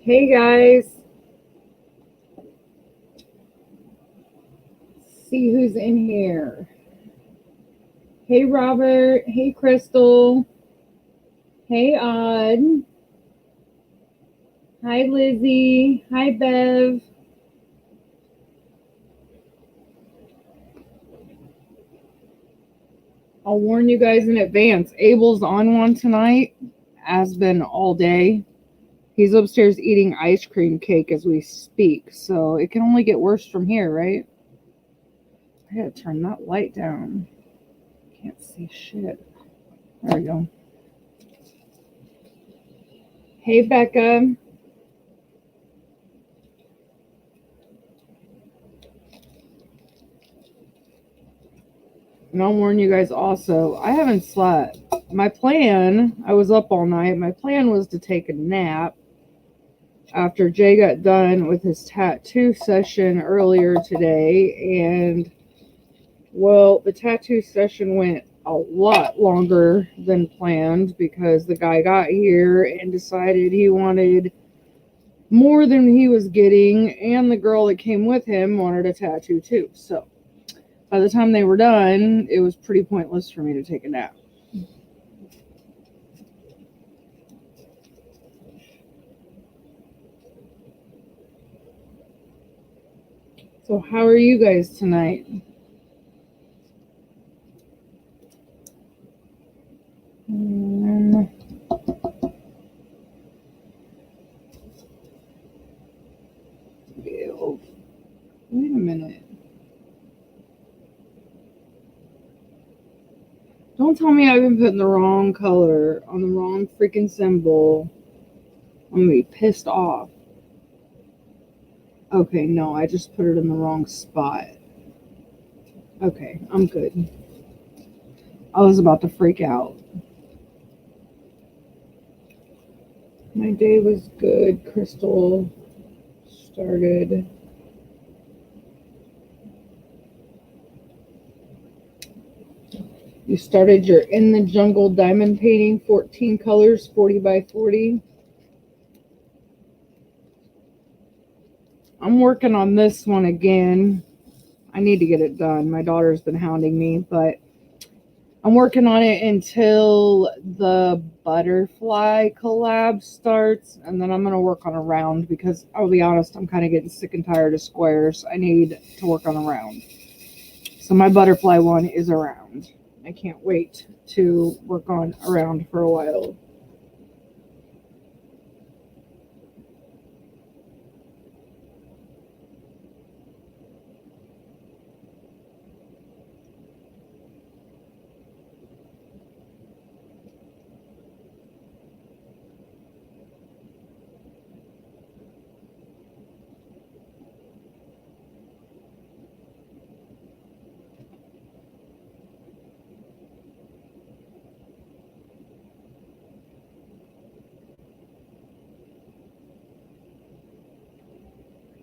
Hey guys, see who's in here. Hey Robert, hey Crystal, hey Odd, hi Lizzie, hi Bev. I'll warn you guys in advance, Abel's on one tonight, has been all day. He's upstairs eating ice cream cake as we speak, so it can only get worse from here, right? I gotta turn that light down. Can't see shit. There we go. Hey Becca. And I'll warn you guys also, I haven't slept. My plan, I was up all night. My plan was to take a nap after Jay got done with his tattoo session earlier today. And, well, the tattoo session went a lot longer than planned because the guy got here and decided he wanted more than he was getting. And the girl that came with him wanted a tattoo too. So by the time they were done, it was pretty pointless for me to take a nap. So how are you guys tonight? Wait a minute. Don't tell me I've been putting the wrong color on the wrong freaking symbol. I'm gonna be pissed off. Okay, no, I just put it in the wrong spot. Okay, I'm good. I was about to freak out. My day was good. Crystal started. You started your In the Jungle diamond painting, 14 colors, 40 by 40. I'm working on this one again. I need to get it done. My daughter's been hounding me, but I'm working on it until the butterfly collab starts, and then I'm going to work on a round because I'll be honest, I'm kind of getting sick and tired of squares. I need to work on a round. So my butterfly one is a round. I can't wait to work on a round for a while.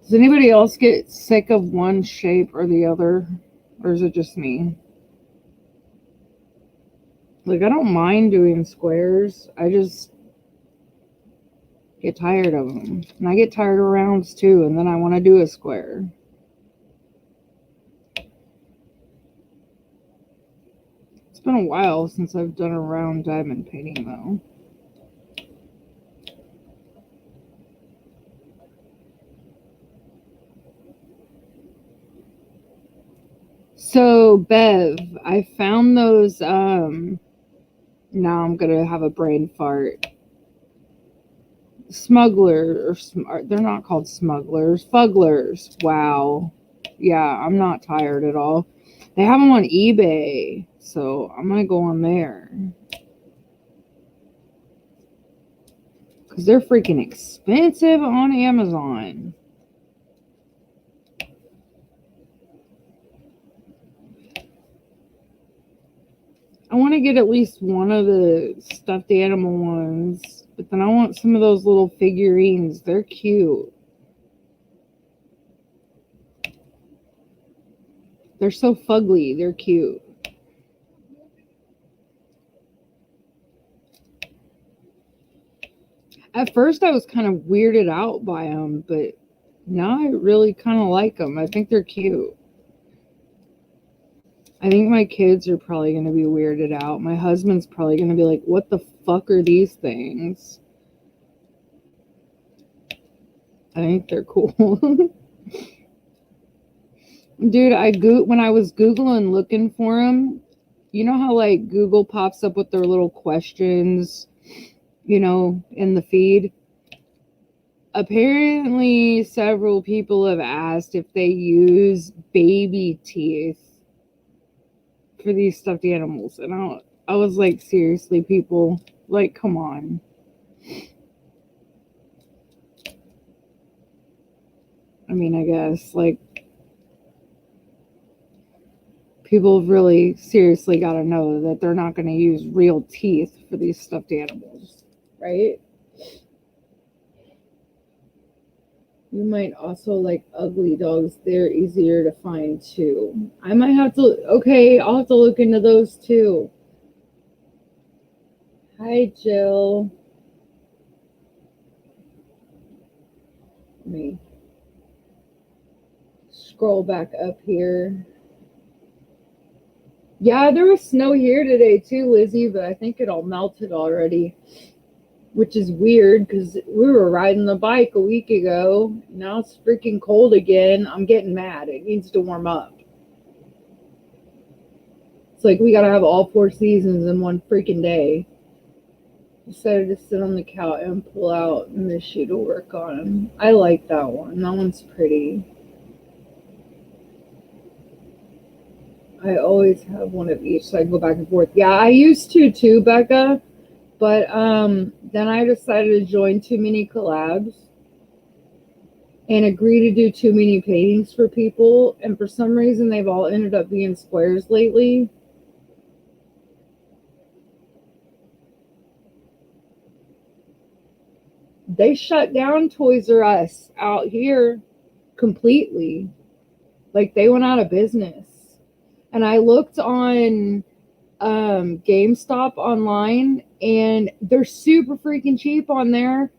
Does anybody else get sick of one shape or the other? Or is it just me? Like, I don't mind doing squares. I just get tired of them. And I get tired of rounds too, and then I want to do a square. It's been a while since I've done a round diamond painting though. So, Bev, I found those, now I'm going to have a brain fart. They're not called smugglers, fugglers. Wow. Yeah, I'm not tired at all. They have them on eBay, so I'm going to go on there. Because they're freaking expensive on Amazon. I want to get at least one of the stuffed animal ones, but then I want some of those little figurines. They're cute. They're so fugly. They're cute. At first, I was kind of weirded out by them, but now I really kind of like them. I think they're cute. I think my kids are probably going to be weirded out. My husband's probably going to be like, what the fuck are these things? I think they're cool. Dude, when I was Googling looking for them, you know how like Google pops up with their little questions, in the feed? Apparently, several people have asked if they use baby teeth for these stuffed animals. And I was like, seriously, people, like, come on. I mean, I guess, like, people have really seriously got to know that they're not going to use real teeth for these stuffed animals, right? You might also like ugly dogs. They're easier to find too. I might have to, okay, I'll have to look into those too. Hi, Jill. Let me scroll back up here. Yeah, there was snow here today too, Lizzie, but I think it all melted already, which is weird because we were riding the bike a week ago. Now it's freaking cold again. I'm getting mad. It needs to warm up. It's like we gotta have all 4 seasons in one freaking day. Decided to sit on the couch and pull out an issue to work on. I like that one. That one's pretty. I always have one of each, so I go back and forth. Yeah, I used to too, Becca. But then I decided to join too many collabs and agree to do too many paintings for people. And for some reason, they've all ended up being squares lately. They shut down Toys R Us out here completely. Like, they went out of business. And I looked on GameStop online, and they're super freaking cheap on there.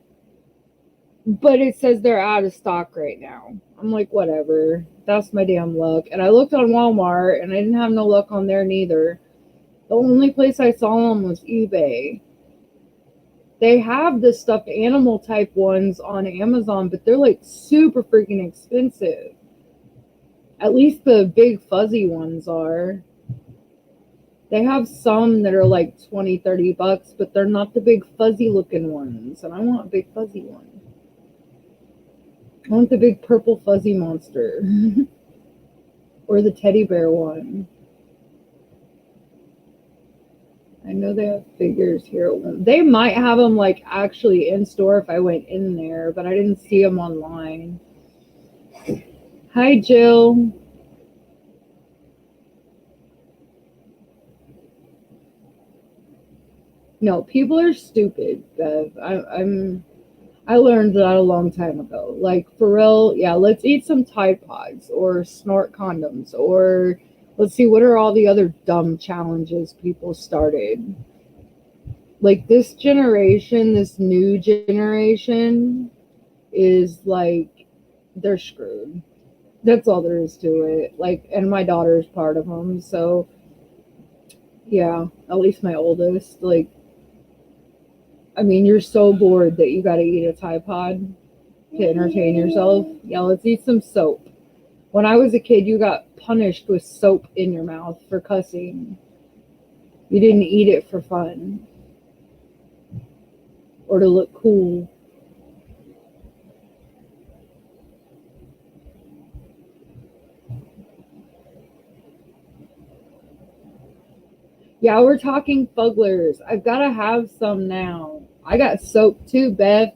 But it says they're out of stock right now. I'm like, whatever. That's my damn luck. And I looked on Walmart, and I didn't have no luck on there neither. The only place I saw them was eBay. They have the stuffed animal type ones on Amazon, but they're like super freaking expensive. At least the big fuzzy ones are. They have some that are like $20-$30, but they're not the big fuzzy looking ones. And I want a big fuzzy one. I want the big purple fuzzy monster. Or the teddy bear one. I know they have figures here. They might have them like actually in store if I went in there, but I didn't see them online. Hi, Jill. No, people are stupid, Bev. I learned that a long time ago. Like, for real, yeah, let's eat some Tide Pods or snort condoms or let's see, what are all the other dumb challenges people started? Like, this generation, this new generation is like, they're screwed. That's all there is to it. Like, and my daughter's part of them. So, yeah, at least my oldest. Like, I mean, you're so bored that you got to eat a Tide Pod to entertain yourself. Yeah, let's eat some soap. When I was a kid, you got punished with soap in your mouth for cussing. You didn't eat it for fun or to look cool. Yeah, we're talking Fugglers. I've got to have some now. I got soap too, Bev.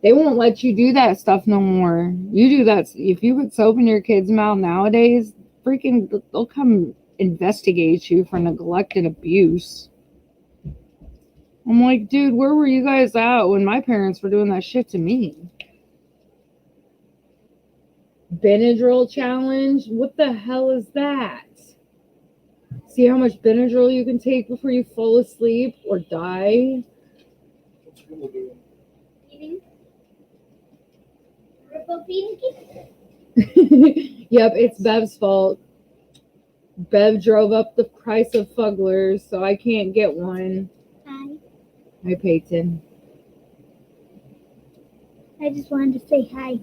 They won't let you do that stuff no more. You do that. If you put soap in your kid's mouth nowadays, freaking, they'll come investigate you for neglect and abuse. I'm like, dude, where were you guys at when my parents were doing that shit to me? Benadryl challenge? What the hell is that? See how much Benadryl you can take before you fall asleep or die? Yep, it's Bev's fault. Bev drove up the price of Fugglers, so I can't get one. Hi. Hi, Peyton. I just wanted to say hi.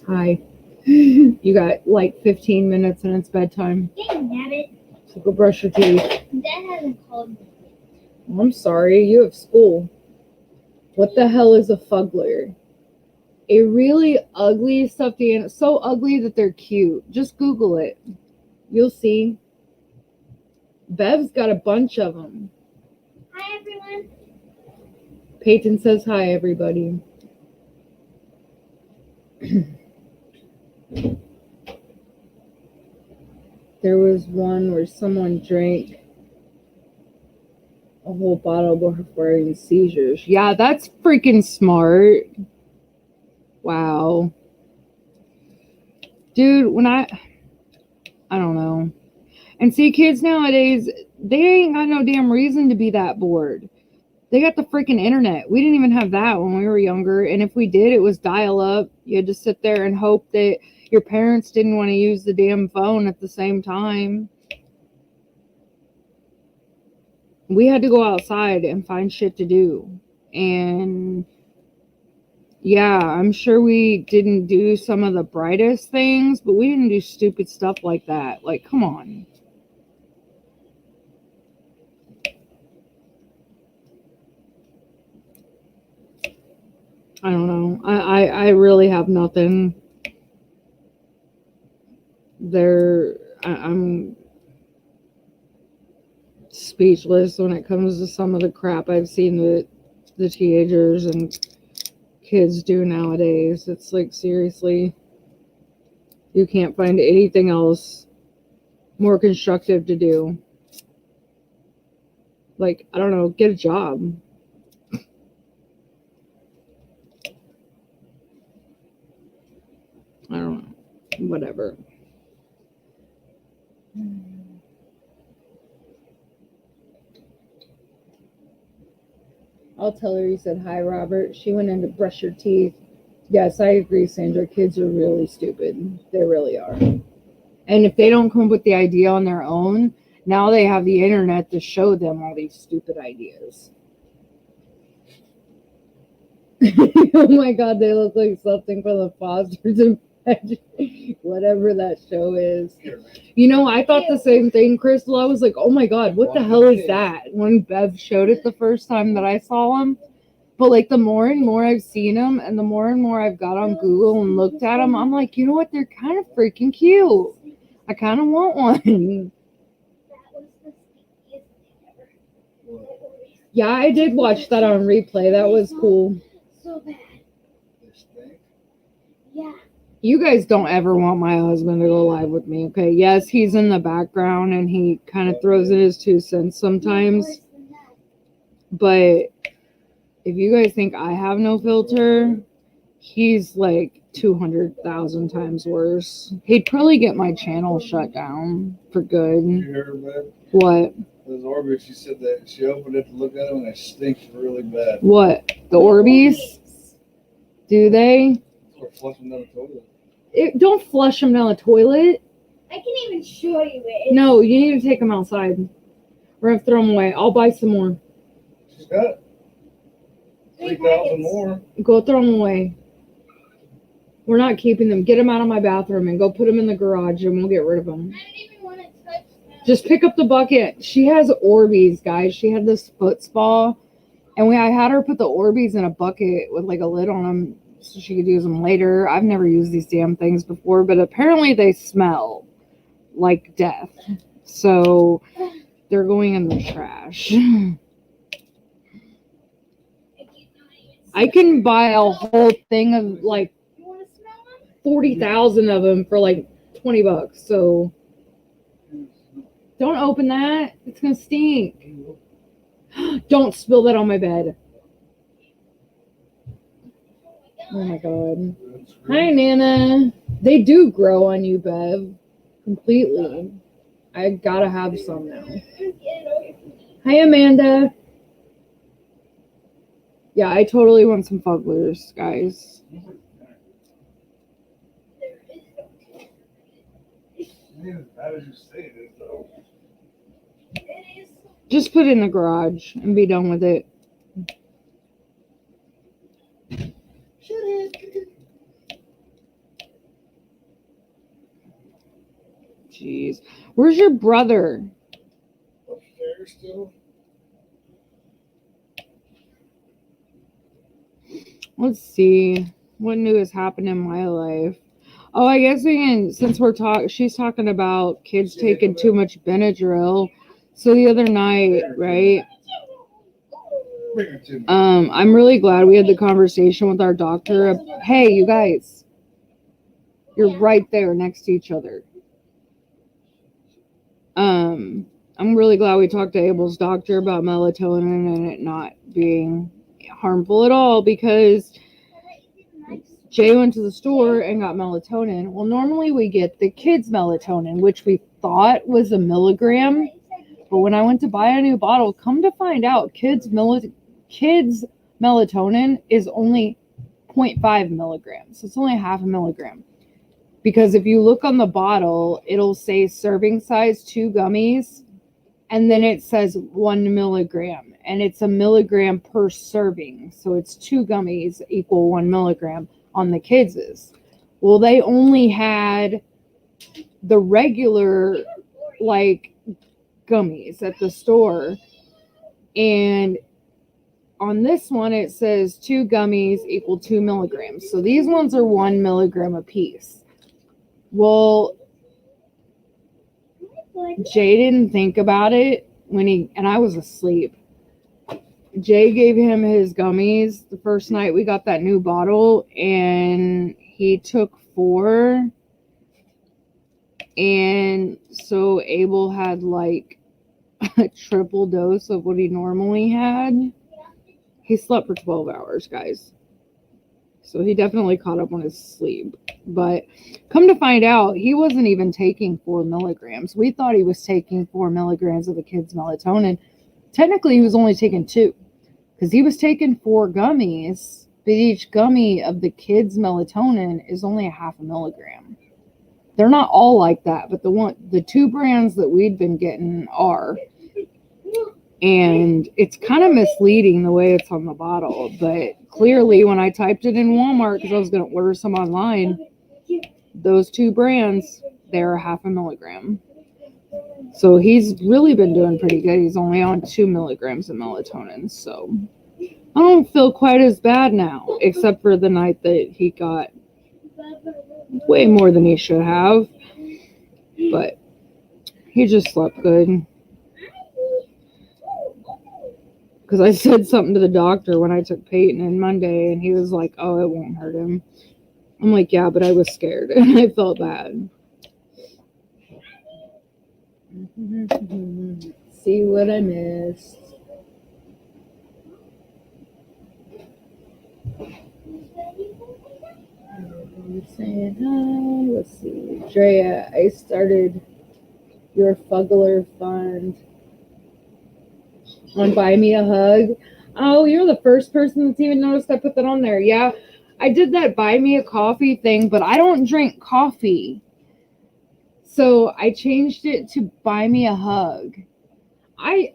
Hi. You got like 15 minutes and it's bedtime. Dang nabbit. So go brush your teeth. Dad hasn't called me. I'm sorry, you have school. What the hell is a Fuggler? A really ugly stuffed animal. So ugly that they're cute. Just Google it. You'll see. Bev's got a bunch of them. Hi, everyone. Peyton says hi, everybody. There was one where someone drank a whole bottle before having seizures. Yeah, that's freaking smart. Wow. Dude, when I don't know. And see, kids nowadays, they ain't got no damn reason to be that bored. They got the freaking internet. We didn't even have that when we were younger. And if we did, it was dial up. You had to sit there and hope that your parents didn't want to use the damn phone at the same time. We had to go outside and find shit to do. And yeah, I'm sure we didn't do some of the brightest things, but we didn't do stupid stuff like that. Like, come on. I don't know. I really have nothing. I'm speechless when it comes to some of the crap I've seen the teenagers and kids do nowadays. It's like, seriously, you can't find anything else more constructive to do. Like, I don't know, get a job. I don't know. Whatever. I'll tell her you said hi, Robert. She went in to brush her teeth. Yes, I agree, Sandra. Kids are really stupid. They really are. And if they don't come up with the idea on their own, now they have the internet to show them all these stupid ideas. Oh my God, they look like something from the Fosters and whatever that show is. You know, I thought the same thing, Crystal. I was like, oh my God, what the hell is that? When Bev showed it the first time that I saw them. But like the more and more I've seen them and the more and more I've got on Google and looked at them, I'm like, you know what? They're kind of freaking cute. I kind of want one. Yeah, I did watch that on replay. That was cool. So bad. Yeah. You guys don't ever want my husband to go live with me, okay? Yes, he's in the background and he kind of throws in his 2 cents sometimes. But if you guys think I have no filter, he's like 200,000 times worse. He'd probably get my channel shut down for good. You hear her, babe? What? Those Orbeez, she said that she opened it to look at them and they stink really bad. What? The Orbeez? Do they? Or flush them down the toilet. Don't flush them down the toilet. I can even show you it. No, you need to take them outside. We're going to throw them away. I'll buy some more. She's got 3,000 more. Go throw them away. We're not keeping them. Get them out of my bathroom and go put them in the garage and we'll get rid of them. I didn't even want to touch them. Just pick up the bucket. She has Orbeez, guys. She had this foot spa. And I had her put the Orbeez in a bucket with like a lid on them so she could use them later. I've never used these damn things before, but apparently they smell like death. So they're going in the trash. I can buy a whole thing of like 40,000 of them for like $20. So don't open that. It's going to stink. Don't spill that on my bed. Oh my God. Hi, Nana. They do grow on you, Bev. Completely. I gotta have some now. Hi, Amanda. Yeah, I totally want some Fugglers, guys. How did you say it though? It is. Just put it in the garage and be done with it. Should Jeez. Where's your brother? Upstairs still? Let's see. What new has happened in my life? Oh, I guess we can, since she's talking about kids taking too much Benadryl. So the other night, right? Bring her to me. I'm really glad we had the conversation with our doctor. Hey, you guys, you're right there next to each other. I'm really glad we talked to Abel's doctor about melatonin and it not being harmful at all, because Jay went to the store and got melatonin. Well, normally we get the kids' melatonin, which we thought was a milligram. But when I went to buy a new bottle, come to find out, kids' melatonin is only 0.5 milligrams. It's only half a milligram. Because if you look on the bottle, it'll say serving size 2 gummies, and then it says 1 milligram, and it's a milligram per serving. So it's 2 gummies equal 1 milligram on the kids'. Well, they only had the regular, like, gummies at the store. And on this one, it says 2 gummies equal 2 milligrams. So these ones are 1 milligram a piece. Well, Jay didn't think about it and I was asleep. Jay gave him his gummies the first night we got that new bottle, and he took 4. And so Abel had like a triple dose of what he normally had. He slept for 12 hours, guys. So he definitely caught up on his sleep. But come to find out, he wasn't even taking 4 milligrams. We thought he was taking 4 milligrams of the kids' melatonin. Technically, he was only taking 2. Because he was taking 4 gummies. But each gummy of the kids' melatonin is only a half a milligram. They're not all like that. But the 2 brands that we'd been getting are. And it's kind of misleading the way it's on the bottle. But clearly, when I typed it in Walmart, because I was going to order some online, those 2 brands, they're half a milligram. So he's really been doing pretty good. He's only on 2 milligrams of melatonin. So I don't feel quite as bad now, except for the night that he got way more than he should have. But he just slept good. Because I said something to the doctor when I took Peyton on Monday, and he was like, oh, it won't hurt him. I'm like, yeah, but I was scared, and I felt bad. See what I missed. I'm saying hi. Let's see. Drea, I started your Fuggler Fund on Buy Me a Hug. Oh, you're the first person that's even noticed I put that on there. Yeah, I did that Buy Me a Coffee thing, but I don't drink coffee. So I changed it to Buy Me a Hug. I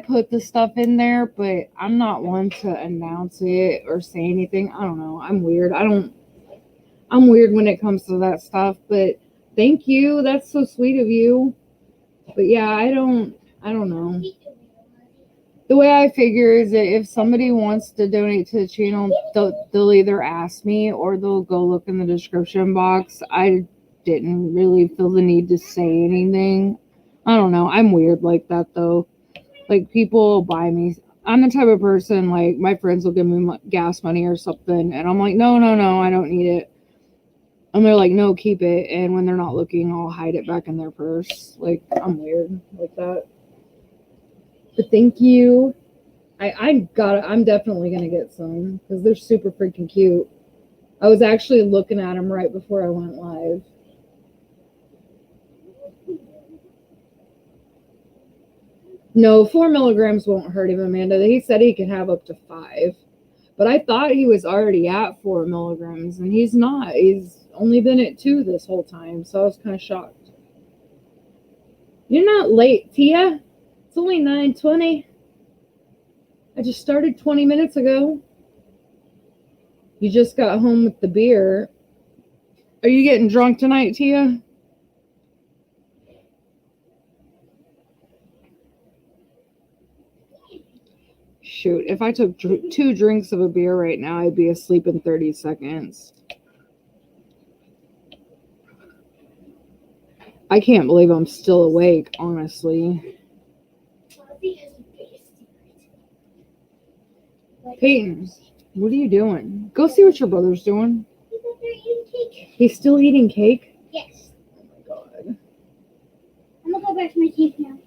put the stuff in there, but I'm not one to announce it or say anything. I don't know. I'm weird. I'm weird when it comes to that stuff, but thank you. That's so sweet of you. But yeah, I don't know. The way I figure is that if somebody wants to donate to the channel, they'll either ask me or they'll go look in the description box. I didn't really feel the need to say anything. I don't know. I'm weird like that, though. Like, people buy me. I'm the type of person, like, my friends will give me gas money or something, and I'm like, no, I don't need it. And they're like, no, keep it. And when they're not looking, I'll hide it back in their purse. Like, I'm weird like that. But thank you. I'm definitely going to get some because they're super freaking cute. I was actually looking at them right before I went live. No, 4 milligrams won't hurt him, Amanda. He said he could have up to 5. But I thought he was already at 4 milligrams, and he's not. He's only been at 2 this whole time, so I was kind of shocked. You're not late, Tia. It's only 9:20. I just started 20 minutes ago. You just got home with the beer. Are you getting drunk tonight, Tia? Shoot, if I took 2 drinks of a beer right now, I'd be asleep in 30 seconds. I can't believe I'm still awake, honestly. Peyton, what are you doing? Go see what your brother's doing. He's up there eating cake. He's still eating cake? Yes. Oh my god. I'm gonna go back to my cake now.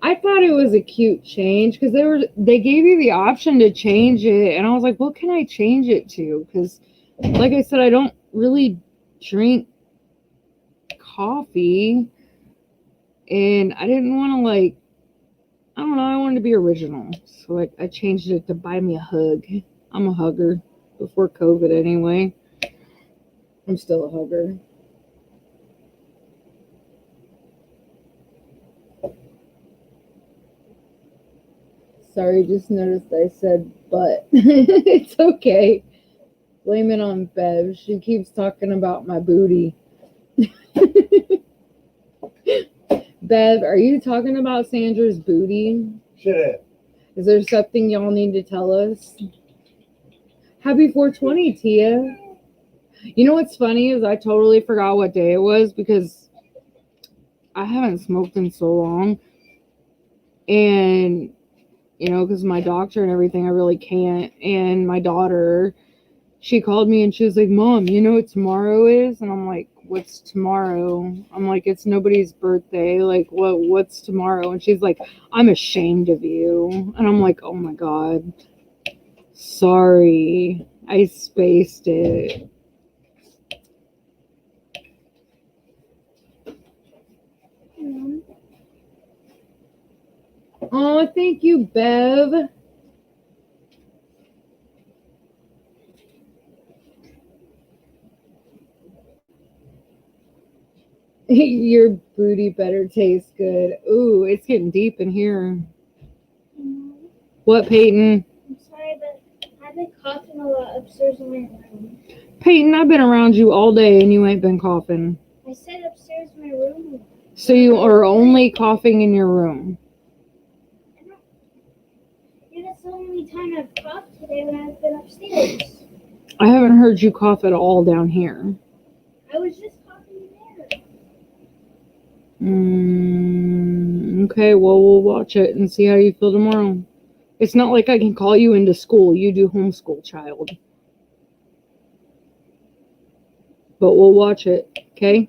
I thought it was a cute change because they gave you the option to change it, and I was like, what can I change it to? Because, like I said, I don't really drink coffee, and I didn't want to I don't know, I wanted to be original, so I changed it to buy me a hug. I'm a hugger before COVID anyway. I'm still a hugger. Sorry, just noticed I said but. It's okay. Blame it on Bev. She keeps talking about my booty. Bev, are you talking about Sandra's booty? Shut up. Is there something y'all need to tell us? Happy 420, Tia. You know what's funny is I totally forgot what day it was because I haven't smoked in so long. And, you know, because my doctor and everything, I really can't. And my daughter, she called me and she was like, Mom, you know what tomorrow is? And I'm like, what's tomorrow? I'm like, it's nobody's birthday. Like, what's tomorrow? And she's like, I'm ashamed of you. And I'm like, oh my God. Sorry. I spaced it. Oh, thank you, Bev. Your booty better taste good. Ooh, it's getting deep in here. What, Peyton? I'm sorry, but I've been coughing a lot upstairs in my room. Peyton, I've been around you all day and you ain't been coughing. I said upstairs in my room. So you are only coughing in your room. And that's the only time I've coughed today when I've been upstairs. I haven't heard you cough at all down here. I was just coughing there. Okay, well, we'll watch it and see how you feel tomorrow. It's not like I can call you into school. You do homeschool, child. But we'll watch it, okay?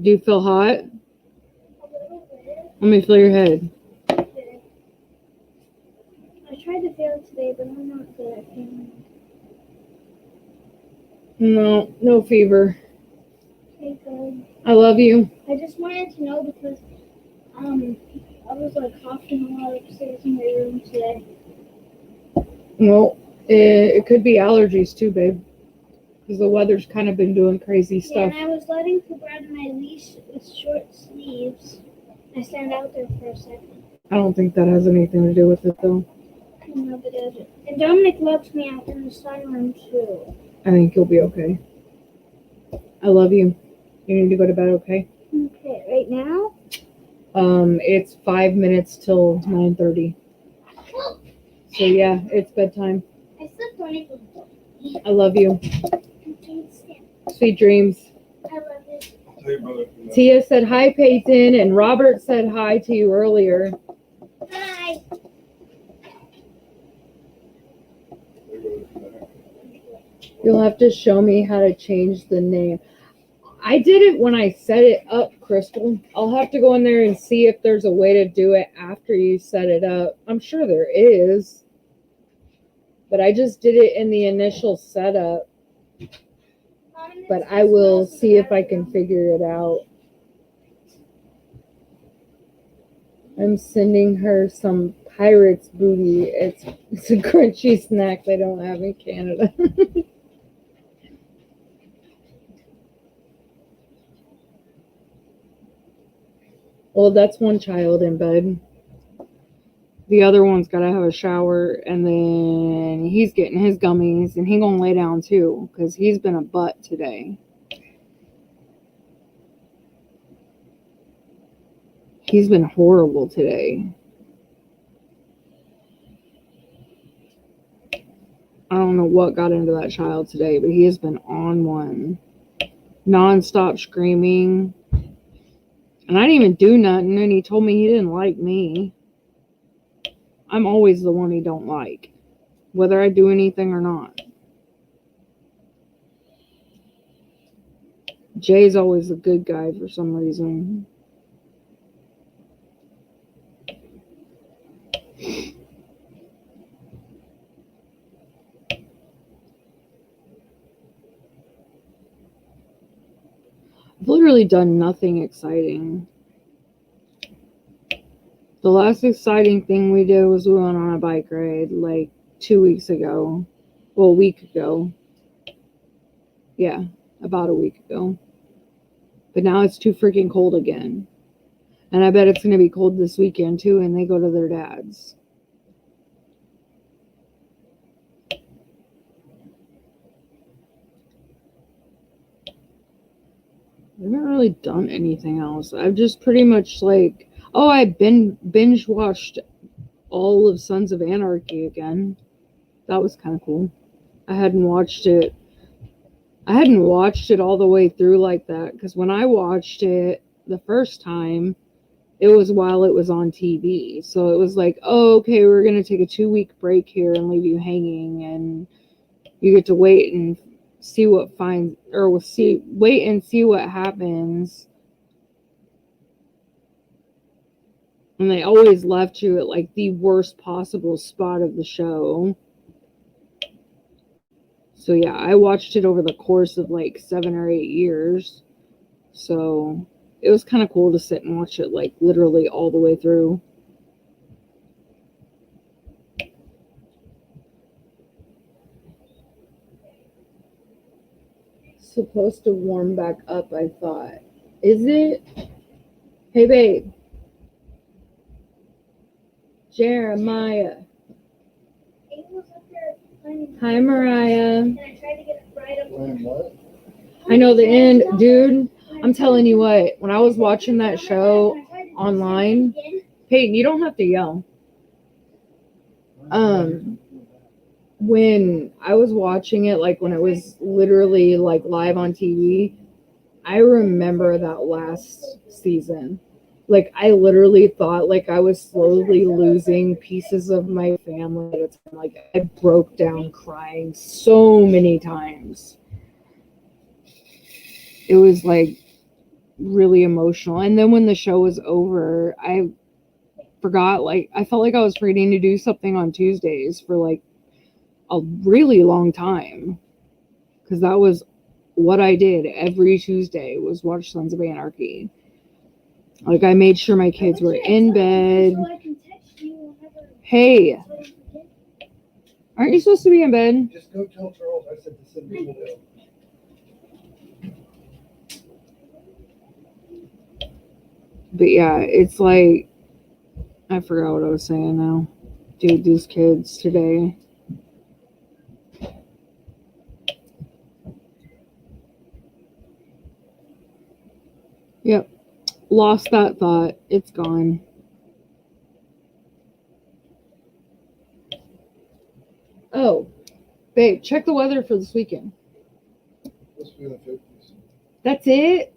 Do you feel hot? A little bit. Let me feel your head. Okay. I tried to feel it today, but I'm not good at feeling it. No fever. Okay, good. I love you. I just wanted to know because I was like coughing a lot upstairs in my room today. Well, it could be allergies too, babe. Because the weather's kind of been doing crazy Yeah, stuff. and I was letting her grab my leash with short sleeves. I stand out there for a second. I don't think that has anything to do with it, though. No, but it doesn't. And Dominic loves me out in the sunroom too. I think you'll be okay. I love you. You need to go to bed, okay? Okay, right now? It's 5 minutes till 9:30. So yeah, it's bedtime. I slept on it. I love you. Okay, stand. Sweet dreams. I love it. Tell your brother. Tia said hi, Peyton, and Robert said hi to you earlier. Hi. You'll have to show me how to change the name. I did it when I set it up, Crystal. I'll have to go in there and see if there's a way to do it after you set it up. I'm sure there is. But I just did it in the initial setup. But I will see if I can figure it out. I'm sending her some Pirates booty. It's a crunchy snack they don't have in Canada. Well, that's one child in bed. The other one's got to have a shower, and then he's getting his gummies, and he gonna lay down too, because he's been a butt today. He's been horrible today. I don't know what got into that child today, but he has been on one. Non-stop screaming. And I didn't even do nothing, and he told me he didn't like me. I'm always the one he don't like, whether I do anything or not. Jay's always the good guy for some reason. I've literally done nothing exciting. The last exciting thing we did was we went on a bike ride like 2 weeks ago. Well, a week ago. Yeah, about a week ago. But now it's too freaking cold again. And I bet it's going to be cold this weekend too, and they go to their dad's. I haven't really done anything else. I've just pretty much like, oh, I've been binge watched all of Sons of Anarchy again. That was kind of cool. I hadn't watched it all the way through like that, because when I watched it the first time, it was while it was on TV. So it was like, oh, okay, we're going to take a 2-week break here and leave you hanging, and you get to wait and see what wait and see what happens. And they always left you at like the worst possible spot of the show. So yeah, I watched it over the course of like 7 or 8 years. So it was kind of cool to sit and watch it like literally all the way through. Supposed to warm back up, I thought. Is it? Hey, babe. Jeremiah. Hi, Mariah. And I tried to get it right up. Playing what? I know the end, dude. I'm telling you what, when I was watching that show online, Peyton, you don't have to yell. When I was watching it, like when it was literally like live on TV, I remember that last season. Like I literally thought like I was slowly losing pieces of my family. Like I broke down crying so many times. It was like really emotional. And then when the show was over, I forgot, like I felt like I was forgetting to do something on Tuesdays for like a really long time, because that was what I did every Tuesday, was watch Sons of Anarchy. Like I made sure my kids were in bed. Hey, aren't you supposed to be in bed? Just go tell Charles I said to send me an email. But yeah, it's like, I forgot what I was saying now. Dude, these kids today. Yep. Lost that thought. It's gone. Oh, babe, check the weather for this weekend. Supposed to be in the 50s. That's it?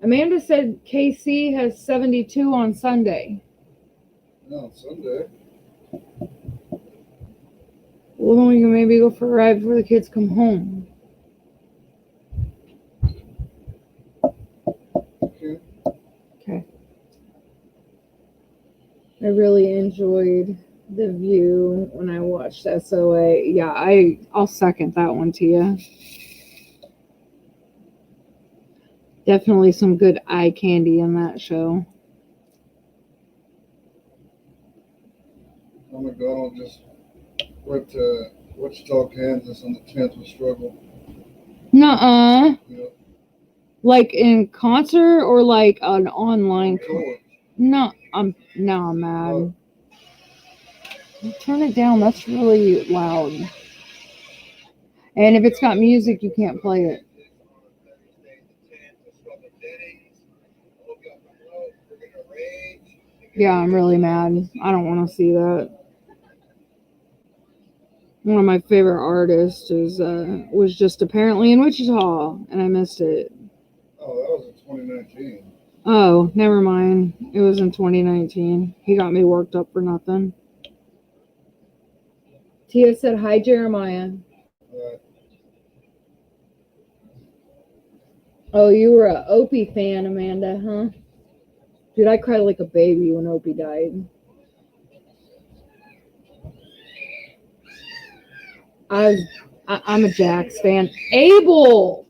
Amanda said KC has 72 on Sunday. No, Sunday. Well, then we can maybe go for a ride before the kids come home. Okay. Okay. I really enjoyed The View when I watched SOA. Yeah, I'll second that one to you. Definitely some good eye candy in that show. Oh my God, just went to Wichita, Kansas on the 10th with Struggle. Nuh-uh. Yep. Like in concert or like an online? Cool. No, I'm mad. Turn it down. That's really loud. And if it's got music, you can't play it. Yeah, I'm really mad. I don't want to see that. One of my favorite artists was just apparently in Wichita, and I missed it. Oh, that was in 2019. Oh, never mind. It was in 2019. He got me worked up for nothing. Tia said, "Hi, Jeremiah." Oh, you were a Opie fan, Amanda, huh? Dude, I cried like a baby when Opie died. I'm a Jax fan. Abel!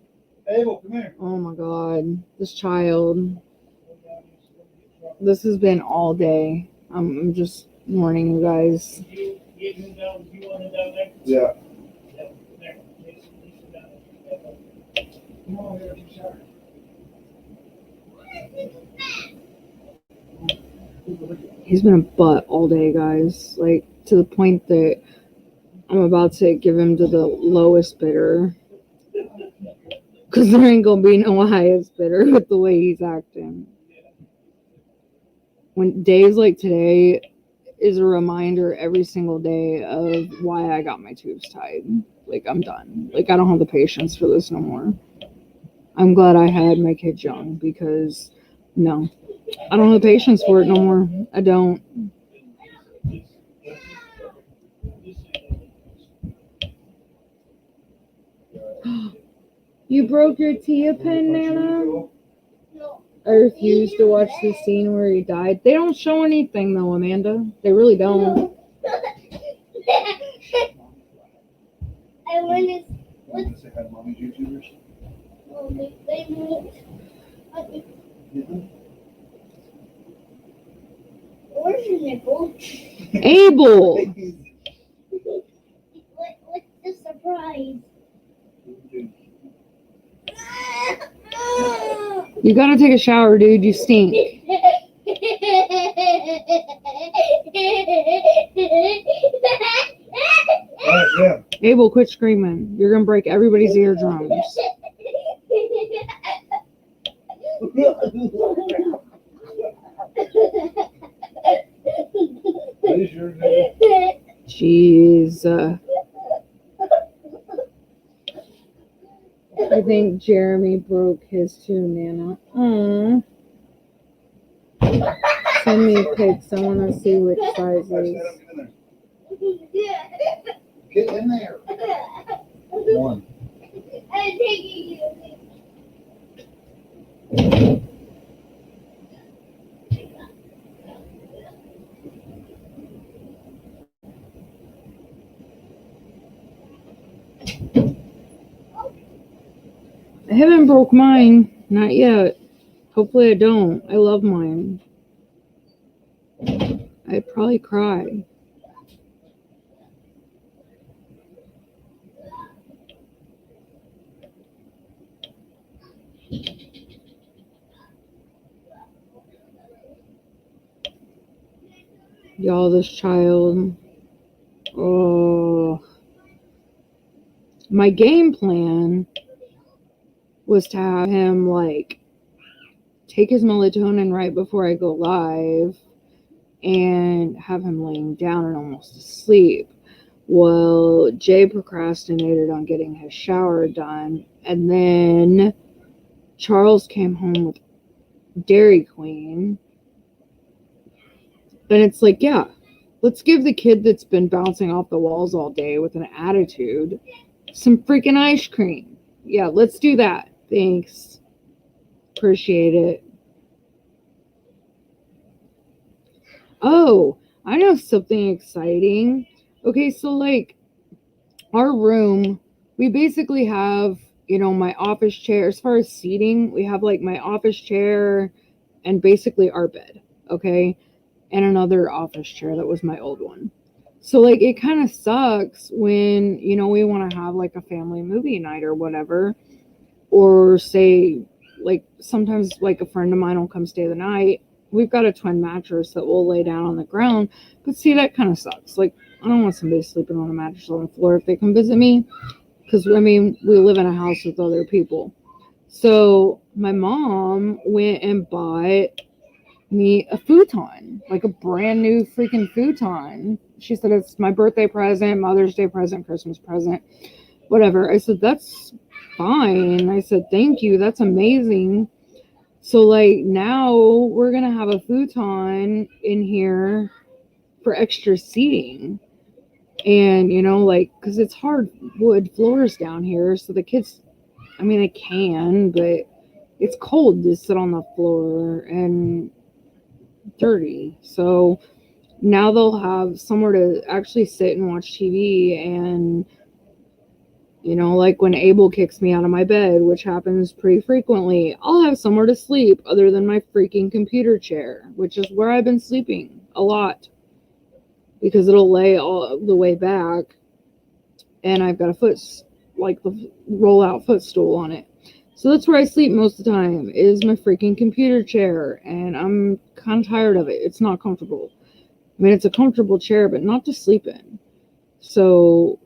Abel, come here. Oh my god. This child. This has been all day. I'm just warning you guys. Yeah. He's been a butt all day, guys. Like, to the point that I'm about to give him to the lowest bidder. Because there ain't gonna be no highest bidder with the way he's acting. When days like today is a reminder every single day of why I got my tubes tied. Like, I'm done. Like, I don't have the patience for this no more. I'm glad I had my kids young because, no, I don't have the patience for it no more. I don't. You broke your Tia pen, Nana? No. I refuse to watch the scene where he died. They don't show anything, though, Amanda. They really don't. I want to. You want to say hi to mommy's YouTubers? Well, they won't. Where's your nipple? Abel! What's the surprise? You gotta take a shower, dude. You stink. Alright, yeah. Abel, quit screaming. You're gonna break everybody's eardrums. Is yours, Abel? Jeez. I think Jeremy broke his too, Nana. Aww. Send me pics. I want to see which sizes. Get in there. One. I'm taking you. I haven't broke mine. Not yet. Hopefully I don't. I love mine. I'd probably cry. Y'all, this child. Oh. My game plan was to have him, like, take his melatonin right before I go live and have him laying down and almost asleep. Well, Jay procrastinated on getting his shower done, and then Charles came home with Dairy Queen. And it's like, yeah, let's give the kid that's been bouncing off the walls all day with an attitude some freaking ice cream. Yeah, let's do that. Thanks. Appreciate it. Oh, I know something exciting. Okay, so like our room, we basically have, my office chair. As far as seating, we have like my office chair and basically our bed, okay? And another office chair that was my old one. So like it kind of sucks when, we want to have like a family movie night or whatever, or say like sometimes like a friend of mine will come stay the night. We've got a twin mattress that we'll lay down on the ground, but see, that kind of sucks. Like, I don't want somebody sleeping on a mattress on the floor if they come visit me, because I mean, we live in a house with other people. So my mom went and bought me a futon, like a brand new freaking futon. She said it's my birthday present, Mother's Day present, Christmas present, whatever. I said, that's fine. I said, thank you. That's amazing. So, like, now we're going to have a futon in here for extra seating. And, you know, like, because it's hardwood floors down here. So the kids, I mean, they can, but it's cold to sit on the floor and dirty. So now they'll have somewhere to actually sit and watch TV. And, you know, like when Abel kicks me out of my bed, which happens pretty frequently, I'll have somewhere to sleep other than my freaking computer chair, which is where I've been sleeping a lot because it'll lay all the way back and I've got a the roll out footstool on it. So that's where I sleep most of the time, is my freaking computer chair, and I'm kind of tired of it. It's not comfortable. I mean, it's a comfortable chair, but not to sleep in. So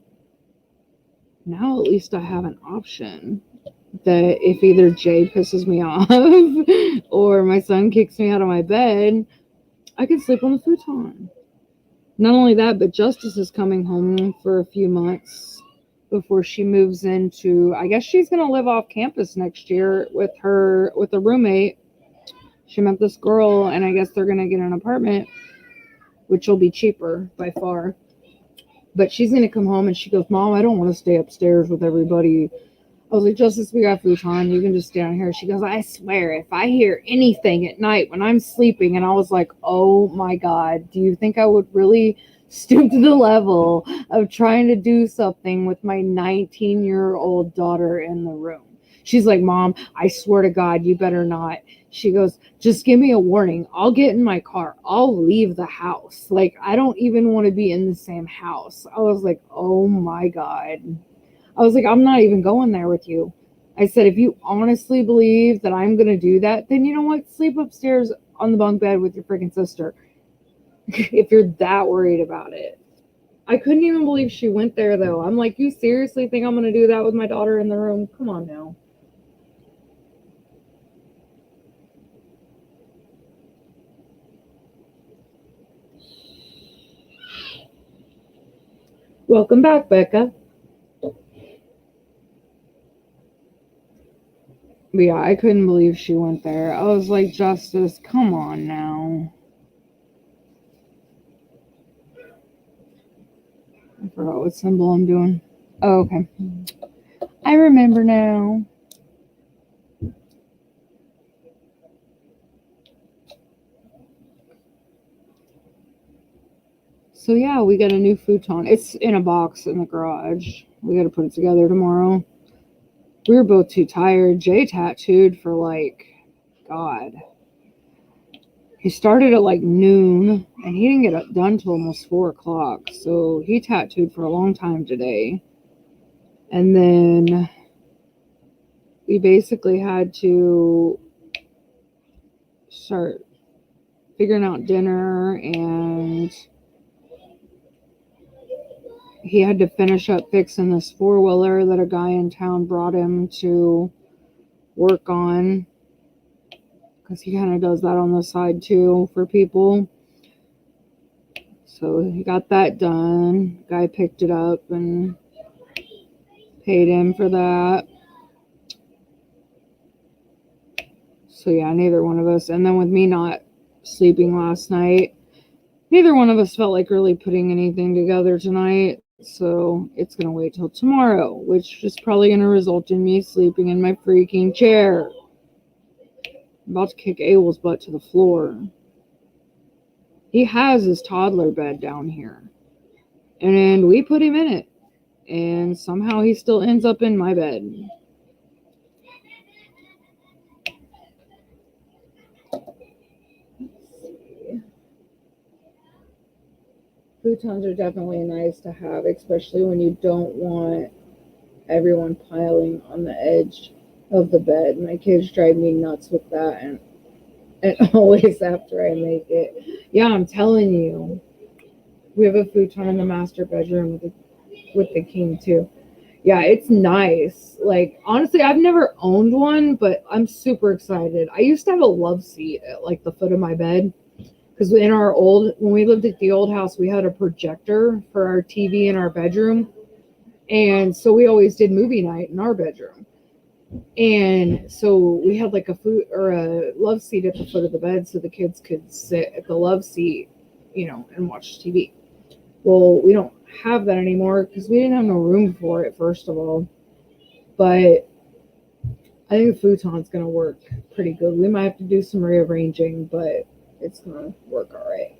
now at least I have an option that if either Jay pisses me off or my son kicks me out of my bed, I can sleep on the futon. Not only that, but Justice is coming home for a few months before she moves into, I guess she's going to live off campus next year with a roommate. She met this girl, and I guess they're going to get an apartment, which will be cheaper by far. But she's going to come home, and she goes, Mom, I don't want to stay upstairs with everybody. I was like, Justice, we got futon. You can just stay down here. She goes, I swear, if I hear anything at night when I'm sleeping, and I was like, oh my God, do you think I would really stoop to the level of trying to do something with my 19-year-old daughter in the room? She's like, Mom, I swear to God, you better not. She goes, just give me a warning. I'll get in my car. I'll leave the house. Like, I don't even want to be in the same house. I was like, oh my God. I was like, I'm not even going there with you. I said, if you honestly believe that I'm going to do that, then you know what? Sleep upstairs on the bunk bed with your freaking sister. If you're that worried about it. I couldn't even believe she went there, though. I'm like, you seriously think I'm going to do that with my daughter in the room? Come on now. Welcome back, Becca. But yeah, I couldn't believe she went there. I was like, Justice, come on now. I forgot what symbol I'm doing. Oh, okay. I remember now. So yeah, we got a new futon. It's in a box in the garage. We got to put it together tomorrow. We were both too tired. Jay tattooed for like, God. He started at like noon, and he didn't get it done till almost 4 o'clock. So he tattooed for a long time today. And then we basically had to start figuring out dinner, and he had to finish up fixing this 4-wheeler that a guy in town brought him to work on, because he kind of does that on the side too for people. So he got that done. Guy picked it up and paid him for that. So yeah, neither one of us. And then with me not sleeping last night, neither one of us felt like really putting anything together tonight. So it's going to wait till tomorrow, which is probably going to result in me sleeping in my freaking chair. I'm about to kick Abel's butt to the floor. He has his toddler bed down here. And we put him in it. And somehow he still ends up in my bed. Futons are definitely nice to have, especially when you don't want everyone piling on the edge of the bed. My kids drive me nuts with that, and always after I make it. Yeah, I'm telling you. We have a futon in the master bedroom with the king too. Yeah, it's nice. Like honestly, I've never owned one, but I'm super excited. I used to have a love seat at like the foot of my bed because when we lived at the old house, we had a projector for our TV in our bedroom, and so we always did movie night in our bedroom. And so we had like a love seat at the foot of the bed so the kids could sit at the love seat, and watch TV. Well, we don't have that anymore because we didn't have no room for it, first of all. But I think the futon's going to work pretty good. We might have to do some rearranging, but it's going to work all right.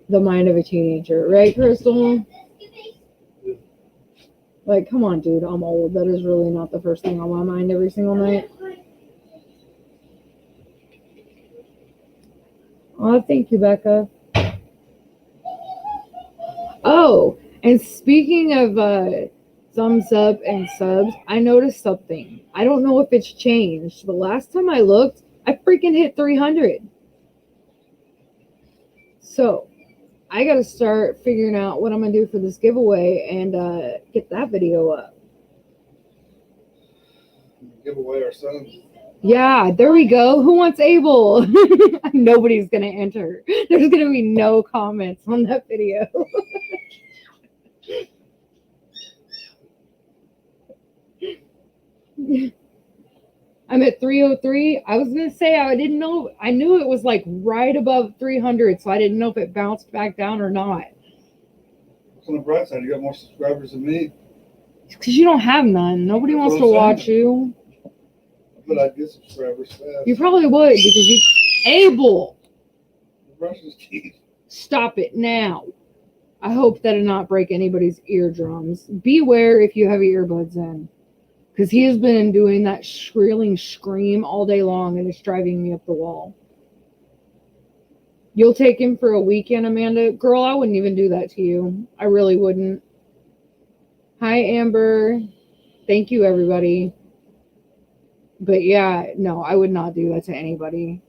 The mind of a teenager, right, Crystal? Like, come on, dude, I'm old. That is really not the first thing on my mind every single night. Oh, thank you, Becca. Oh, and speaking of thumbs up and subs, I noticed something. I don't know if it's changed. The last time I looked, I freaking hit 300. So I got to start figuring out what I'm going to do for this giveaway and get that video up. Give away our son. Yeah, there we go. Who wants Abel? Nobody's going to enter. There's going to be no comments on that video. I'm at 303. I was going to say I didn't know. I knew it was like right above 300, so I didn't know if it bounced back down or not. On the bright side, you got more subscribers than me. Because you don't have none. Nobody wants to watch you. But I'd get subscribers fast. You probably would because you... Abel! Brush his teeth. Stop it now. I hope that did not break anybody's eardrums. Beware if you have your earbuds in. Because he has been doing that squealing scream all day long and it's driving me up the wall. You'll take him for a weekend, Amanda? Girl, I wouldn't even do that to you. I really wouldn't. Hi, Amber. Thank you, everybody. But yeah, no, I would not do that to anybody.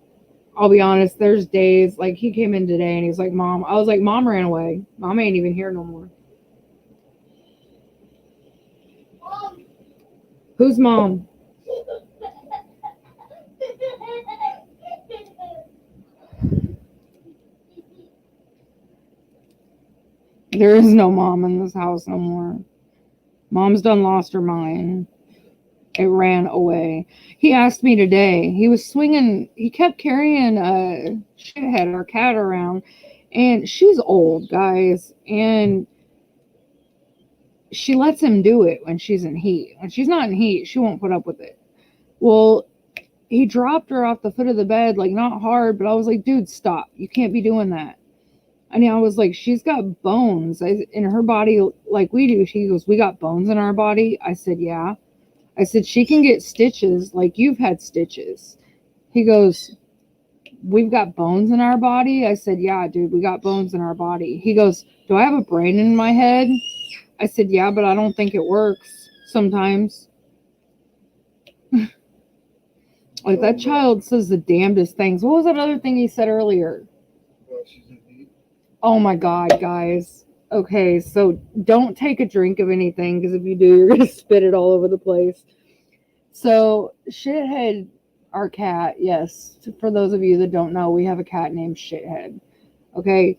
I'll be honest, there's days, like he came in today and he's like, Mom. I was like, Mom ran away. Mom ain't even here no more. Who's Mom? There is no mom in this house no more. Mom's done lost her mind. It ran away. He asked me today. He was swinging. He kept carrying Shithead, our cat, around. And she's old, guys. And she lets him do it when she's in heat. When she's not in heat, she won't put up with it. Well, he dropped her off the foot of the bed, like not hard, but I was like, dude, stop. You can't be doing that. And I was like, she's got bones in her body like we do. She goes, we got bones in our body? I said, yeah. I said, she can get stitches like you've had stitches. He goes, we've got bones in our body? I said, yeah, dude, we got bones in our body. He goes, do I have a brain in my head? I said, yeah, but I don't think it works sometimes. Like, that child says the damnedest things. What was that other thing he said earlier? Oh my God, guys. Okay, so don't take a drink of anything, because if you do, you're going to spit it all over the place. So, Shithead, our cat, yes, for those of you that don't know, we have a cat named Shithead. Okay?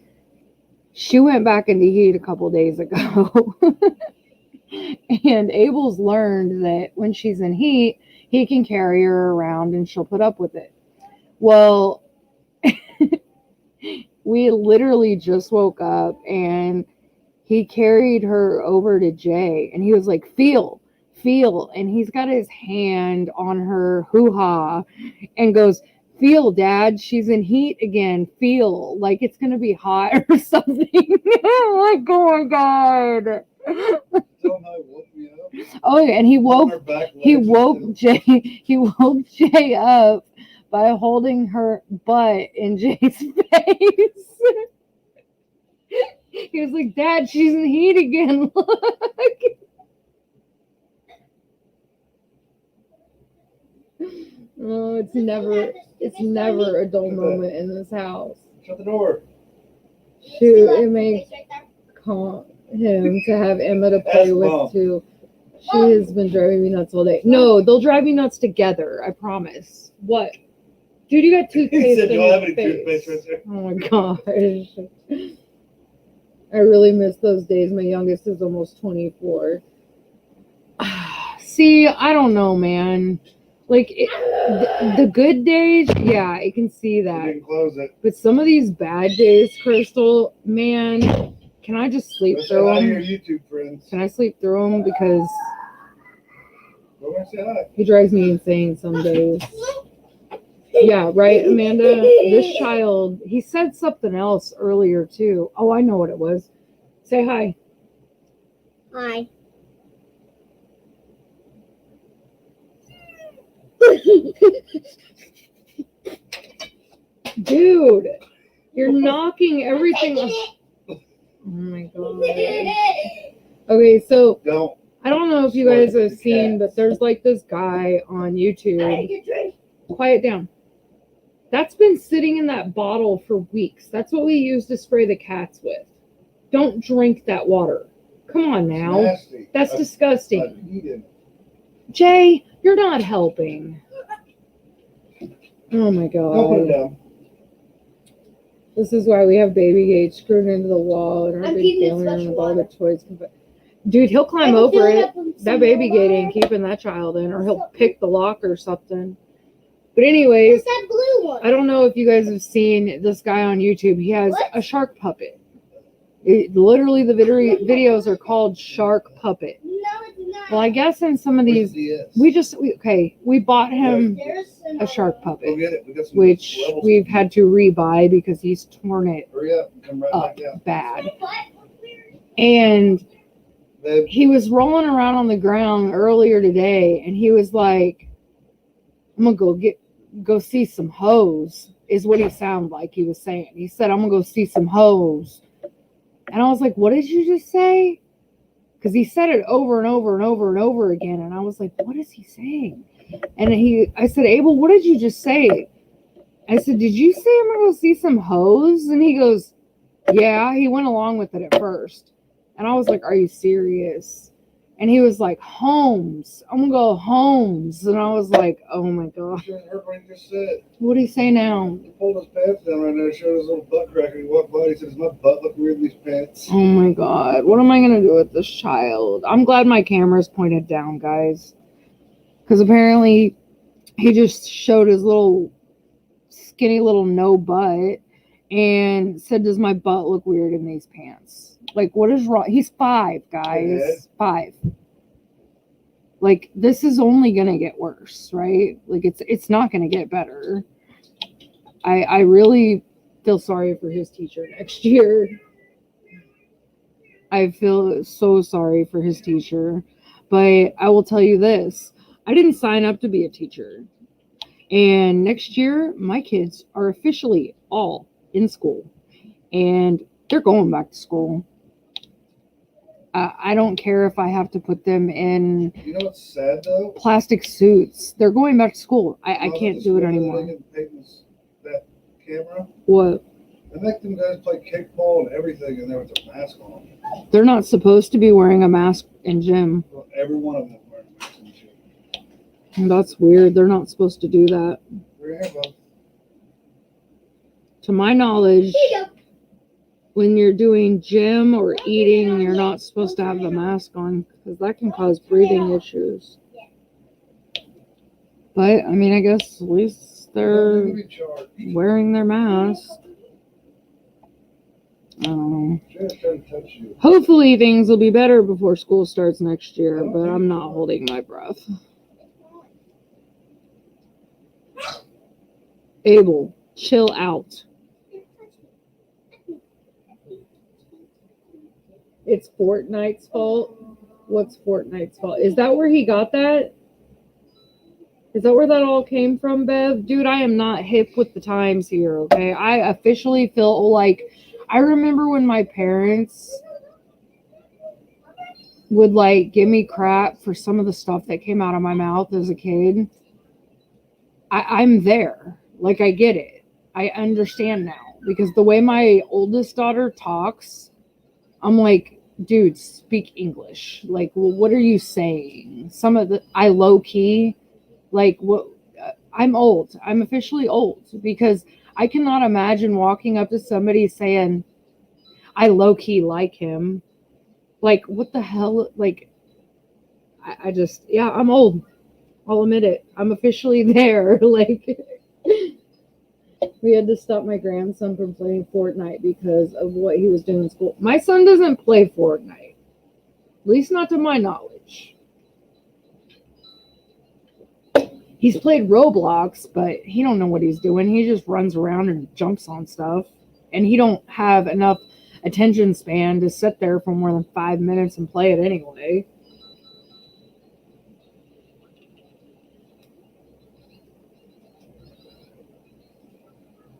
She went back into heat a couple days ago. And Abel's learned that when she's in heat, he can carry her around and she'll put up with it. Well, we literally just woke up and he carried her over to Jay and he was like, feel. And he's got his hand on her hoo-ha and goes, feel, Dad, she's in heat again. Feel like it's going to be hot or something. I'm like, oh my God. Oh, and he woke Jay up by holding her butt in Jay's face. He was like, Dad, she's in heat again. Look. Oh, it's never a dull moment in this house. Shut the door. Shoot, it makes him to have Emma to play Ask with Mom. too. She has been driving me nuts all day. No, they'll drive me nuts together. I promise. What? Dude, you got He toothpaste said, in "Do I your have any toothpaste face. right there?" Oh my gosh. I really miss those days. My youngest is almost 24. See, I don't know, man. Like, the good days, yeah, I can see He that. didn't close it. But some of these bad days, Crystal, man, can I just sleep Go say through hi to your them? YouTube friends. Can I sleep through them? Because Go and say hi. he drives me insane some days. Yeah, right, Amanda? This child, he said something else earlier, too. Oh, I know what it was. Say hi. Hi. Dude, you're knocking everything off. Oh my god. Okay, so Don't. I don't know if you guys have seen, but there's like this guy on YouTube. Quiet down. That's been sitting in that bottle for weeks. That's what we use to spray the cats with. Don't drink that water. Come on now. Nasty. That's disgusting. I've eaten. Jay, you're not helping. Oh my Don't put it god. down. This is why we have baby gates screwed into the wall and our I'm big keeping it family room with special all the water. toys. Dude, he'll climb I'm over filling it. up with some That baby more gate ain't water. keeping that child in, or he'll pick the lock or something. But anyways, What's that blue one? I don't know if you guys have seen this guy on YouTube. He has a shark puppet. Literally, the videos are called Shark Puppet. No, it's not. Well, I guess in some of Where's these, the DS? we bought him There's a shark Go puppet, get it. We got some which levels. we've had to rebuy because he's torn it Hurry up. Come right up back down. bad. And Babe, he was rolling around on the ground earlier today, and he was like, "I'm gonna go see some hoes," is what he sounded like he was saying. He said, "I'm gonna go see some hoes," and I was like, "What did you just say?" Because he said it over and over and over and over again, and I was like, "What is he saying?" And I said, "Abel, what did you just say?" I said, "Did you say I'm gonna go see some hoes?" And he goes, "Yeah." He went along with it at first. And I was like, "Are you serious?" And he was like, "Homes. I'm gonna go homes." And I was like, "Oh my god." you shouldn't heard what he just said. What do you say now? He pulled his pants down right there, showed his little butt crack, and he walked by and he said, "Does my butt look weird in these pants?" Oh my god. What am I gonna do with this child? I'm glad my camera's pointed down, guys. Because apparently he just showed his little skinny little no butt and said, "Does my butt look weird in these pants?" Like, what is wrong? He's 5, guys. Yeah. 5. Like, this is only gonna get worse, right? Like, it's not gonna get better. I really feel sorry for his teacher next year. I feel so sorry for his teacher. But I will tell you this. I didn't sign up to be a teacher. And next year, my kids are officially all in school. And they're going back to school. I don't care if I have to put them in You know what's sad though? plastic suits. They're going back to school. I How about can't the do it school anymore. that they get Peyton's- that camera. What? They make them guys play kickball and everything in there with their mask on. They're not supposed to be wearing a mask in gym. Well, every one of them wearing masks and shit. That's weird. They're not supposed to do that. They're here, bub. To my knowledge, Here you go. when you're doing gym or eating, you're not supposed to have the mask on because that can cause breathing issues. But, I mean, I guess at least they're Give me a chart. wearing their mask. I don't know. Just trying to touch you. Hopefully things will be better before school starts next year, but I'm not holding my breath. Abel, chill out. It's Fortnite's fault? What's Fortnite's fault? Is that where he got that? Is that where that all came from, Bev? Dude, I am not hip with the times here, okay? I officially feel like I remember when my parents would like give me crap for some of the stuff that came out of my mouth as a kid. I'm there. Like, I get it. I understand now. Because the way my oldest daughter talks, I'm like, dude, speak English. Like, well, what are you saying? I low key, like, what? I'm old. I'm officially old because I cannot imagine walking up to somebody saying, I low key like him. Like, what the hell? Like, I just, yeah, I'm old. I'll admit it. I'm officially there. Like, we had to stop my grandson from playing Fortnite because of what he was doing in school. My son doesn't play Fortnite, at least not to my knowledge. He's played Roblox, but he don't know what he's doing. He just runs around and jumps on stuff, and he don't have enough attention span to sit there for more than 5 minutes and play it anyway.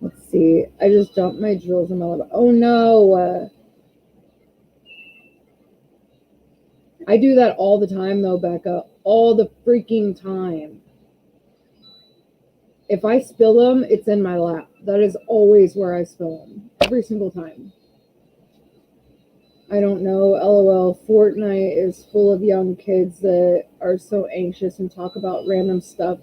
Let's see. I just dumped my drills in my lab. Oh no. I do that all the time though, Becca. All the freaking time. If I spill them, it's in my lap. That is always where I spill them. Every single time. I don't know. LOL. Fortnite is full of young kids that are so anxious and talk about random stuff.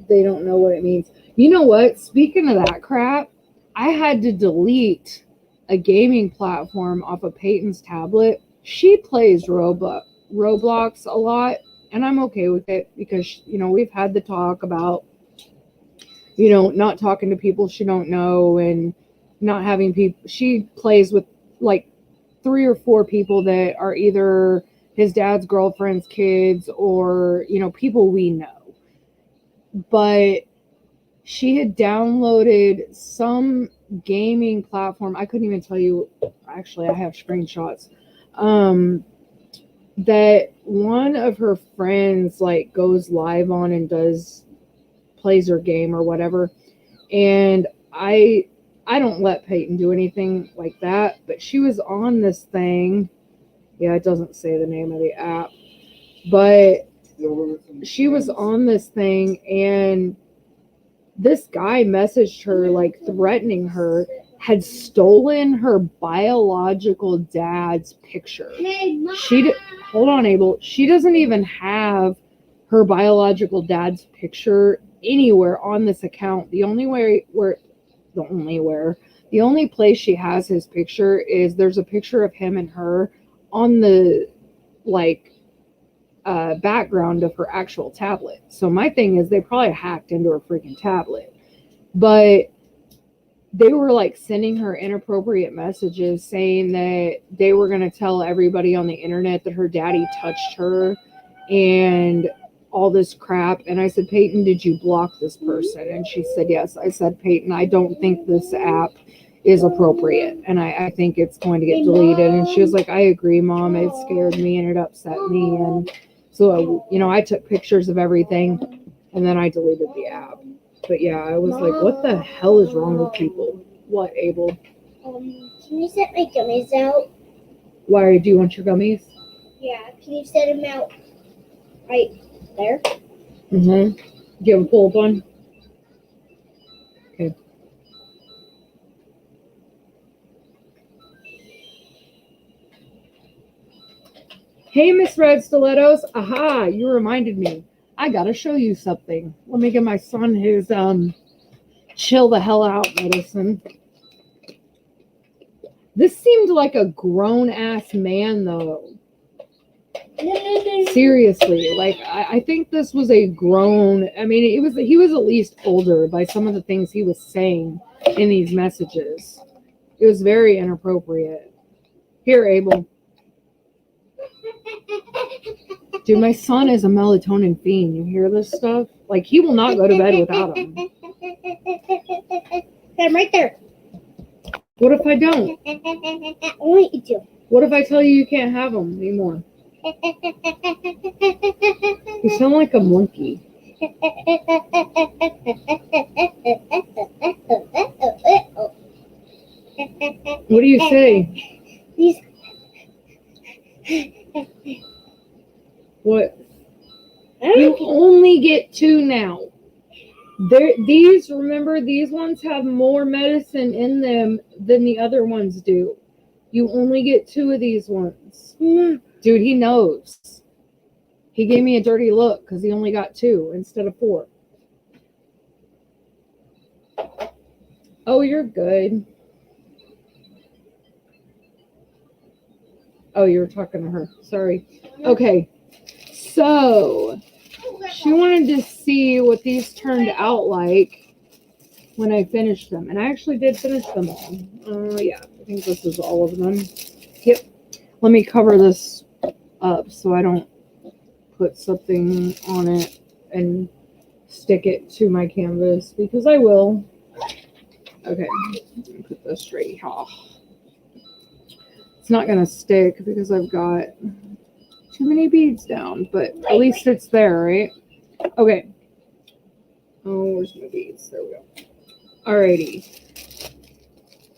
They don't know what it means. You know what? Speaking of that crap, I had to delete a gaming platform off of Peyton's tablet. She plays Roblox a lot, and I'm okay with it because, we've had the talk about, not talking to people she don't know and not having people. She plays with like 3 or 4 people that are either his dad's girlfriend's kids or, people we know. But she had downloaded some gaming platform. I couldn't even tell you. Actually, I have screenshots. That one of her friends like goes live on and plays her game or whatever. And I don't let Peyton do anything like that, but she was on this thing. Yeah, it doesn't say the name of the app, but she was on this thing, and this guy messaged her, like, threatening her, had stolen her biological dad's picture. Hold on, Abel. She doesn't even have her biological dad's picture anywhere on this account. The only place she has his picture is there's a picture of him and her on the, like, background of her actual tablet. So my thing is they probably hacked into her freaking tablet. But they were like sending her inappropriate messages saying that they were going to tell everybody on the internet that her daddy touched her and all this crap. And I said, Peyton, did you block this person? And she said, yes. I said, Peyton, I don't think this app is appropriate, and I think it's going to get deleted. And she was like, I agree, Mom. It scared me and it upset me. And so, I took pictures of everything, and then I deleted the app. But yeah, I was like, what the hell is wrong with people? What, Abel? Can you set my gummies out? Why, do you want your gummies? Yeah, can you set them out right there? Mm-hmm. Do you have a pull-up one? Okay. Hey, Miss Red Stilettos. Aha, you reminded me. I gotta show you something. Let me give my son his chill the hell out medicine. This seemed like a grown-ass man, though. Seriously, like, I think this was a grown... I mean, he was at least older by some of the things he was saying in these messages. It was very inappropriate. Here, Abel. Dude, my son is a melatonin fiend. You hear this stuff? Like, he will not go to bed without him. I'm right there. What if I don't? I want you to. What if I tell you can't have them anymore? You sound like a monkey. What do you say? What? You only get 2 now. Remember, these ones have more medicine in them than the other ones do. You only get 2 of these ones. Dude, he knows. He gave me a dirty look because he only got 2 instead of 4. Oh, you're good. Oh, you were talking to her. Sorry. Okay. So, she wanted to see what these turned out like when I finished them. And I actually did finish them all. Yeah, I think this is all of them. Yep. Let me cover this up so I don't put something on it and stick it to my canvas, because I will. Okay, let me put this right here. It's not going to stick because I've got too many beads down, but at least it's there, right? Okay. Oh, where's my beads? There we go. Alrighty.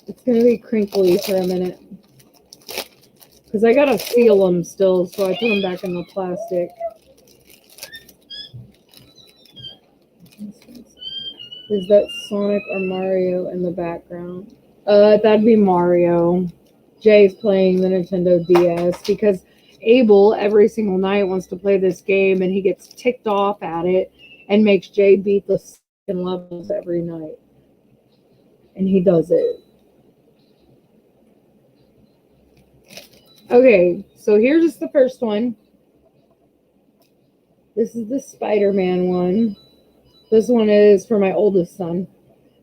It's going to be crinkly for a minute because I got to seal them still, so I put them back in the plastic. Is that Sonic or Mario in the background? That'd be Mario. Jay's playing the Nintendo DS because Abel every single night wants to play this game, and he gets ticked off at it and makes Jay beat the second levels every night. And he does it. Okay, so here's just the first one. This is the Spider-Man one. This one is for my oldest son.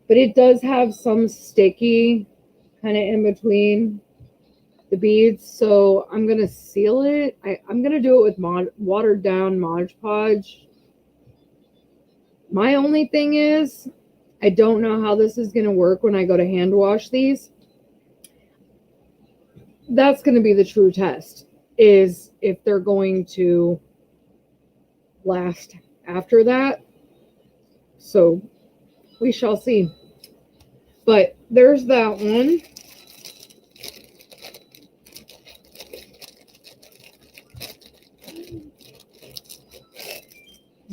But it does have some sticky kind of in between the beads. So I'm going to seal it. I'm going to do it with watered down Mod Podge. My only thing is, I don't know how this is going to work when I go to hand wash these. That's going to be the true test, is if they're going to last after that. So we shall see. But there's that one.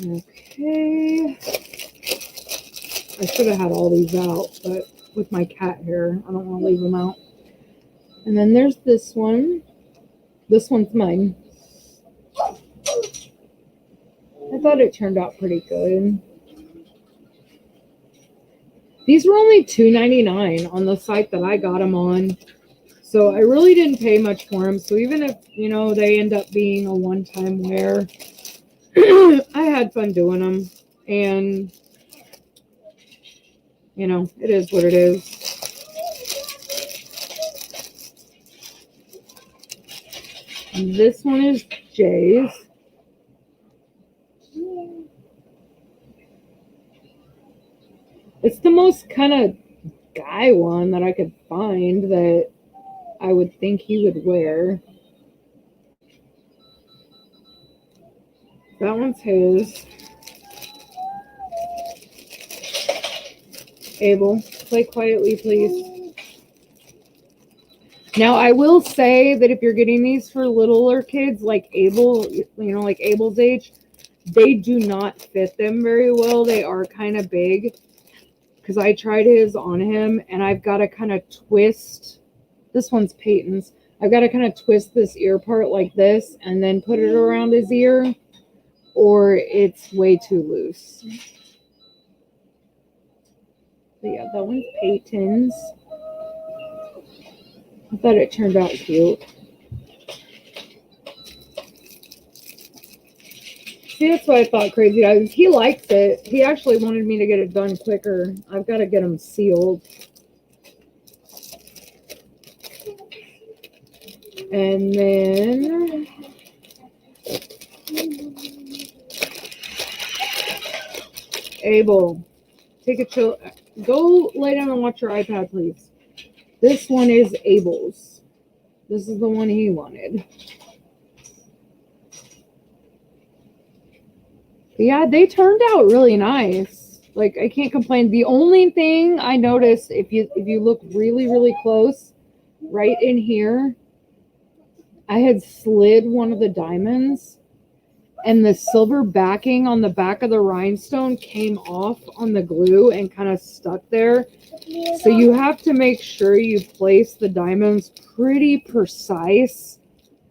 Okay. I should have had all these out, but with my cat hair, I don't want to leave them out. And then there's this one. This one's mine. I thought it turned out pretty good. These were only $2.99 on the site that I got them on. So I really didn't pay much for them. So even if, they end up being a one-time wear, I had fun doing them. And, it is what it is. And this one is Jay's. It's the most kind of guy one that I could find that I would think he would wear. That one's his. Abel, play quietly, please. Now, I will say that if you're getting these for littler kids like Abel, like Abel's age, they do not fit them very well. They are kind of big. Because I tried his on him, and I've got to kind of twist. This one's Peyton's. I've got to kind of twist this ear part like this and then put it around his ear, or it's way too loose. But yeah, that one's Peyton's. I thought it turned out cute. See, that's what I thought crazy. He likes it. He actually wanted me to get it done quicker. I've got to get them sealed. And then Abel, take a chill. Go lay down and watch your iPad, please. This one is Abel's. This is the one he wanted. Yeah, they turned out really nice. Like, I can't complain. The only thing I noticed, if you look really, really close, right in here, I had slid one of the diamonds. and the silver backing on the back of the rhinestone came off on the glue and kind of stuck there. So you have to make sure you place the diamonds pretty precise,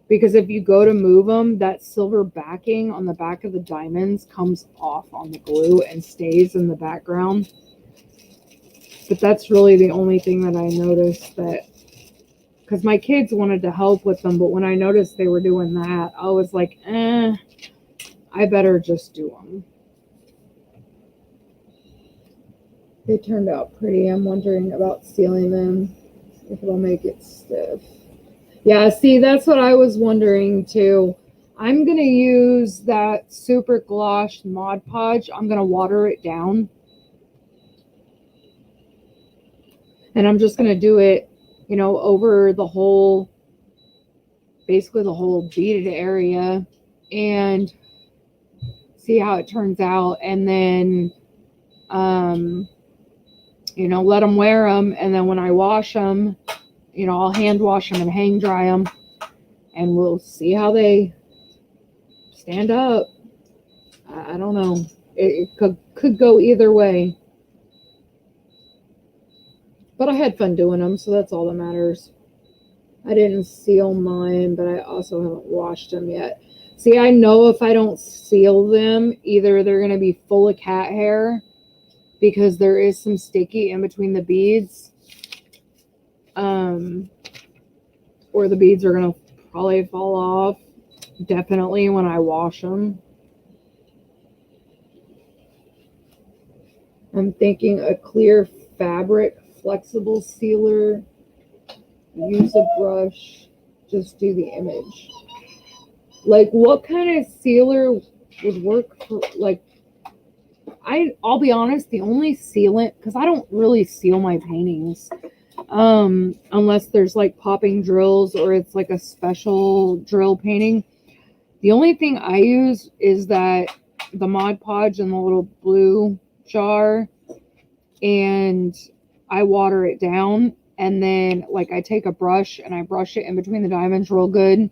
because if you go to move them, that silver backing on the back of the diamonds comes off on the glue and stays in the background. But that's really the only thing that I noticed, that because my kids wanted to help with them, but when I noticed they were doing that, I was like, I better just do them. They turned out pretty. I'm wondering about sealing them, if it'll make it stiff. Yeah, see, that's what I was wondering too. I'm going to use that Super Gloss Mod Podge. I'm going to water it down. And I'm just going to do it, you know, over the whole, basically the whole beaded area, and see how it turns out. And then, you know, let them wear them. And then when I wash them, you know, I'll hand wash them and hang dry them. And we'll see how they stand up. I don't know. It could go either way. But I had fun doing them, so that's all that matters. I didn't seal mine, but I also haven't washed them yet. See, I know if I don't seal them, either they're going to be full of cat hair, because there is some sticky in between the beads, or the beads are going to probably fall off, definitely, when I wash them. I'm thinking a clear fabric flexible sealer, use a brush, just do the image. Like, what kind of sealer would work for, like, I'll be honest, the only sealant, because I don't really seal my paintings, unless there's like popping drills or it's like a special drill painting. The only thing I use is that the Mod Podge in the little blue jar, and I water it down, and then like I take a brush and I brush it in between the diamonds real good,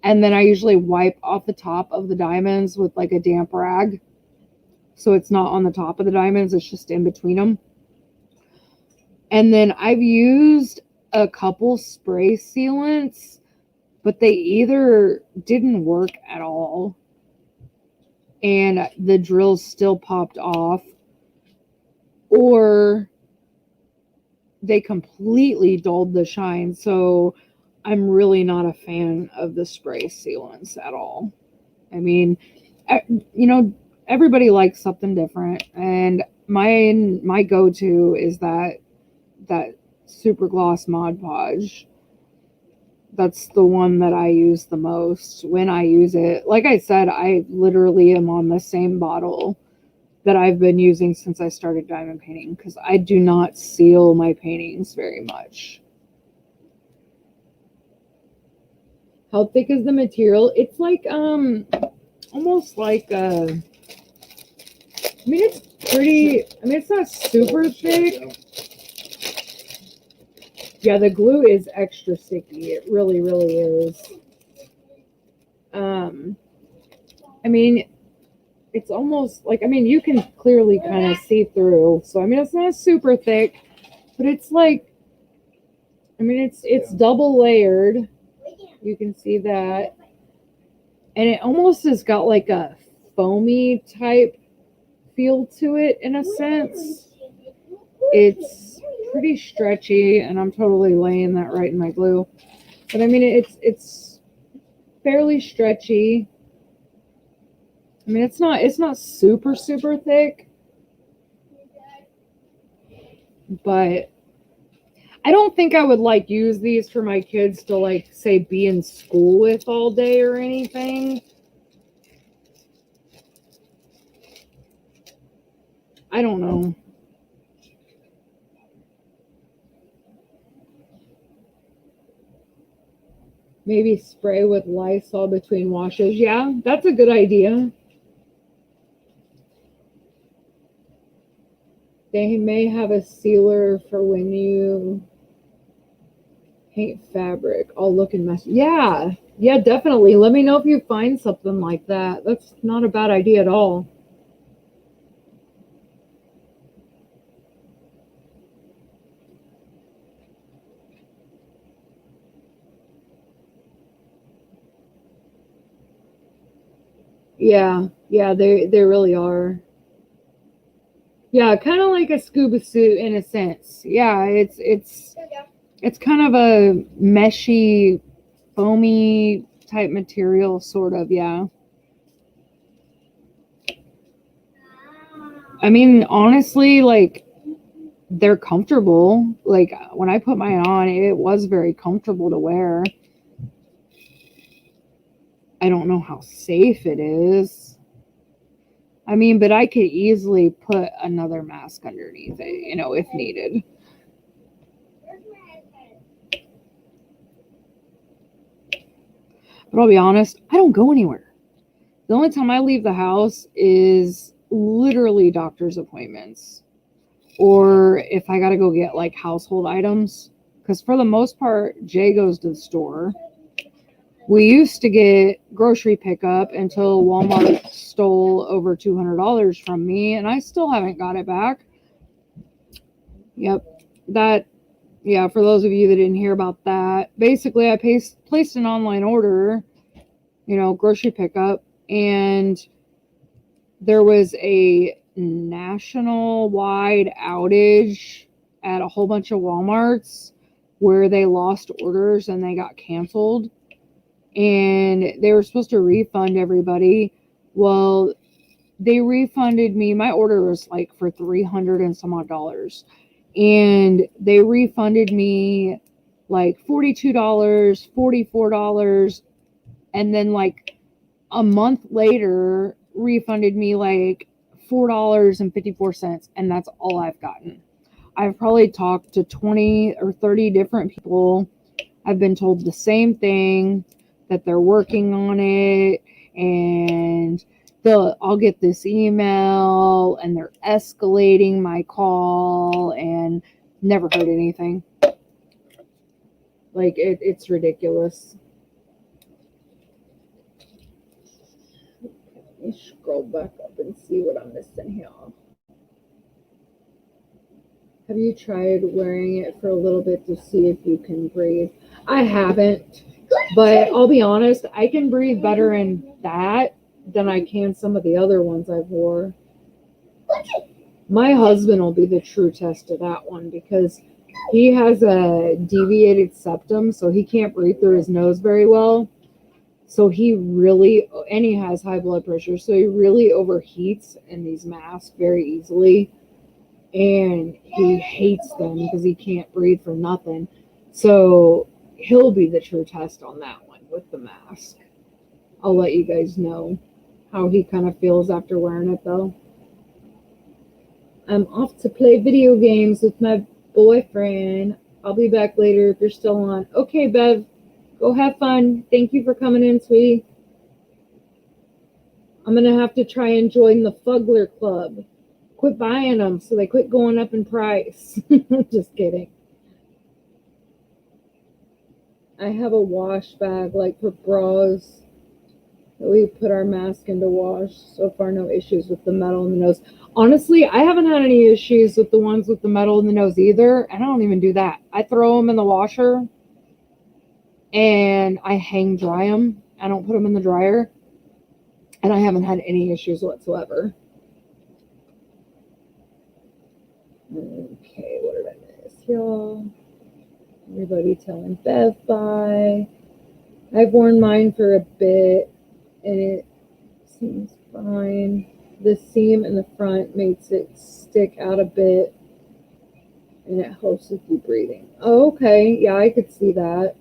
and then I usually wipe off the top of the diamonds with like a damp rag, so it's not on the top of the diamonds, it's just in between them. And then I've used a couple spray sealants, but they either didn't work at all and the drills still popped off, or they completely dulled the shine. So I'm really not a fan of the spray sealants at all. I mean, you know, everybody likes something different, and my go-to is that Super Gloss Mod Podge. That's the one that I use the most when I use it. Like I said, I literally am on the same bottle that I've been using since I started diamond painting, because I do not seal my paintings very much. How thick is the material? It's like almost like I mean, it's pretty, I mean, it's not super thick. Yeah, the glue is extra sticky. It really, really is. I mean, it's almost like, I mean, you can clearly kind of see through. So, I mean, it's not super thick, but it's like, I mean, it's double layered. You can see that. And it almost has got like a foamy type feel to it in a sense. It's pretty stretchy, and I'm totally laying that right in my glue. But I mean, it's fairly stretchy. I mean, it's not super thick, but I don't think I would like use these for my kids to like say be in school with all day or anything. I don't know. Maybe spray with Lysol between washes. Yeah, that's a good idea. They may have a sealer for when you Paint fabric. I'll look and mess. Yeah. Yeah, definitely. Let me know if you find something like that. That's not a bad idea at all. Yeah. Yeah, they really are. Yeah, kind of like a scuba suit in a sense. Yeah, it's kind of a meshy, foamy type material, sort of. Yeah. I mean, honestly, like they're comfortable. Like when I put mine on, it was very comfortable to wear. I don't know how safe it is. I mean, but I could easily put another mask underneath it, if needed. But I'll be honest, I don't go anywhere. The only time I leave the house is literally doctor's appointments or if I got to go get like household items. Because for the most part, Jay goes to the store. We used to get grocery pickup until Walmart stole over $200 from me, and I still haven't got it back. Yep. Yeah, for those of you that didn't hear about that, basically I placed an online order, grocery pickup, and there was a national-wide outage at a whole bunch of Walmarts where they lost orders and they got canceled. And they were supposed to refund everybody. Well, they refunded me. My order was like for $300 and some odd dollars. And they refunded me like $42, $44. And then like a month later, refunded me like $4.54. And that's all I've gotten. I've probably talked to 20 or 30 different people. I've been told the same thing, that they're working on it, and I'll get this email and they're escalating my call, and never heard anything. Like it's ridiculous. Let me scroll back up and see what I'm missing here. Have you tried wearing it for a little bit to see if you can breathe? I haven't. But I'll be honest, I can breathe better in that than I can some of the other ones I've wore. My husband will be the true test of that one because he has a deviated septum, so he can't breathe through his nose very well. So he has high blood pressure, so he really overheats in these masks very easily. And he hates them because he can't breathe for nothing. So he'll be the true test on that one with the mask. I'll let you guys know how he kind of feels after wearing it, though. I'm off to play video games with my boyfriend. I'll be back later if you're still on. Okay, Bev, go have fun. Thank you for coming in, sweetie. I'm going to have to try and join the Fuggler Club. Quit buying them so they quit going up in price. Just kidding. I have a wash bag like for bras that we put our mask into wash. So far, no issues with the metal in the nose. Honestly, I haven't had any issues with the ones with the metal in the nose either. And I don't even do that. I throw them in the washer and I hang dry them. I don't put them in the dryer. And I haven't had any issues whatsoever. Okay, what did I miss, y'all? Everybody telling Bev bye. I've worn mine for a bit, and it seems fine. The seam in the front makes it stick out a bit, and it helps with you breathing. Oh, okay. Yeah, I could see that.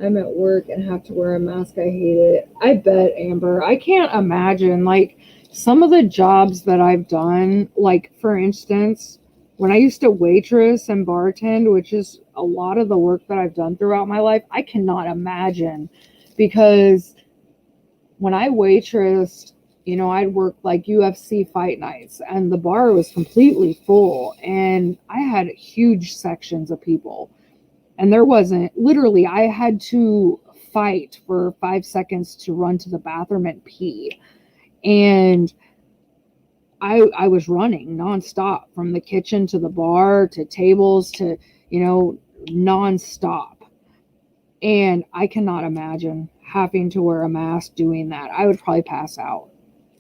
I'm at work and have to wear a mask. I hate it. I bet, Amber. I can't imagine, like, some of the jobs that I've done, like, for instance, when I used to waitress and bartend, which is a lot of the work that I've done throughout my life, I cannot imagine, because when I waitressed, I'd work like UFC fight nights and the bar was completely full and I had huge sections of people. And there wasn't, literally, I had to fight for 5 seconds to run to the bathroom and pee. And I was running nonstop from the kitchen to the bar to tables to, nonstop. And I cannot imagine having to wear a mask doing that. I would probably pass out,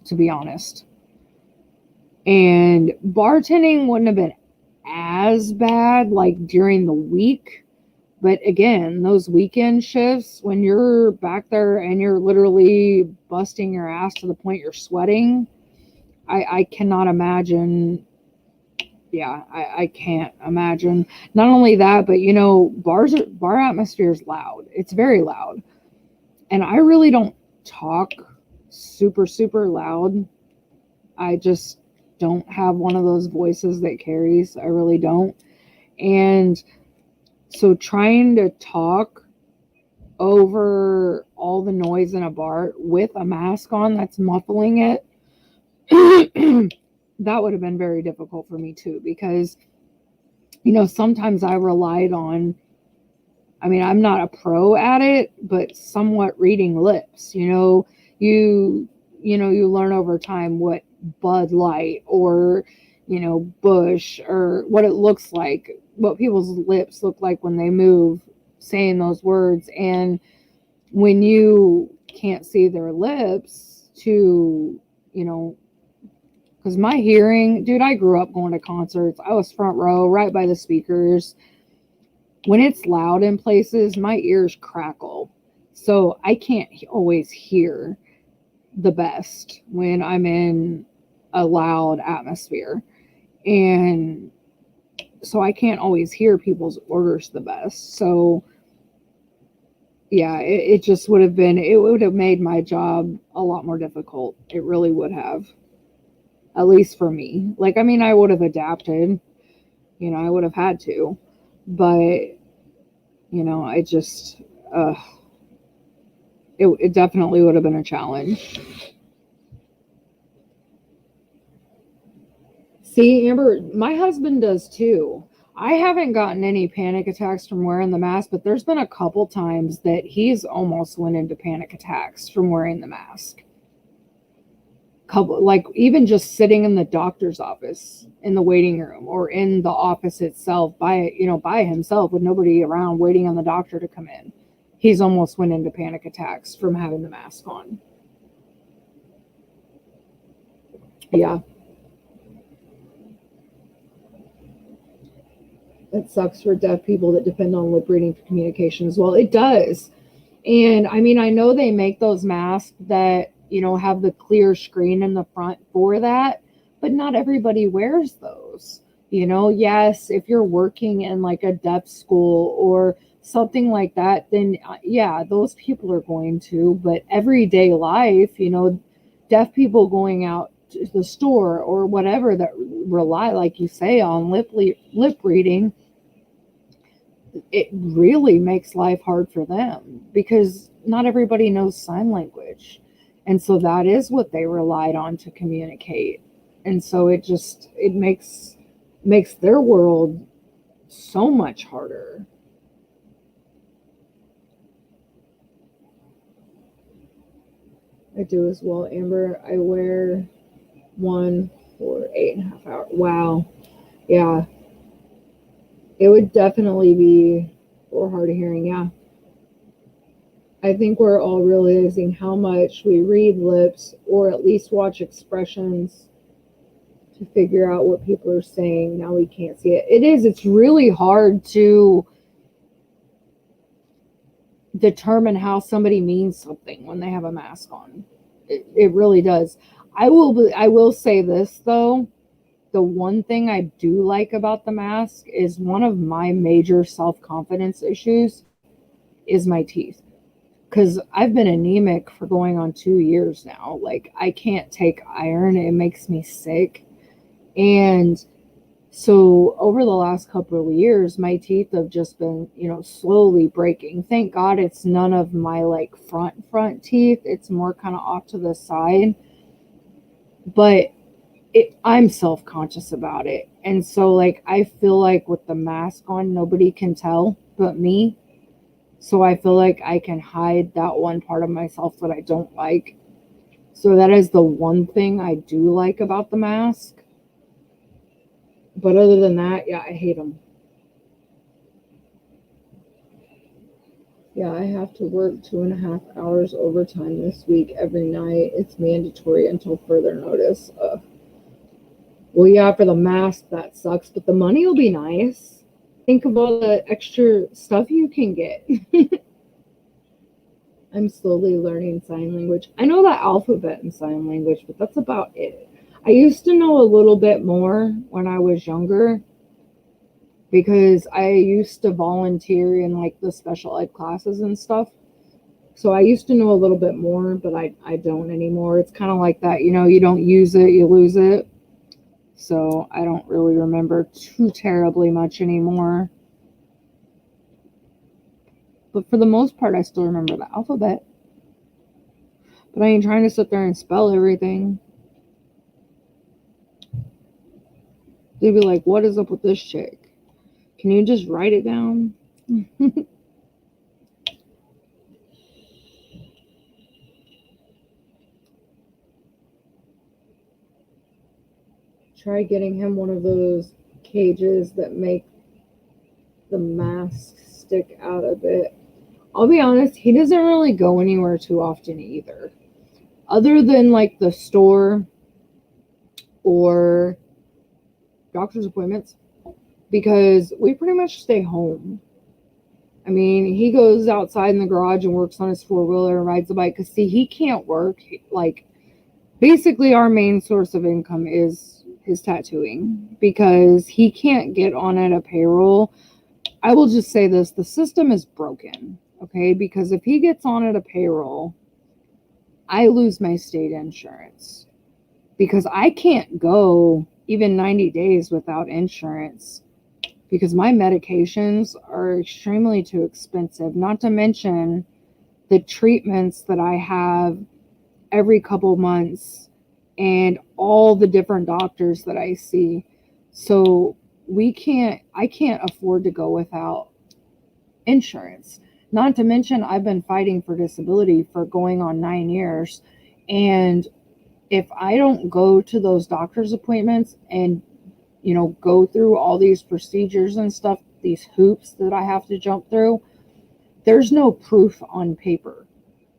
to be honest. And bartending wouldn't have been as bad like during the week. But again, those weekend shifts, when you're back there and you're literally busting your ass to the point you're sweating, I cannot imagine. Yeah, I can't imagine. Not only that, but bar atmosphere is loud. It's very loud. And I really don't talk super, super loud. I just don't have one of those voices that carries. I really don't. And so trying to talk over all the noise in a bar with a mask on that's muffling it, that would have been very difficult for me too, because sometimes I relied on, I'm not a pro at it, but somewhat reading lips. You learn over time what Bud Light or Bush, or what it looks like, what people's lips look like when they move saying those words. And when you can't see their lips to because my hearing, dude, I grew up going to concerts. I was front row, right by the speakers. When it's loud in places, my ears crackle. So I can't always hear the best when I'm in a loud atmosphere. And so I can't always hear people's orders the best. So yeah, it just would have made my job a lot more difficult. It really would have. At least for me. I would have adapted, I would have had to, but, I just, it definitely would have been a challenge. See, Amber, my husband does too. I haven't gotten any panic attacks from wearing the mask, but there's been a couple times that he's almost went into panic attacks from wearing the mask. Even just sitting in the doctor's office in the waiting room, or in the office itself by himself with nobody around waiting on the doctor to come in, he's almost went into panic attacks from having the mask on. Yeah, it sucks for deaf people that depend on lip reading for communication as well. It does. And I know they make those masks that have the clear screen in the front for that, but not everybody wears those. Yes, if you're working in like a deaf school or something like that, then yeah, those people are going to. But everyday life, deaf people going out to the store or whatever that rely, like you say, on lip reading, it really makes life hard for them because not everybody knows sign language. And so that is what they relied on to communicate. And so it makes their world so much harder. I do as well, Amber. I wear one for 8.5 hours. Wow. Yeah. It would definitely be for hard of hearing. Yeah. I think we're all realizing how much we read lips, or at least watch expressions to figure out what people are saying. Now we can't see it. It's really hard to determine how somebody means something when they have a mask on. It really does. I will say this though. The one thing I do like about the mask is one of my major self-confidence issues is my teeth. Because I've been anemic for going on 2 years now. I can't take iron. It makes me sick. And so over the last couple of years, my teeth have just been, slowly breaking. Thank God it's none of my front teeth. It's more kind of off to the side. But I'm self-conscious about it. And so like I feel like with the mask on, nobody can tell but me. So I feel like I can hide that one part of myself that I don't like. So that is the one thing I do like about the mask. But other than that, yeah, I hate them. Yeah, I have to work 2.5 hours overtime this week every night. It's mandatory until further notice. Well, yeah, for the mask, that sucks, but the money will be nice. Think of all the extra stuff you can get. I'm slowly learning sign language. I know that alphabet in sign language, but that's about it. I used to know a little bit more when I was younger because I used to volunteer in like the special ed classes and stuff. So I used to know a little bit more, but I don't anymore. It's kind of like that, you don't use it, you lose it. So I don't really remember too terribly much anymore. But for the most part, I still remember the alphabet. But I ain't trying to sit there and spell everything. They'd be like, what is up with this chick? Can you just write it down? Try getting him one of those cages that make the mask stick out a bit. I'll be honest, he doesn't really go anywhere too often either. Other than like the store or doctor's appointments, because we pretty much stay home. I mean, he goes outside in the garage and works on his four-wheeler and rides the bike because, see, he can't work. Like, basically, our main source of income is his tattooing because he can't get on at a payroll. I will just say this, the system is broken, okay? Because if he gets on at a payroll, I lose my state insurance because I can't go even 90 days without insurance because my medications are extremely too expensive, not to mention the treatments that I have every couple months and all the different doctors that I see. So I can't afford to go without insurance. Not to mention I've been fighting for disability for going on 9 years. And if I don't go to those doctor's appointments and go through all these procedures and stuff, these hoops that I have to jump through, there's no proof on paper.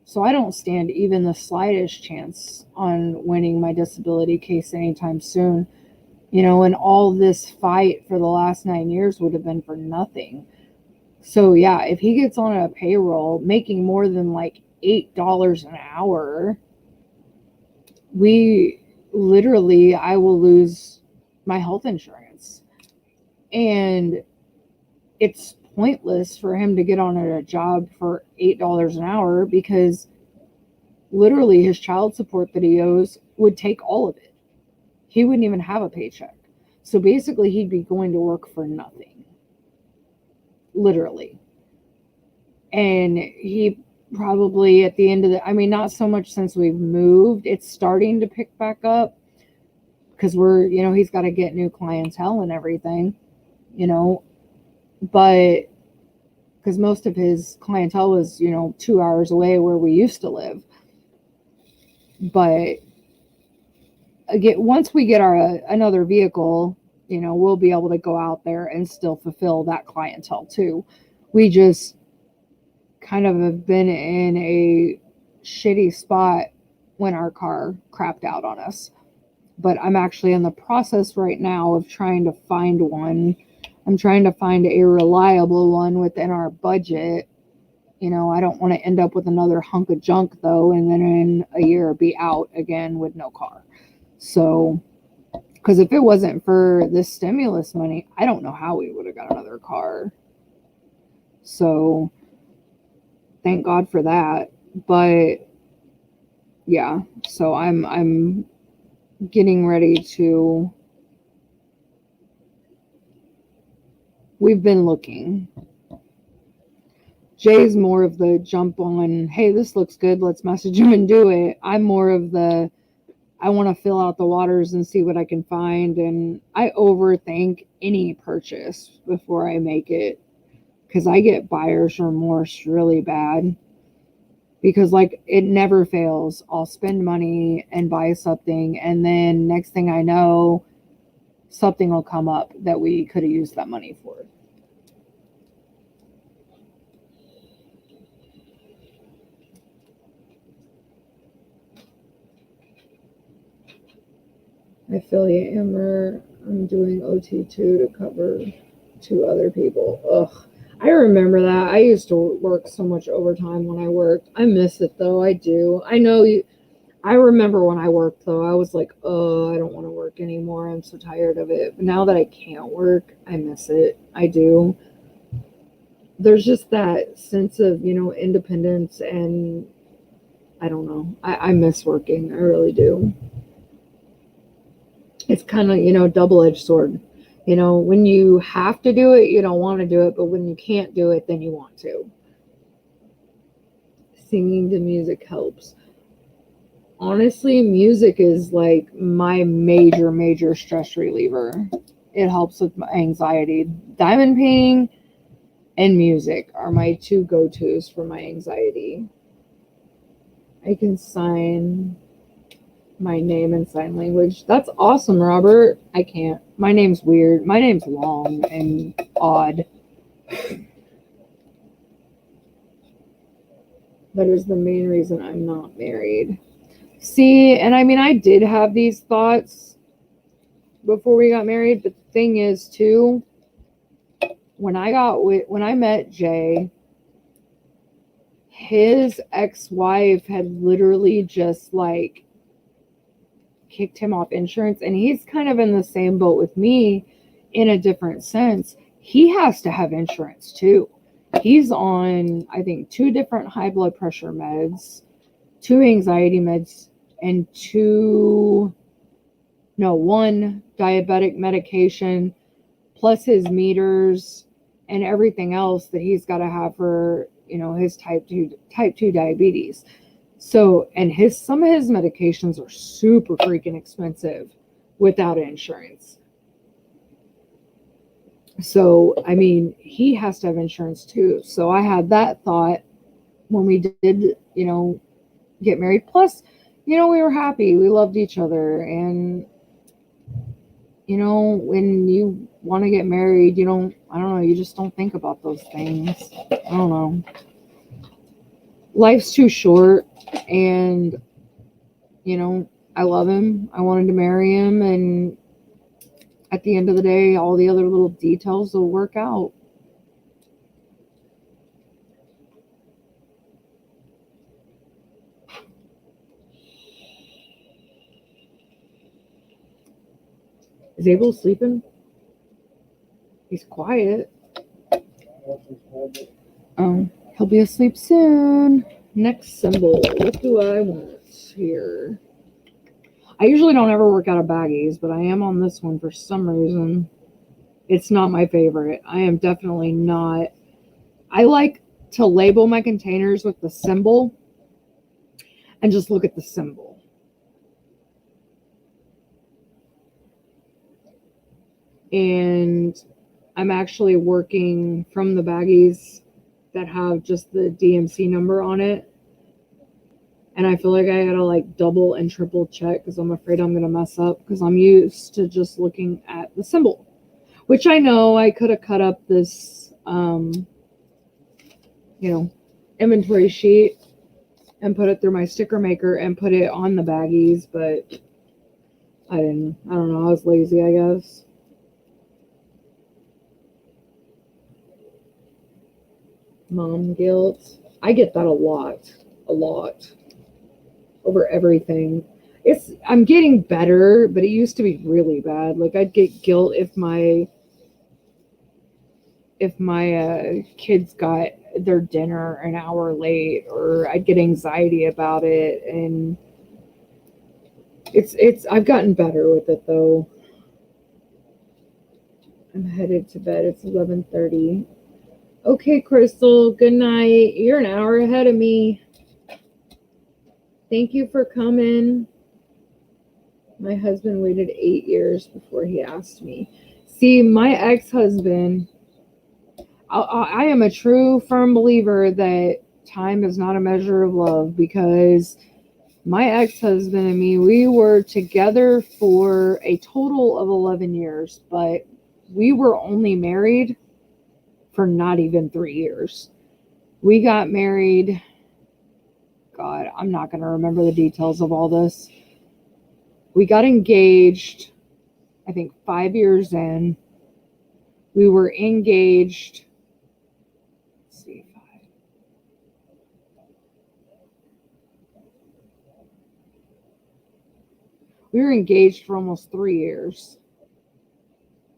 So I don't stand even the slightest chance on winning my disability case anytime soon. And all this fight for the last 9 years would have been for nothing. So yeah, if he gets on a payroll making more than like $8 an hour, I will lose my health insurance. And it's pointless for him to get on a job for $8 an hour because literally his child support that he owes would take all of it. He wouldn't even have a paycheck. So basically he'd be going to work for nothing. Literally. And he probably at the end of not so much since we've moved, it's starting to pick back up because he's got to get new clientele and everything, but because most of his clientele was, 2 hours away where we used to live. But again, once we get another vehicle, we'll be able to go out there and still fulfill that clientele too. We just kind of have been in a shitty spot when our car crapped out on us. But I'm actually in the process right now of trying to find one. I'm trying to find a reliable one within our budget. I don't want to end up with another hunk of junk though, and then in a year be out again with no car. So, because if it wasn't for this stimulus money, I don't know how we would have got another car. So, thank God for that. But yeah, so I'm getting ready to. We've been looking. Jay's more of the jump on, hey, this looks good, let's message him and do it. I'm more of the, I want to fill out the waters and see what I can find. And I overthink any purchase before I make it because I get buyer's remorse really bad. Because, like, it never fails. I'll spend money and buy something, and then next thing I know, something will come up that we could have used that money for. I feel you, Amber. I'm doing OT2 to cover 2 other people. Ugh. I remember that. I used to work so much overtime when I worked. I miss it, though. I do. I know you. I remember when I worked, though, I was like, oh, I don't want to work anymore. I'm so tired of it. But now that I can't work, I miss it. I do. There's just that sense of, independence, and I don't know. I miss working. I really do. It's kind of, double-edged sword. When you have to do it, you don't want to do it. But when you can't do it, then you want to. Singing to music helps. Honestly, music is like my major stress reliever. It helps with my anxiety. Diamond painting and music are my 2 go-tos for my anxiety. I can sign my name in sign language. That's awesome, Robert. I can't. My name's weird. My name's long and odd. That is the main reason I'm not married. See, and I mean, I did have these thoughts before we got married, but the thing is, too, when I met Jay, his ex-wife had literally just like kicked him off insurance, and he's kind of in the same boat with me in a different sense. He has to have insurance too. He's on, I think, 2 different high blood pressure meds, 2 anxiety meds, and 1 diabetic medication, plus his meters and everything else that he's got to have for, his type 2 diabetes. So, and some of his medications are super freaking expensive without insurance. So, I mean, he has to have insurance too. So I had that thought when we did, get married. Plus, we were happy. We loved each other. And, when you want to get married, I don't know, you just don't think about those things. I don't know. Life's too short, and, I love him. I wanted to marry him, and at the end of the day, all the other little details will work out. Is Abel sleeping? He's quiet. He'll be asleep soon. Next symbol. What do I want here? I usually don't ever work out of baggies, but I am on this one for some reason. It's not my favorite. I am definitely not. I like to label my containers with the symbol and just look at the symbol. And I'm actually working from the baggies that have just the DMC number on it. And I feel like I gotta like double and triple check because I'm afraid I'm gonna mess up because I'm used to just looking at the symbol, which I know I could have cut up this, inventory sheet and put it through my sticker maker and put it on the baggies, but I didn't. I don't know. I was lazy, I guess. Mom guilt. I get that a lot over everything. I'm getting better, but it used to be really bad. Like I'd get guilt if my kids got their dinner an hour late, or I'd get anxiety about it, and I've gotten better with it though. I'm headed to bed. It's 11:30. Okay, Crystal, good night. You're an hour ahead of me. Thank you for coming. My husband waited 8 years before he asked me. See, my ex-husband, I am a true firm believer that time is not a measure of love, because my ex-husband and me, we were together for a total of 11 years, but we were only married for not even 3 years. We got married, God, I'm not going to remember the details of all this. We got engaged, I think 5 years in. We were engaged, let's see, we were engaged for almost 3 years,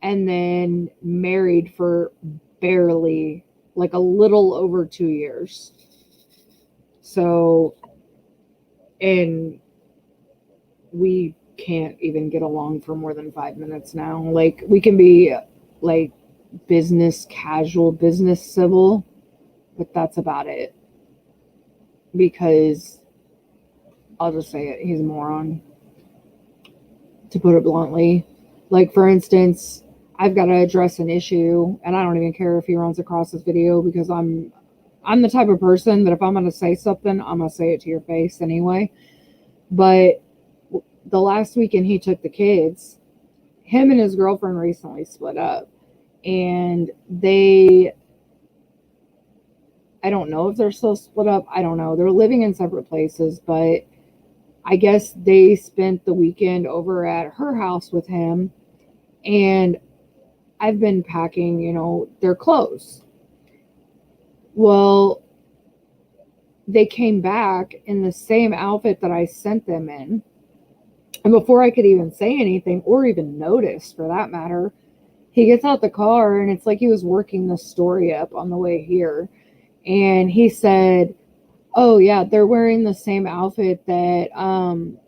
and then married for barely, like a little over 2 years. So, and we can't even get along for more than 5 minutes now. Like, we can be like business casual, business civil, but that's about it. Because I'll just say it, he's a moron, to put it bluntly. Like, for instance, I've got to address an issue, and I don't even care if he runs across this video, because I'm the type of person that if I'm going to say something, I'm going to say it to your face anyway. But the last weekend he took the kids, him and his girlfriend recently split up, and I don't know if they're still split up. I don't know. They're living in separate places, but I guess they spent the weekend over at her house with him, and I've been packing, their clothes. Well, they came back in the same outfit that I sent them in. And before I could even say anything, or even notice for that matter, he gets out the car, and it's like he was working the story up on the way here. And he said, oh yeah, they're wearing the same outfit that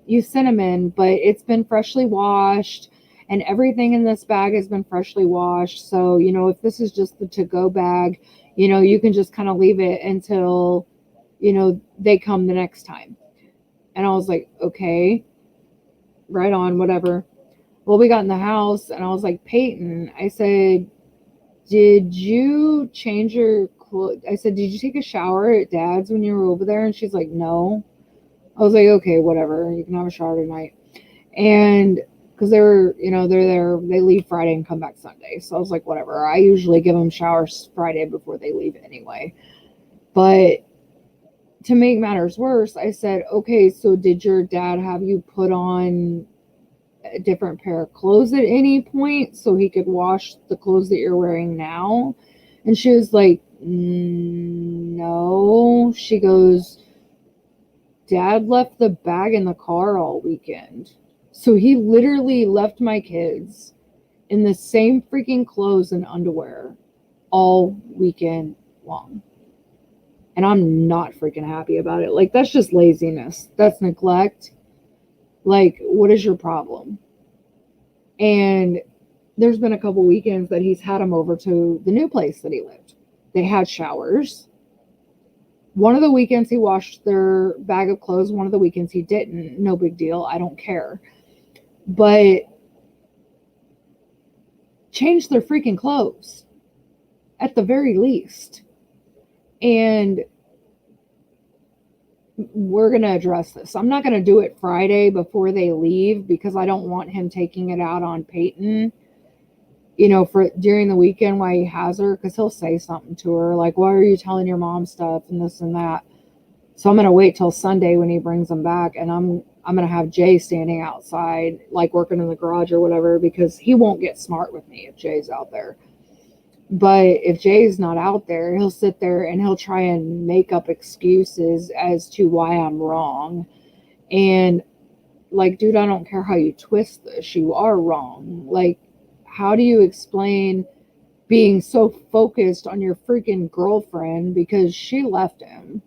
you sent them in, but it's been freshly washed, and everything in this bag has been freshly washed. So, if this is just the to-go bag, you can just kind of leave it until, they come the next time. And I was like, okay, right on, whatever. Well, we got in the house, and I was like, Peyton, I said, did you change your clothes? I said, did you take a shower at Dad's when you were over there? And she's like, no. I was like, okay, whatever. You can have a shower tonight. And because they're there, they leave Friday and come back Sunday. So I was like, whatever. I usually give them showers Friday before they leave anyway. But to make matters worse, I said, okay, so did your dad have you put on a different pair of clothes at any point so he could wash the clothes that you're wearing now? And she was like, no. She goes, Dad left the bag in the car all weekend. So he literally left my kids in the same freaking clothes and underwear all weekend long. And I'm not freaking happy about it. Like, that's just laziness. That's neglect. Like, what is your problem? And there's been a couple weekends that he's had them over to the new place that he lived. They had showers. One of the weekends he washed their bag of clothes. One of the weekends he didn't. No big deal. I don't care. But change their freaking clothes at the very least. And we're going to address this. I'm not going to do it Friday before they leave, because I don't want him taking it out on Peyton, for during the weekend while he has her, because he'll say something to her like, why are you telling your mom stuff and this and that? So I'm going to wait till Sunday when he brings them back, and I'm going to have Jay standing outside, like working in the garage or whatever, because he won't get smart with me if Jay's out there. But if Jay's not out there, he'll sit there and he'll try and make up excuses as to why I'm wrong. And like, dude, I don't care how you twist this. You are wrong. Like, how do you explain being so focused on your freaking girlfriend because she left him,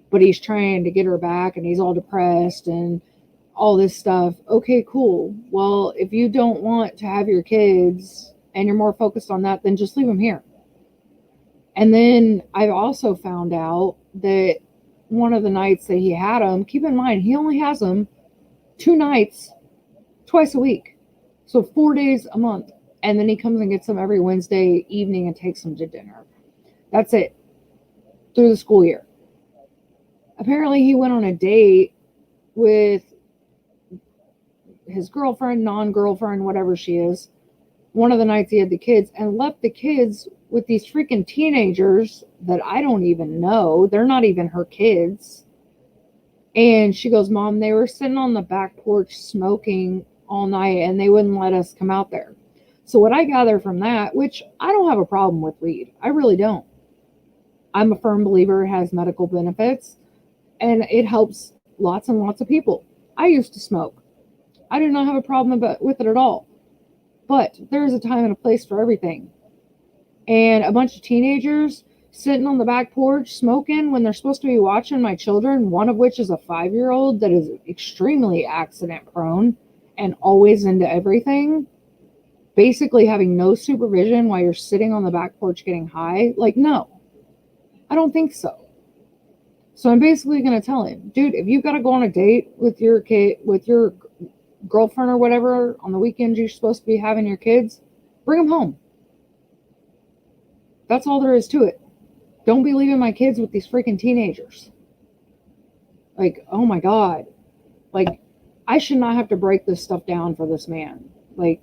but he's trying to get her back and he's all depressed and all this stuff? Okay, cool. Well, if you don't want to have your kids and you're more focused on that, then just leave them here. And then I've also found out that one of the nights that he had them, keep in mind, he only has them 2 nights twice a week. So 4 days a month. And then he comes and gets them every Wednesday evening and takes them to dinner. That's it. Through the school year. Apparently he went on a date with his girlfriend, non-girlfriend, whatever she is, one of the nights he had the kids, and left the kids with these freaking teenagers that I don't even know. They're not even her kids. And she goes, Mom, they were sitting on the back porch smoking all night and they wouldn't let us come out there. So what I gather from that, which I don't have a problem with weed. I really don't. I'm a firm believer it has medical benefits and it helps lots and lots of people. I used to smoke. I do not have a problem with it at all. But there's a time and a place for everything. And a bunch of teenagers sitting on the back porch smoking when they're supposed to be watching my children, one of which is a 5-year-old that is extremely accident prone and always into everything, basically having no supervision while you're sitting on the back porch getting high. Like, no, I don't think so. So I'm basically going to tell him, dude, if you've got to go on a date with your kid, with your girlfriend or whatever on the weekends you're supposed to be having your kids, bring them home. That's all there is to it. Don't be leaving my kids with these freaking teenagers. Like, oh my God. Like, I should not have to break this stuff down for this man. Like,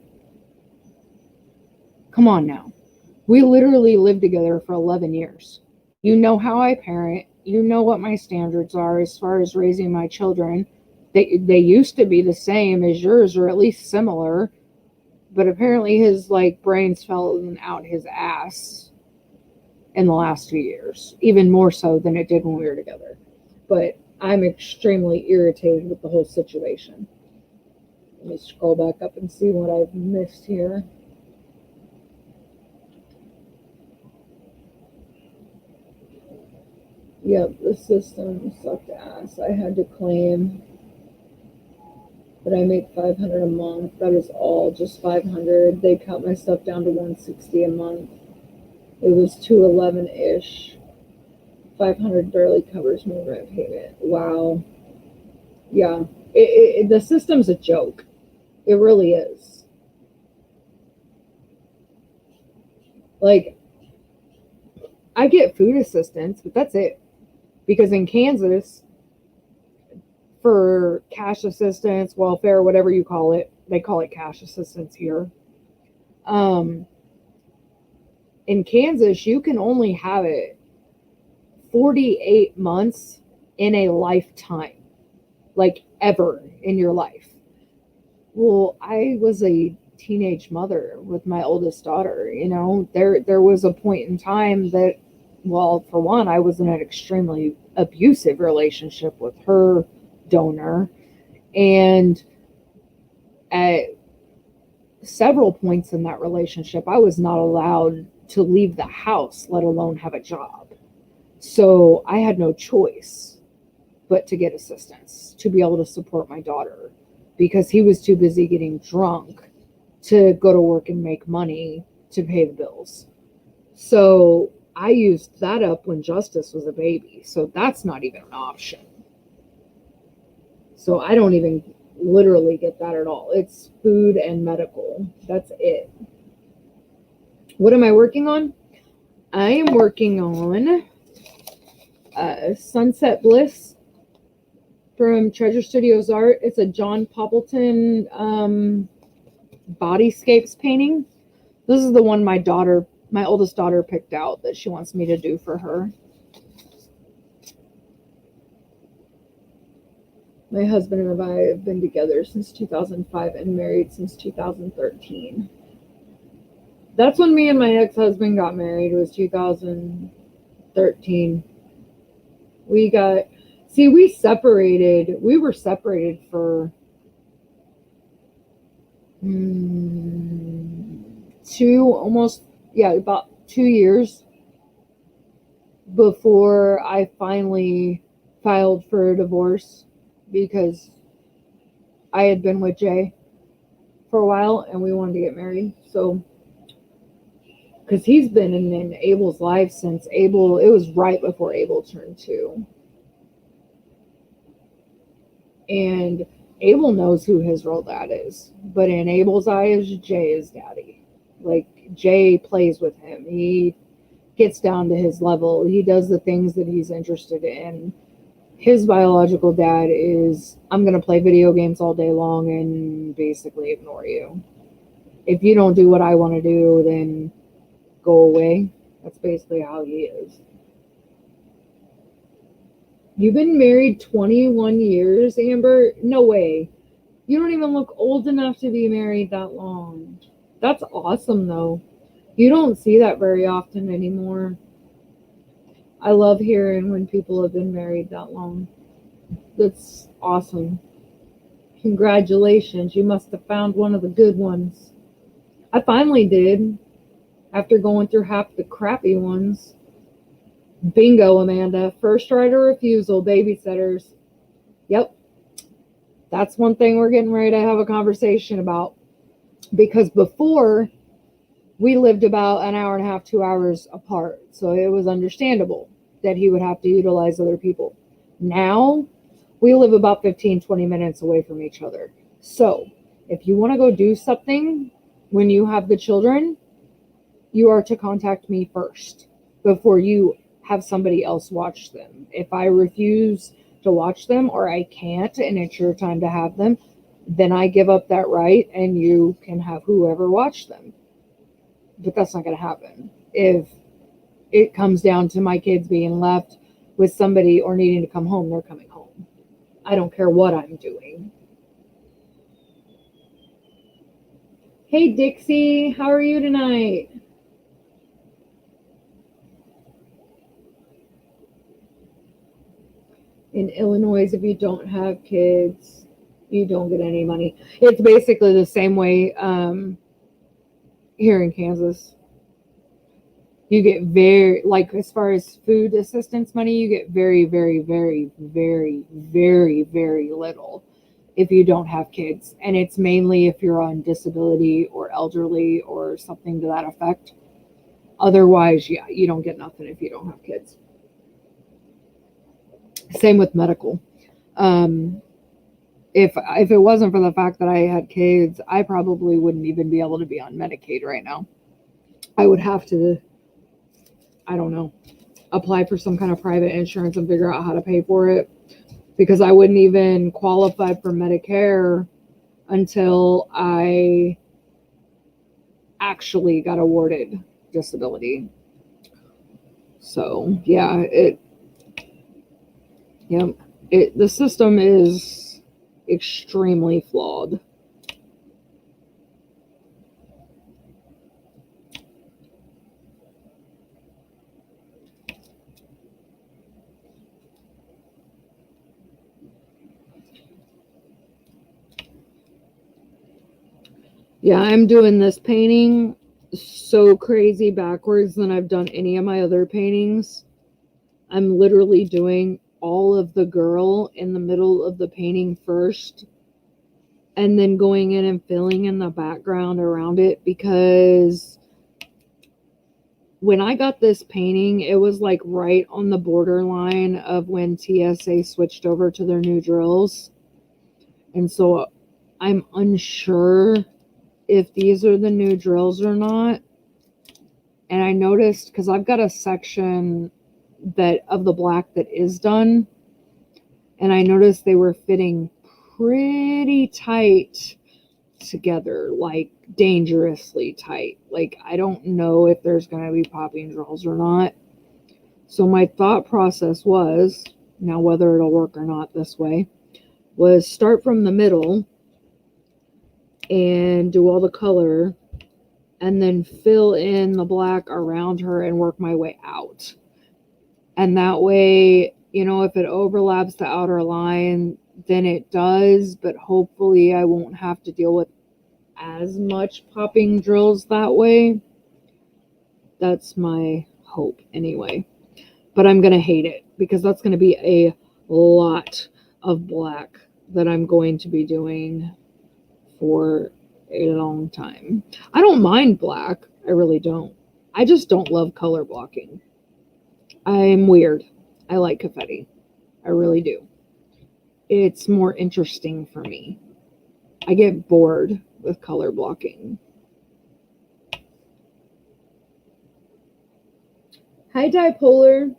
come on now. We literally lived together for 11 years. You know how I parent. You know what my standards are as far as raising my children. They used to be the same as yours, or at least similar. But apparently his, like, brain's fallen out his ass in the last 2 years, even more so than it did when we were together. But I'm extremely irritated with the whole situation. Let me scroll back up and see what I've missed here. Yep, the system sucked ass. I had to claim that I make $500 a month. That is all, just $500. They cut my stuff down to $160 a month. It was $211-ish. $500 barely covers my rent payment. Wow. Yeah. The system's a joke. It really is. Like, I get food assistance, but that's it. Because in Kansas, for cash assistance, welfare, whatever you call it, they call it cash assistance here. In Kansas, you can only have it 48 months in a lifetime, like ever in your life. Well, I was a teenage mother with my oldest daughter. You know, there was a point in time that, well, for one, I was in an extremely abusive relationship with her donor, and at several points in that relationship, I was not allowed to leave the house, let alone have a job. So I had no choice but to get assistance to be able to support my daughter, because he was too busy getting drunk to go to work and make money to pay the bills. So I used that up when Justice was a baby. So that's not even an option. So I don't even literally get that at all. It's food and medical. That's it. What am I working on? I am working on Sunset Bliss from Treasure Studios Art. It's a John Poppleton bodyscapes painting. This is the one my oldest daughter picked out that she wants me to do for her. My husband and I have been together since 2005 and married since 2013. That's when me and my ex-husband got married, was 2013. We were separated for about 2 years before I finally filed for a divorce, because I had been with Jay for a while and we wanted to get married. So, because he's been in Abel's life since it was right before Abel turned 2. And Abel knows who his real dad is, but in Abel's eyes, Jay is daddy. Like, Jay plays with him. He gets down to his level. He does the things that he's interested in. His biological dad is, I'm going to play video games all day long and basically ignore you. If you don't do what I want to do, then go away. That's basically how he is. You've been married 21 years, Amber? No way. You don't even look old enough to be married that long. That's awesome, though. You don't see that very often anymore. I love hearing when people have been married that long. That's awesome. Congratulations. You must have found one of the good ones. I finally did, after going through half the crappy ones. Bingo, Amanda. First right of refusal, babysitters. Yep. That's one thing we're getting ready to have a conversation about. Because before, we lived about an hour and a half, 2 hours apart. So it was understandable that he would have to utilize other people. Now, we live about 15, 20 minutes away from each other. So if you want to go do something when you have the children, you are to contact me first before you have somebody else watch them. If I refuse to watch them or I can't and it's your time to have them, then I give up that right and you can have whoever watch them. But that's not going to happen. If it comes down to my kids being left with somebody or needing to come home, they're coming home. I don't care what I'm doing. Hey, Dixie, how are you tonight? In Illinois, if you don't have kids, you don't get any money. It's basically the same way here in Kansas. You get very, like, as far as food assistance money, you get very, very, very, very, very, very little if you don't have kids. And it's mainly if you're on disability or elderly or something to that effect. Otherwise, yeah, you don't get nothing if you don't have kids. Same with medical. If it wasn't for the fact that I had kids, I probably wouldn't even be able to be on Medicaid right now. I would have to, I don't know, apply for some kind of private insurance and figure out how to pay for it, because I wouldn't even qualify for Medicare until I actually got awarded disability. So yeah, the system is extremely flawed. Yeah, I'm doing this painting so crazy backwards than I've done any of my other paintings. I'm literally doing all of the girl in the middle of the painting first, and then going in and filling in the background around it, because when I got this painting, it was like right on the borderline of when TSA switched over to their new drills. And so I'm unsure if these are the new drills or not. And I noticed, because I've got a section that of the black that is done, and I noticed they were fitting pretty tight together, like dangerously tight. Like, I don't know if there's going to be popping drills or not. So my thought process was, now whether it'll work or not this way, was start from the middle and do all the color and then fill in the black around her and work my way out. And that way, you know, if it overlaps the outer line, then it does, but hopefully I won't have to deal with as much popping drills that way. That's my hope anyway. But I'm going to hate it, because that's going to be a lot of black that I'm going to be doing for a long time. I don't mind black. I really don't. I just don't love color blocking. I'm weird. I like confetti. I really do. it's more interesting for me. I get bored with color blocking. Hi, Dipolar.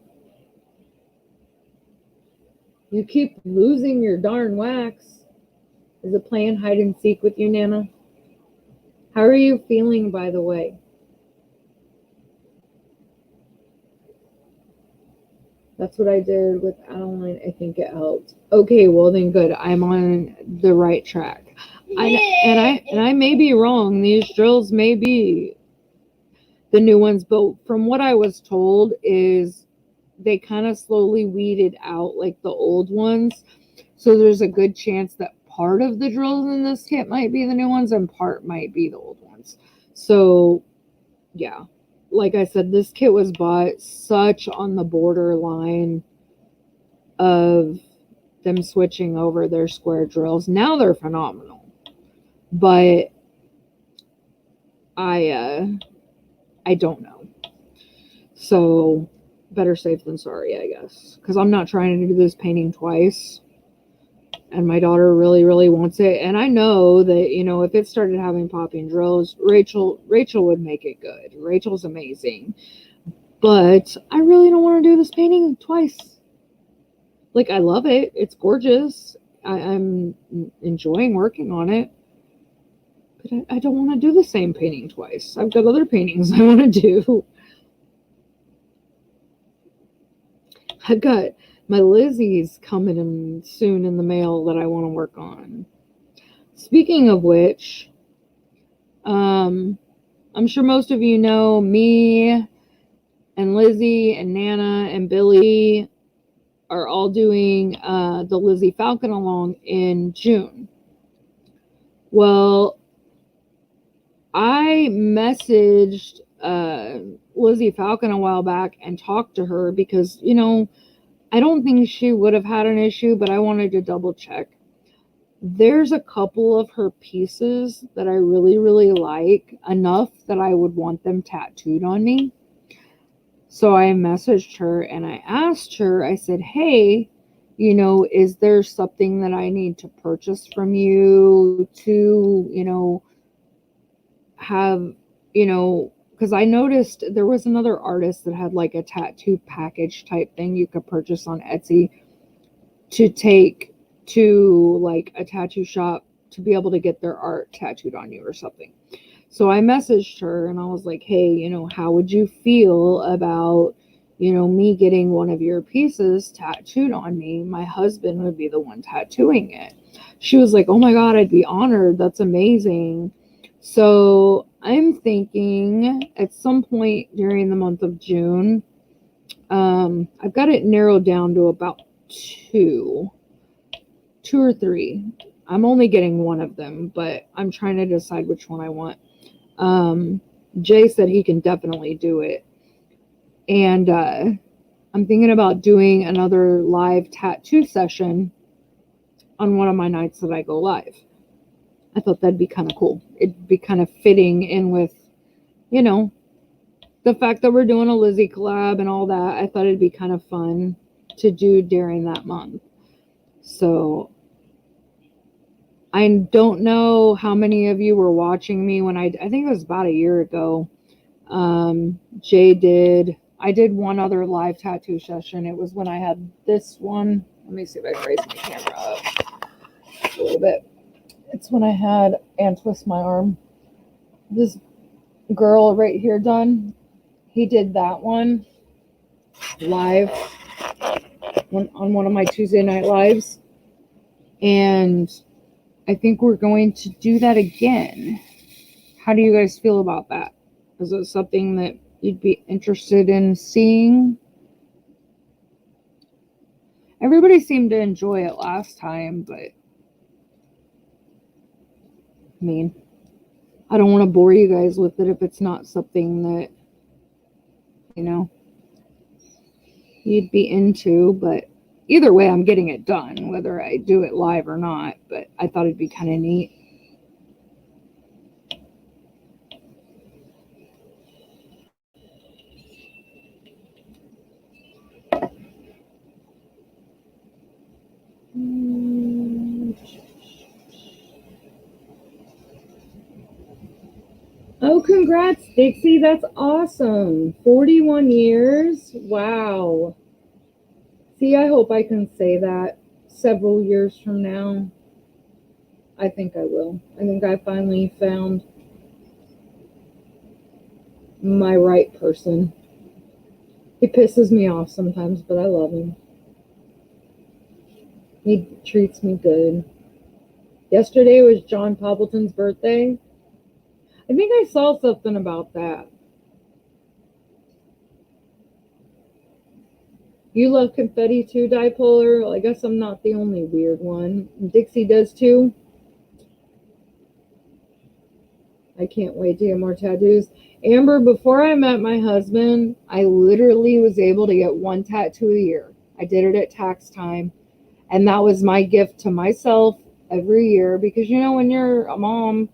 You keep losing your darn wax. Is it playing hide and seek with you, Nana? How are you feeling, by the way? That's what I did with Adeline. I think it helped. Okay, well then good. I'm on the right track. I may be wrong. These drills may be the new ones, but from what I was told is they kind of slowly weeded out like the old ones. So there's a good chance that part of the drills in this kit might be the new ones and part might be the old ones. So yeah, like I said, this kit was bought such on the borderline of them switching over their square drills. Now they're phenomenal, but I don't know. So better safe than sorry, I guess, because I'm not trying to do this painting twice. And my daughter really, really wants it. And I know that, you know, if it started having popping drills, Rachel would make it good. Rachel's amazing. But I really don't want to do this painting twice. Like, I love it. It's gorgeous. I'm enjoying working on it. But I don't want to do the same painting twice. I've got other paintings I want to do. I've got my Lizzie's coming in soon in the mail that I want to work on. Speaking of which, I'm sure most of you know me and Lizzie and Nana and Billy are all doing the Lizzie Falcon along in June. Well, I messaged Lizzie Falcon a while back and talked to her because, you know, I don't think she would have had an issue, but I wanted to double check. There's a couple of her pieces that I really, really like enough that I would want them tattooed on me. So I messaged her and I asked her, I said, hey, you know, is there something that I need to purchase from you to, you know, have, you know, because I noticed there was another artist that had like a tattoo package type thing you could purchase on Etsy to take to like a tattoo shop to be able to get their art tattooed on you or something. So I messaged her and I was like, hey, you know, how would you feel about, you know, me getting one of your pieces tattooed on me? My husband would be the one tattooing it. She was like, oh my God, I'd be honored. That's amazing. So I'm thinking at some point during the month of June, I've got it narrowed down to about two or three. I'm only getting one of them, but I'm trying to decide which one I want. Jay said he can definitely do it. And I'm thinking about doing another live tattoo session on one of my nights that I go live. I thought that'd be kind of cool. It'd be kind of fitting in with, you know, the fact that we're doing a Lizzie collab and all that. I thought it'd be kind of fun to do during that month. So I don't know how many of you were watching me when I think it was about a year ago. I did one other live tattoo session. It was when I had this one. Let me see if I can raise my camera up a little bit. It's when I had and twist my arm. This girl right here done. He did that one live on one of my Tuesday night lives. And I think we're going to do that again. How do you guys feel about that? Is it something that you'd be interested in seeing? Everybody seemed to enjoy it last time, but I mean, I don't want to bore you guys with it if it's not something that, you know, you'd be into, but either way, I'm getting it done, whether I do it live or not, but I thought it'd be kind of neat. Oh, congrats, Dixie. That's awesome. 41 years. Wow. See, I hope I can say that several years from now. I think I will. I think I finally found my right person. He pisses me off sometimes, but I love him. He treats me good. Yesterday was John Poppleton's birthday. I think I saw something about that. You love confetti too, Dipolar? Well, I guess I'm not the only weird one. Dixie does too. I can't wait to get more tattoos. Amber, before I met my husband, I literally was able to get one tattoo a year. I did it at tax time. And that was my gift to myself every year because, you know, when you're a mom,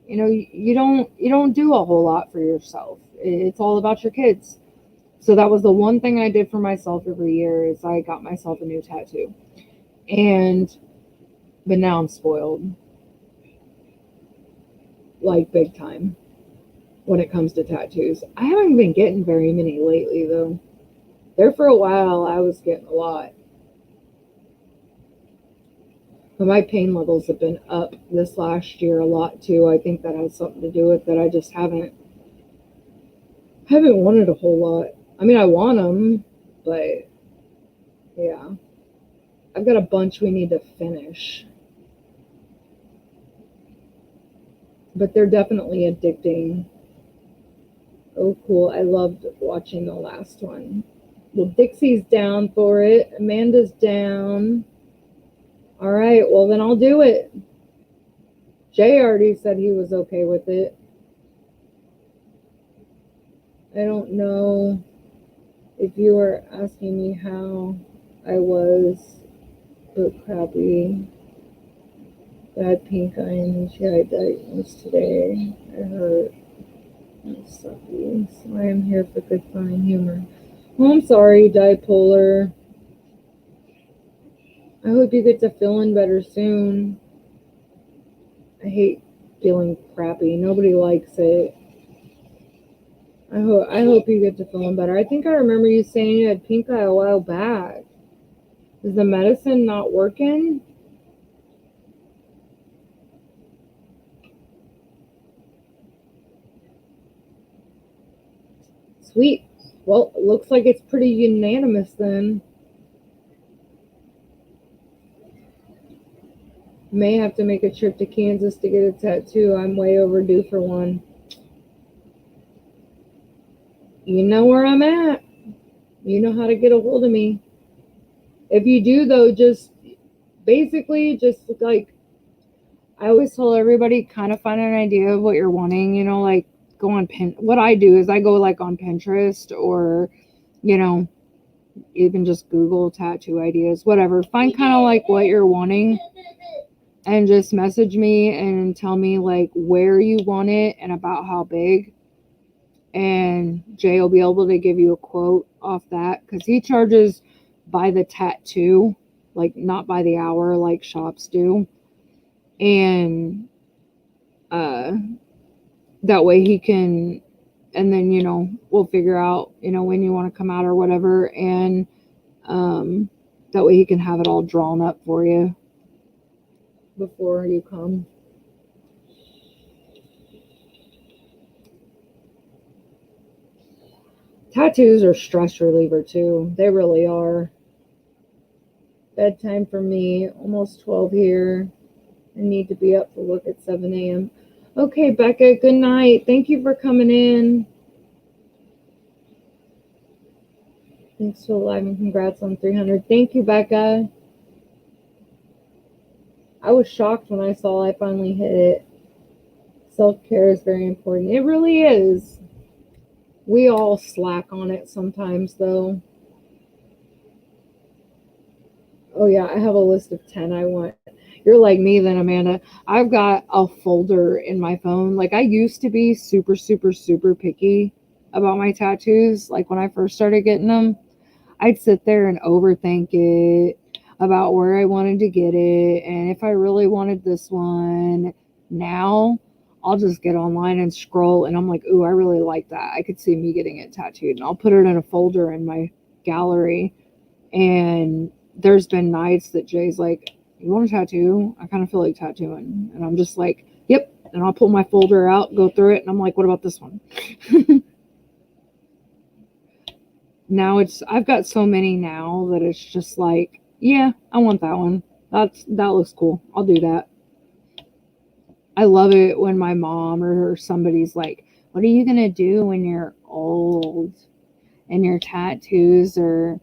you know, you don't do a whole lot for yourself. It's all about your kids. So that was the one thing I did for myself every year is I got myself a new tattoo. But now I'm spoiled. Like big time when it comes to tattoos. I haven't been getting very many lately though. There for a while I was getting a lot. But my pain levels have been up this last year a lot too. I think that has something to do with that. I just haven't wanted a whole lot. I mean, I want them, but yeah. I've got a bunch we need to finish. But they're definitely addicting. Oh, cool. I loved watching the last one. Well, Dixie's down for it. Amanda's down. All right, well, then I'll do it. Jay already said he was okay with it. I don't know if you were asking me how I was, but crappy. Bad pink eye and GI diagnosed today. I hurt. It's sucky. So I am here for good fun and humor. Oh, I'm sorry, Dipolar. I hope you get to feeling better soon. I hate feeling crappy. Nobody likes it. I hope you get to feeling better. I think I remember you saying you had pink eye a while back. Is the medicine not working? Sweet. Well, it looks like it's pretty unanimous then. May have to make a trip to Kansas to get a tattoo. I'm way overdue for one. You know where I'm at. You know how to get a hold of me. If you do, though, just basically just like I always tell everybody, kind of find an idea of what you're wanting. You know, like go on What I do is I go like on Pinterest or, you know, even just Google tattoo ideas, whatever. Find kind of like what you're wanting. And just message me and tell me like where you want it and about how big. And Jay will be able to give you a quote off that because he charges by the tattoo, like not by the hour like shops do. And that way he can, and then, you know, we'll figure out, you know, when you want to come out or whatever. And that way he can have it all drawn up for you before you come. Tattoos are stress reliever too. They really are. Bedtime for me, almost 12 here. I need to be up for work at 7 a.m. Okay, Becca, good night. Thank you for coming in. Thanks for live and congrats on 300. Thank you, Becca. I was shocked when I saw I finally hit it. Self-care is very important. It really is. We all slack on it sometimes, though. Oh, yeah, I have a list of 10 I want. You're like me then, Amanda. I've got a folder in my phone. Like, I used to be super, super, super picky about my tattoos. Like, when I first started getting them, I'd sit there and overthink it about where I wanted to get it and if I really wanted this one. Now, I'll just get online and scroll, and I'm like, ooh, I really like that. I could see me getting it tattooed, and I'll put it in a folder in my gallery. And there's been nights that Jay's like, you want a tattoo? I kind of feel like tattooing. And I'm just like, yep. And I'll pull my folder out, go through it, and I'm like, what about this one? Now I've got so many now that it's just like, yeah, I want that one. That looks cool. I'll do that. I love it when my mom or somebody's like, what are you going to do when you're old and your tattoos are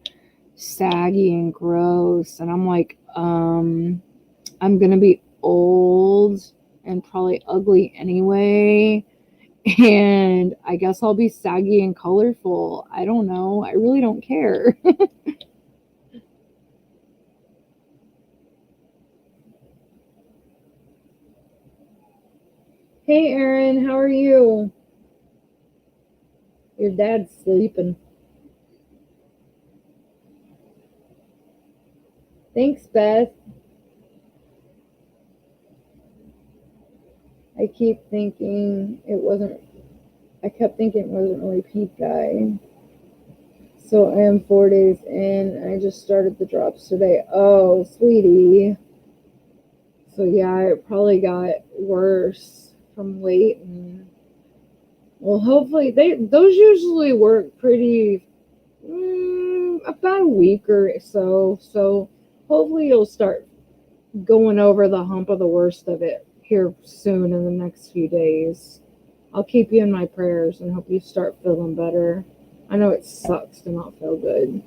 saggy and gross? And I'm like, I'm going to be old and probably ugly anyway. And I guess I'll be saggy and colorful. I don't know. I really don't care. Hey, Aaron, how are you? Your dad's sleeping. Thanks, Beth. I kept thinking it wasn't really Pete guy. So I am 4 days in. I just started the drops today. Oh, sweetie. So yeah, it probably got worse from waiting. Well, hopefully those usually work pretty about a week or so. So hopefully you'll start going over the hump of the worst of it here soon in the next few days. I'll keep you in my prayers and hope you start feeling better. I know it sucks to not feel good.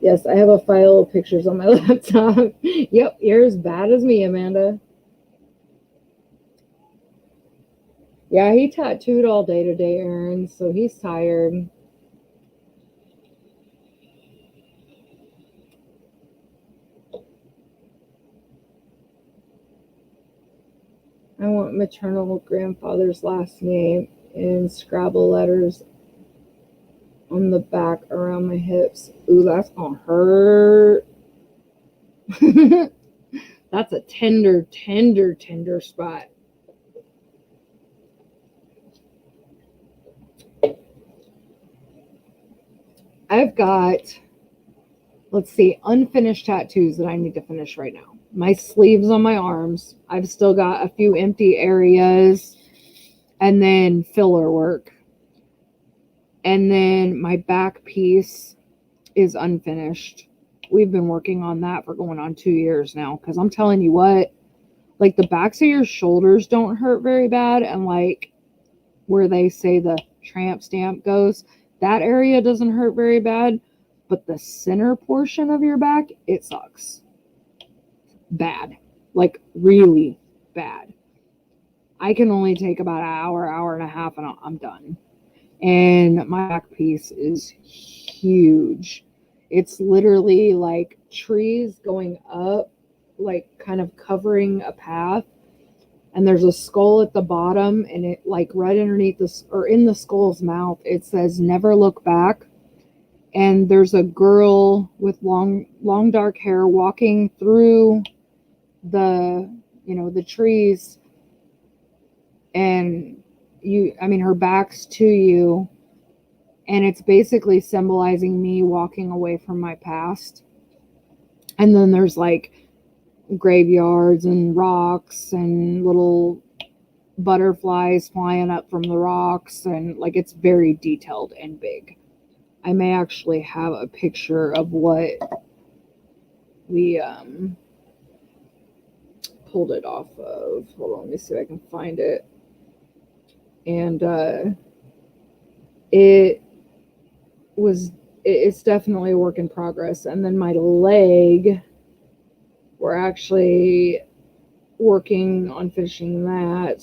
Yes, I have a file of pictures on my laptop. Yep, you're as bad as me, Amanda. Yeah, he tattooed all day today, Aaron, so he's tired. I want maternal grandfather's last name in Scrabble letters on the back around my hips. Ooh, that's gonna hurt. That's a tender spot. I've got, let's see, unfinished tattoos that I need to finish right now. My sleeves on my arms. I've still got a few empty areas, and then filler work. And then my back piece is unfinished. We've been working on that for going on 2 years now, because I'm telling you what, like the backs of your shoulders don't hurt very bad, and like where they say the tramp stamp goes, that area doesn't hurt very bad, but the center portion of your back, it sucks. Bad. Like really bad. I can only take about an hour and a half, and I'm done. And my back piece is huge. It's literally like trees going up, like kind of covering a path. And there's a skull at the bottom, and it like right underneath this, or in the skull's mouth, it says never look back. And there's a girl with long dark hair walking through the trees, and her back's to you, and it's basically symbolizing me walking away from my past. And then there's like graveyards and rocks and little butterflies flying up from the rocks, and like it's very detailed and big. I may actually have a picture of what we pulled it off of. Hold on, let me see if I can find it. And it's definitely a work in progress. And then my leg, we're actually working on finishing that.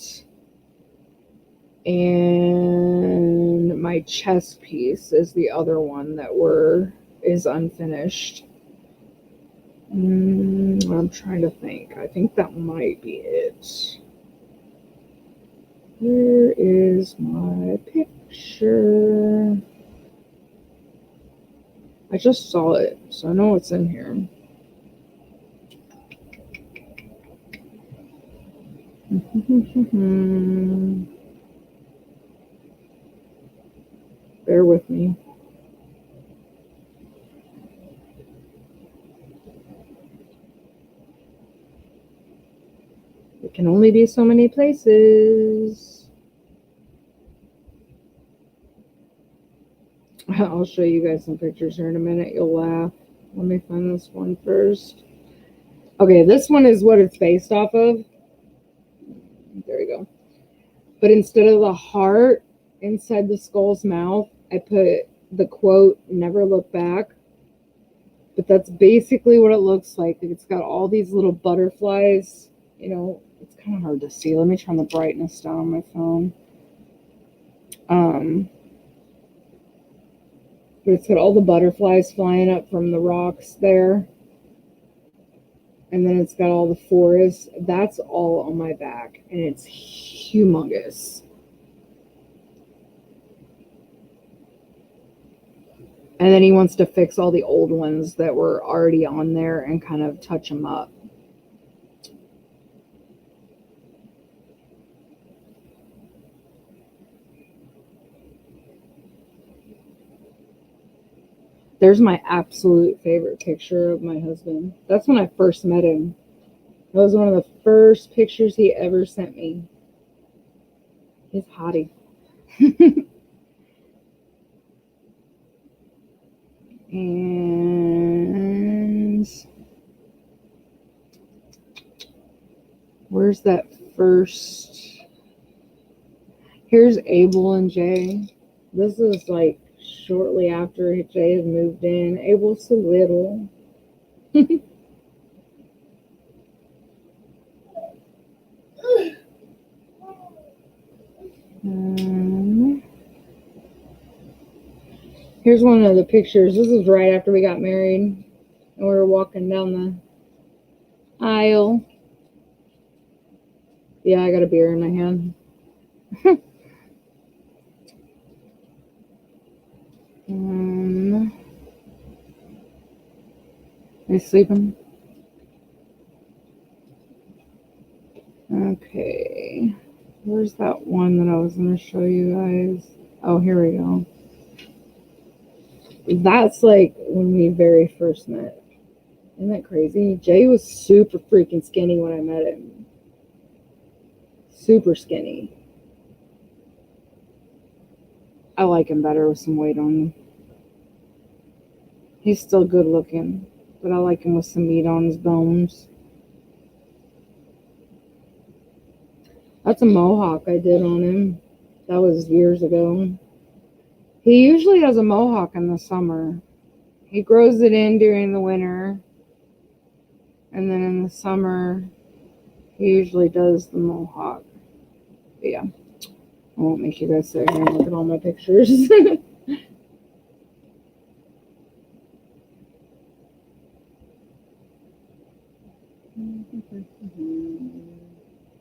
And my chest piece is the other one that is unfinished. I'm trying to think. I think that might be it. Where is my picture? I just saw it, so I know it's in here. Bear with me. It can only be so many places. I'll show you guys some pictures here in a minute. You'll laugh. Let me find this one first. Okay, this one is what it's based off of. There we go. But instead of the heart inside the skull's mouth, I put the quote, "Never look back." But that's basically what it looks like. It's got all these little butterflies. You know, it's kind of hard to see. Let me turn the brightness down on my phone. But it's got all the butterflies flying up from the rocks there. And then it's got all the forest. That's all on my back. And it's humongous. And then he wants to fix all the old ones that were already on there and kind of touch them up. There's my absolute favorite picture of my husband. That's when I first met him. That was one of the first pictures he ever sent me. He's hottie. And where's that first? Here's Abel and Jay. This is like shortly after Jay had moved in. Abel's so little. Here's one of the pictures. This is right after we got married. And we were walking down the aisle. Yeah, I got a beer in my hand. Are you sleeping? Okay. Where's that one that I was going to show you guys? Oh, here we go. That's like when we very first met. Isn't that crazy? Jay was super freaking skinny when I met him. Super skinny. I like him better with some weight on him. He's still good looking, but I like him with some meat on his bones. That's a mohawk I did on him. That was years ago. He usually has a mohawk in the summer. He grows it in during the winter. And then in the summer, he usually does the mohawk. But yeah, I won't make you guys sit here and look at all my pictures.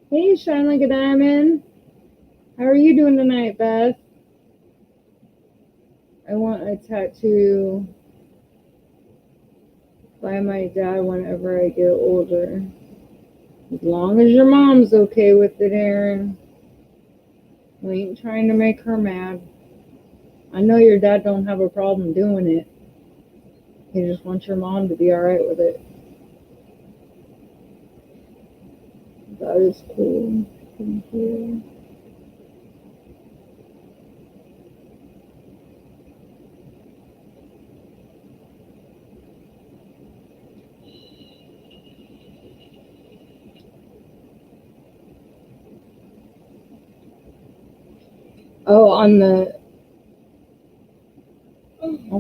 Hey, shine like a diamond. How are you doing tonight, Beth? I want a tattoo by my dad whenever I get older. As long as your mom's okay with it, Aaron. We ain't trying to make her mad. I know your dad don't have a problem doing it. He just wants your mom to be alright with it. That is cool. Thank you. Oh, on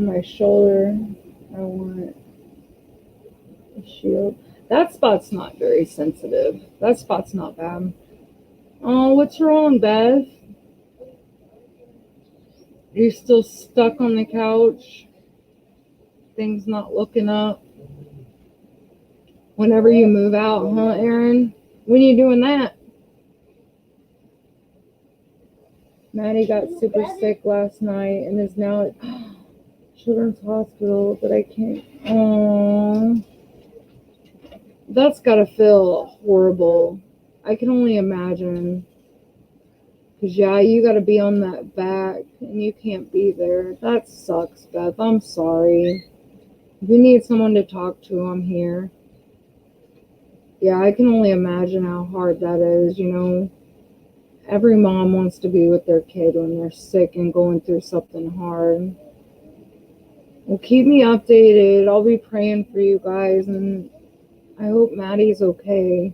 my shoulder, I want a shield. That spot's not very sensitive. That spot's not bad. Oh, what's wrong, Beth? You're still stuck on the couch? Things not looking up? Whenever you move out, huh, Aaron? When are you doing that? Maddie got super sick last night and is now at Children's Hospital, but I can't. Aww. That's gotta feel horrible. I can only imagine. Because, yeah, you got to be on that back, and you can't be there. That sucks, Beth. I'm sorry. If you need someone to talk to, I'm here. Yeah, I can only imagine how hard that is, you know. Every mom wants to be with their kid when they're sick and going through something hard. Well, keep me updated. I'll be praying for you guys, and I hope Maddie's okay.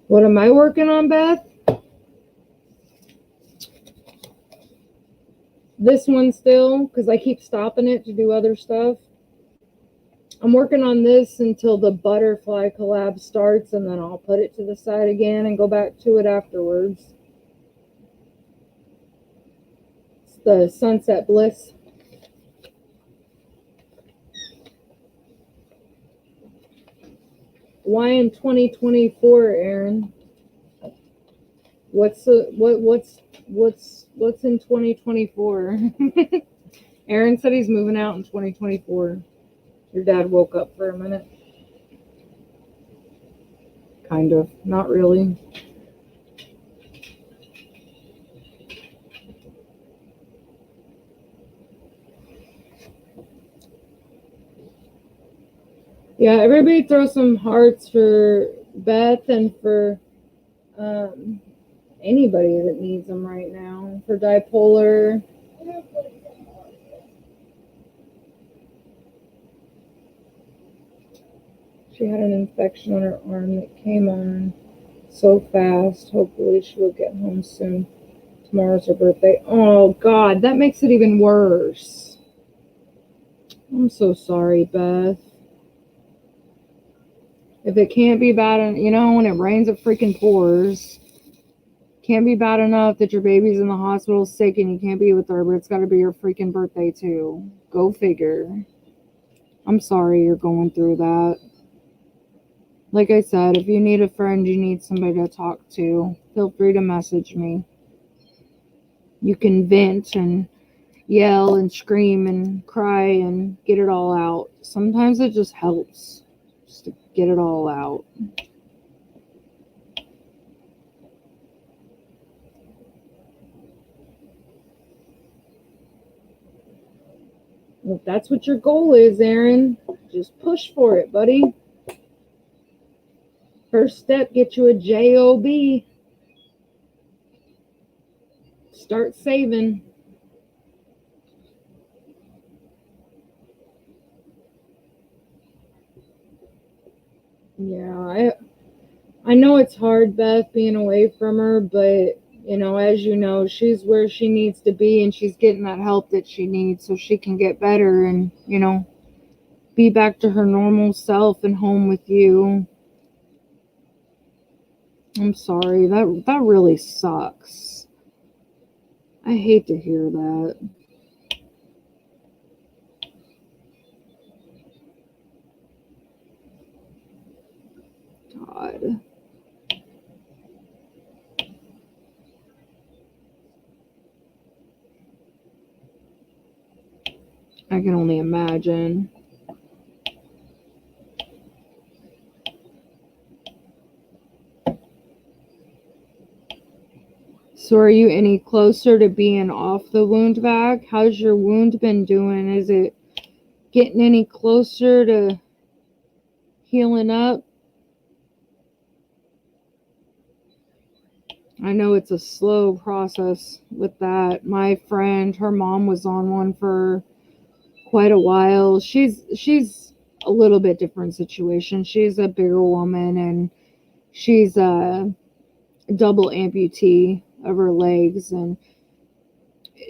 What am I working on, Beth? This one still, because I keep stopping it to do other stuff. I'm working on this until the butterfly collab starts, and then I'll put it to the side again and go back to it afterwards. It's the Sunset Bliss. Why in 2024, Aaron? What's in 2024? Aaron said he's moving out in 2024. Your dad woke up for a minute. Kind of. Not really. Yeah, everybody throw some hearts for Beth and for anybody that needs them right now. For bipolar. She had an infection on her arm that came on so fast. Hopefully she will get home soon. Tomorrow's her birthday. Oh, God, that makes it even worse. I'm so sorry, Beth. If it can't be bad, you know, when it rains, it freaking pours. Can't be bad enough that your baby's in the hospital sick and you can't be with her, but it's got to be your freaking birthday, too. Go figure. I'm sorry you're going through that. Like I said, if you need a friend, you need somebody to talk to, feel free to message me. You can vent and yell and scream and cry and get it all out. Sometimes it just helps just to get it all out. Well, if that's what your goal is, Aaron, just push for it, buddy. First step, get you a job. Start saving. Yeah, I know it's hard, Beth, being away from her, but, you know, as you know, she's where she needs to be, and she's getting that help that she needs so she can get better and, you know, be back to her normal self and home with you. I'm sorry. That really sucks. I hate to hear that. God. I can only imagine. So are you any closer to being off the wound vac? How's your wound been doing? Is it getting any closer to healing up? I know it's a slow process with that. My friend, her mom was on one for quite a while. She's a little bit different situation. She's a bigger woman and she's a double amputee of her legs, and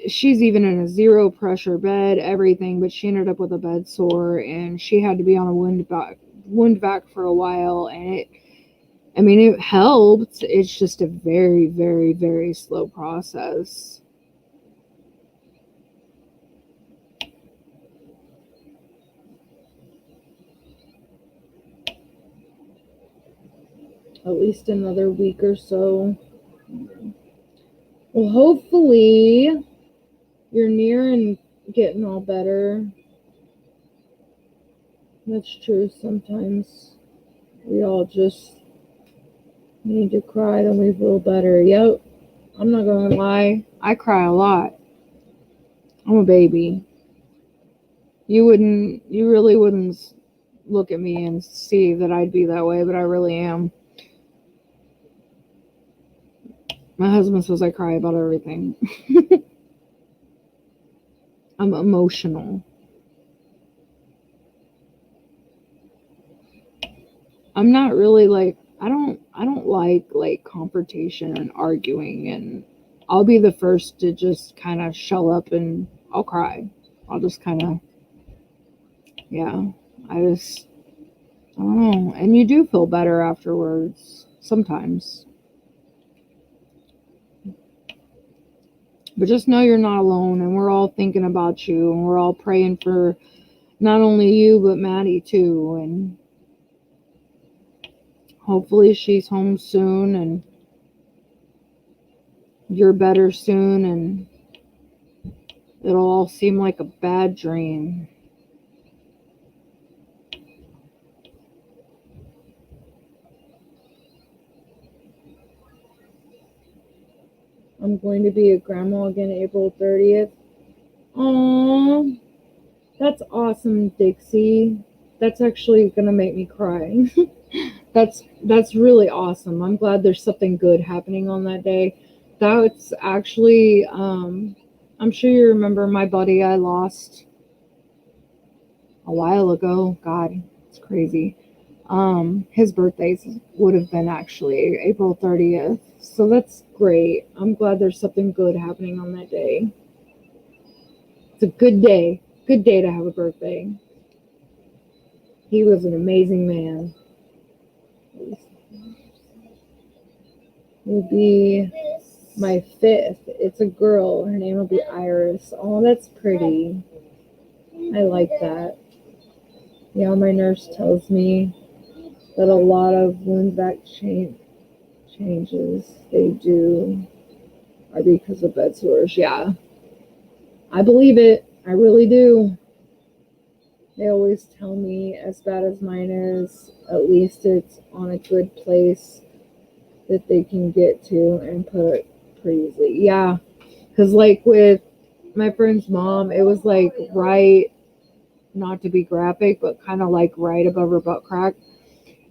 she's even in a zero pressure bed, everything, but she ended up with a bed sore and she had to be on a wound vac for a while, and it helped. It's just a very, very, very slow process. At least another week or so. Well, hopefully you're near and getting all better. That's true. Sometimes we all just need to cry, then we feel better. Yep. I'm not gonna lie. I cry a lot. I'm a baby. You really wouldn't look at me and see that I'd be that way, but I really am. My husband says I cry about everything. I'm emotional. I'm not really like I don't like confrontation and arguing, and I'll be the first to just kind of shell up and I'll cry. I'll just kind of yeah. I don't know. And you do feel better afterwards sometimes. But just know you're not alone, and we're all thinking about you, and we're all praying for not only you but Maddie too, and hopefully she's home soon and you're better soon, and it'll all seem like a bad dream. I'm going to be a grandma again April 30th. Aww, that's awesome, Dixie. That's actually gonna make me cry. That's really awesome. I'm glad there's something good happening on that day. That's actually I'm sure you remember my buddy I lost a while ago. God, it's crazy. His birthdays would have been actually April 30th. So that's great. I'm glad there's something good happening on that day. It's a good day. Good day to have a birthday. He was an amazing man. Will be my fifth. It's a girl. Her name will be Iris. Oh, that's pretty. I like that. Yeah, my nurse tells me that a lot of wound vac changes they do are because of bed sores. Yeah, I believe it. I really do. They always tell me, as bad as mine is, at least it's on a good place that they can get to and put it pretty easily. Yeah, because like with my friend's mom, it was like right, not to be graphic, but kind of like right above her butt crack.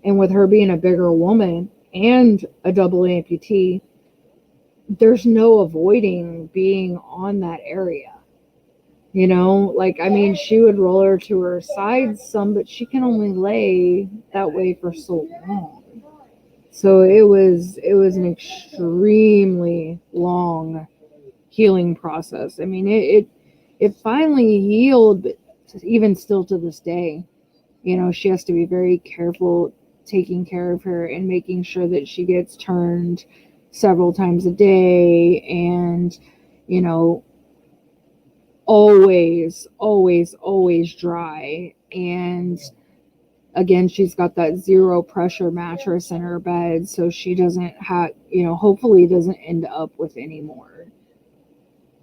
And with her being a bigger woman and a double amputee, there's no avoiding being on that area. You know, like I mean, she would roll her to her side some, but she can only lay that way for so long. So it was an extremely long healing process. I mean, it finally healed, but even still to this day, you know, she has to be very careful taking care of her and making sure that she gets turned several times a day, and you know, always dry. And again, she's got that zero pressure mattress in her bed, so she doesn't have, you know, hopefully doesn't end up with any more.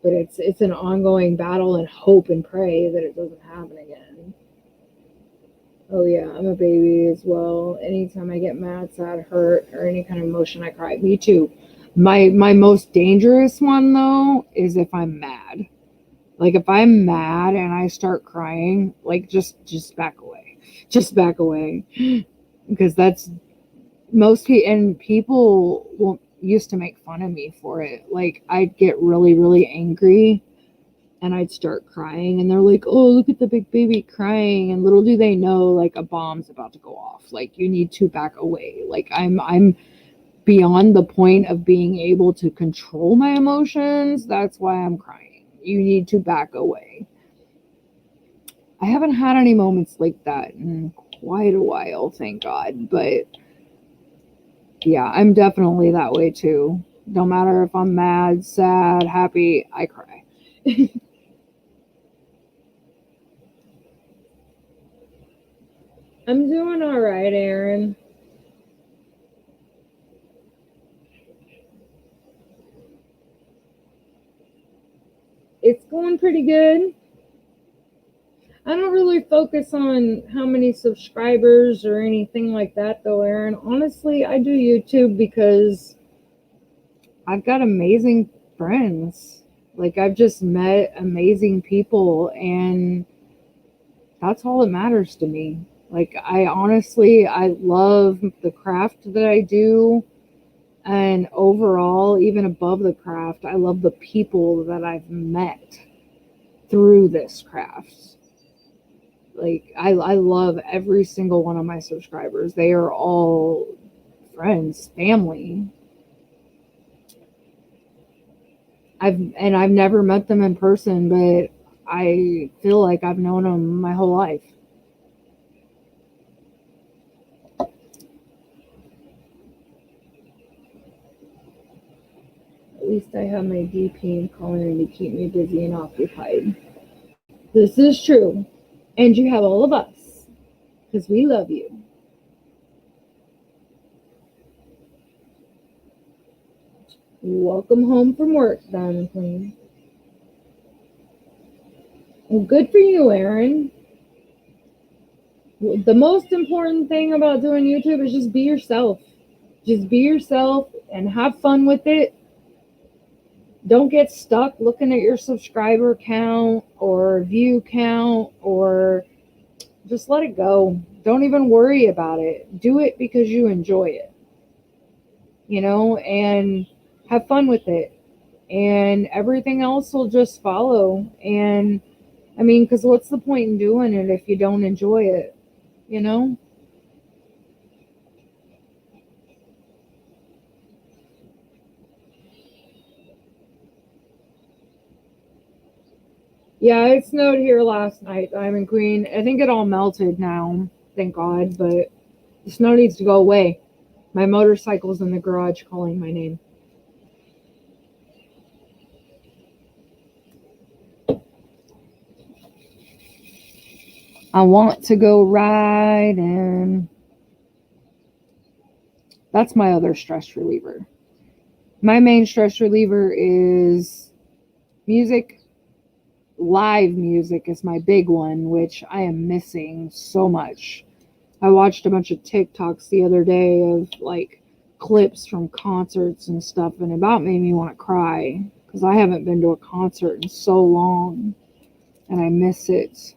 But it's an ongoing battle, and hope and pray that it doesn't happen again. Oh yeah, I'm a baby as well. Anytime I get mad, sad, hurt, or any kind of emotion, I cry. Me too. My most dangerous one though is if I'm mad. Like if I'm mad and I start crying, like just back away. Just back away. Because that's people used to make fun of me for it. Like I'd get really angry and I'd start crying, and they're like, "Oh, look at the big baby crying." And little do they know, like a bomb's about to go off. Like you need to back away. Like I'm beyond the point of being able to control my emotions. That's why I'm crying. You need to back away. I haven't had any moments like that in quite a while, thank God. But yeah, I'm definitely that way too. No matter if I'm mad, sad, happy, I cry. I'm doing all right, Aaron. It's going pretty good. I don't really focus on how many subscribers or anything like that, though, Aaron. Honestly, I do YouTube because I've got amazing friends. Like, I've just met amazing people, and that's all that matters to me. Like, I love the craft that I do. And overall, even above the craft, I love the people that I've met through this craft. Like, I love every single one of my subscribers. They are all friends, family. I've never met them in person, but I feel like I've known them my whole life. At least I have my DP calling to keep me busy and occupied. This is true. And you have all of us, because we love you. Welcome home from work, Diamond Queen. Well, good for you, Aaron. The most important thing about doing YouTube is just be yourself. Just be yourself and have fun with it. Don't get stuck looking at your subscriber count or view count, or just let it go. Don't even worry about it. Do it because you enjoy it. And have fun with it. And everything else will just follow. And because what's the point in doing it if you don't enjoy it? Yeah, it snowed here last night, Diamond Queen. I think it all melted now, thank God, but the snow needs to go away. My motorcycle's in the garage calling my name. I want to go riding. That's my other stress reliever. My main stress reliever is music. Live music is my big one, which I am missing so much. I watched a bunch of TikToks the other day of like clips from concerts and stuff, and it about made me want to cry because I haven't been to a concert in so long and I miss it.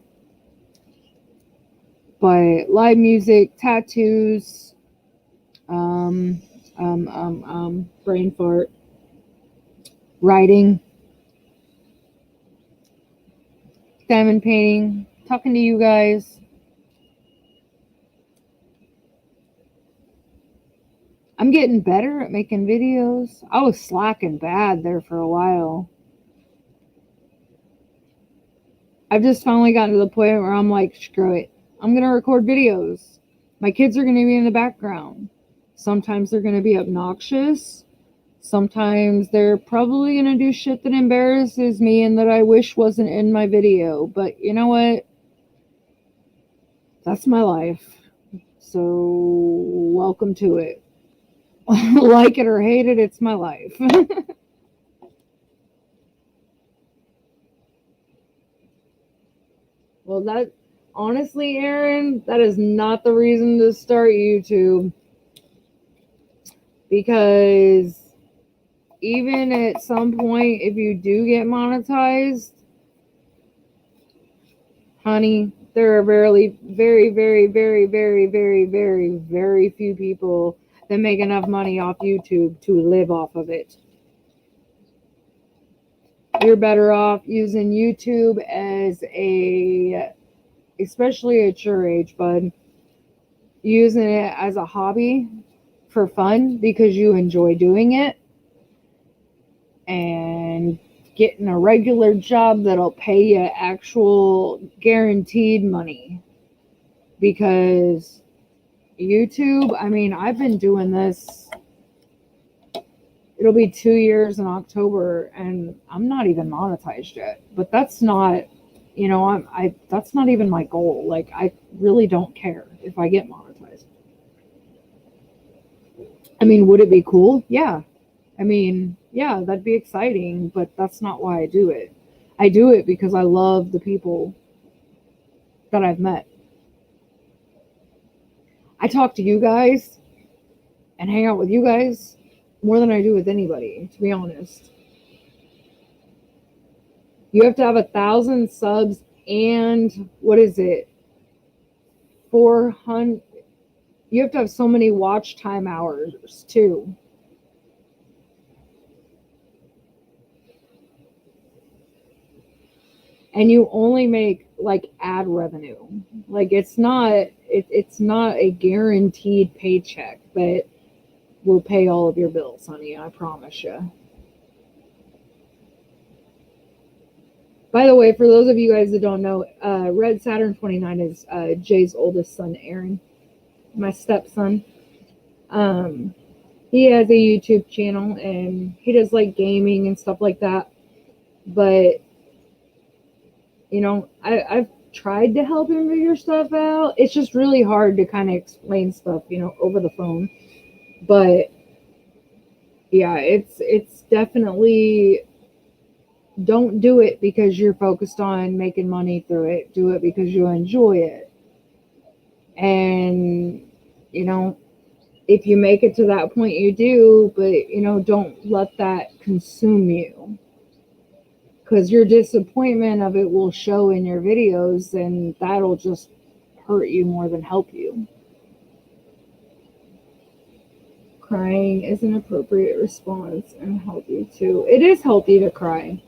But live music, tattoos, brain fart, writing, diamond painting, talking to you guys. I'm getting better at making videos. I was slacking bad there for a while. I've just finally gotten to the point where I'm like, screw it. I'm going to record videos. My kids are going to be in the background. Sometimes they're going to be obnoxious. Sometimes they're probably going to do shit that embarrasses me and that I wish wasn't in my video. But you know what? That's my life. So welcome to it. Like it or hate it, it's my life. Well, that honestly, Aaron, that is not the reason to start YouTube. Because even at some point, if you do get monetized, honey, there are very, very, very, very, very, very, very, very few people that make enough money off YouTube to live off of it. You're better off using YouTube as especially at your age, bud, using it as a hobby for fun because you enjoy doing it, and getting a regular job that'll pay you actual guaranteed money. Because YouTube, I've been doing this, it'll be 2 years in October, and I'm not even monetized yet. But that's not, that's not even my goal. Like, I really don't care if I get monetized. Would it be cool? Yeah. Yeah, that'd be exciting, but that's not why I do it. I do it because I love the people. that I've met. I talk to you guys and hang out with you guys more than I do with anybody, to be honest. You have to have 1,000 subs and what is it? 400. You have to have so many watch time hours too. And you only make like ad revenue. Like it's not a guaranteed paycheck that will pay all of your bills, honey. I promise you. By the way, for those of you guys that don't know, Red Saturn 29 is Jay's oldest son, Aaron, my stepson. He has a YouTube channel and he does like gaming and stuff like that. But you know, I've tried to help him figure stuff out. It's just really hard to kind of explain stuff, you know, over the phone. But yeah, it's definitely, don't do it because you're focused on making money through it. Do it because you enjoy it. And you know, if you make it to that point, you do, but you know, don't let that consume you. Because your disappointment of it will show in your videos, and that'll just hurt you more than help you. Crying is an appropriate response and healthy too. It is healthy to cry.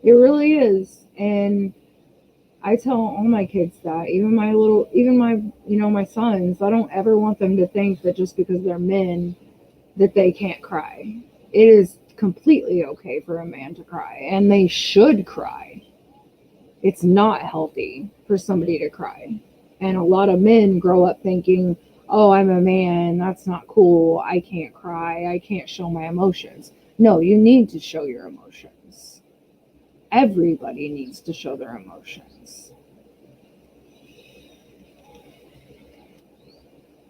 It really is. And I tell all my kids that, even my, you know, my sons, I don't ever want them to think that just because they're men that they can't cry. It is completely okay for a man to cry, and they should cry. It's not healthy for somebody to cry. And a lot of men grow up thinking, oh, I'm a man, that's not cool, I can't cry, I can't show my emotions. No, you need to show your emotions. Everybody needs to show their emotions.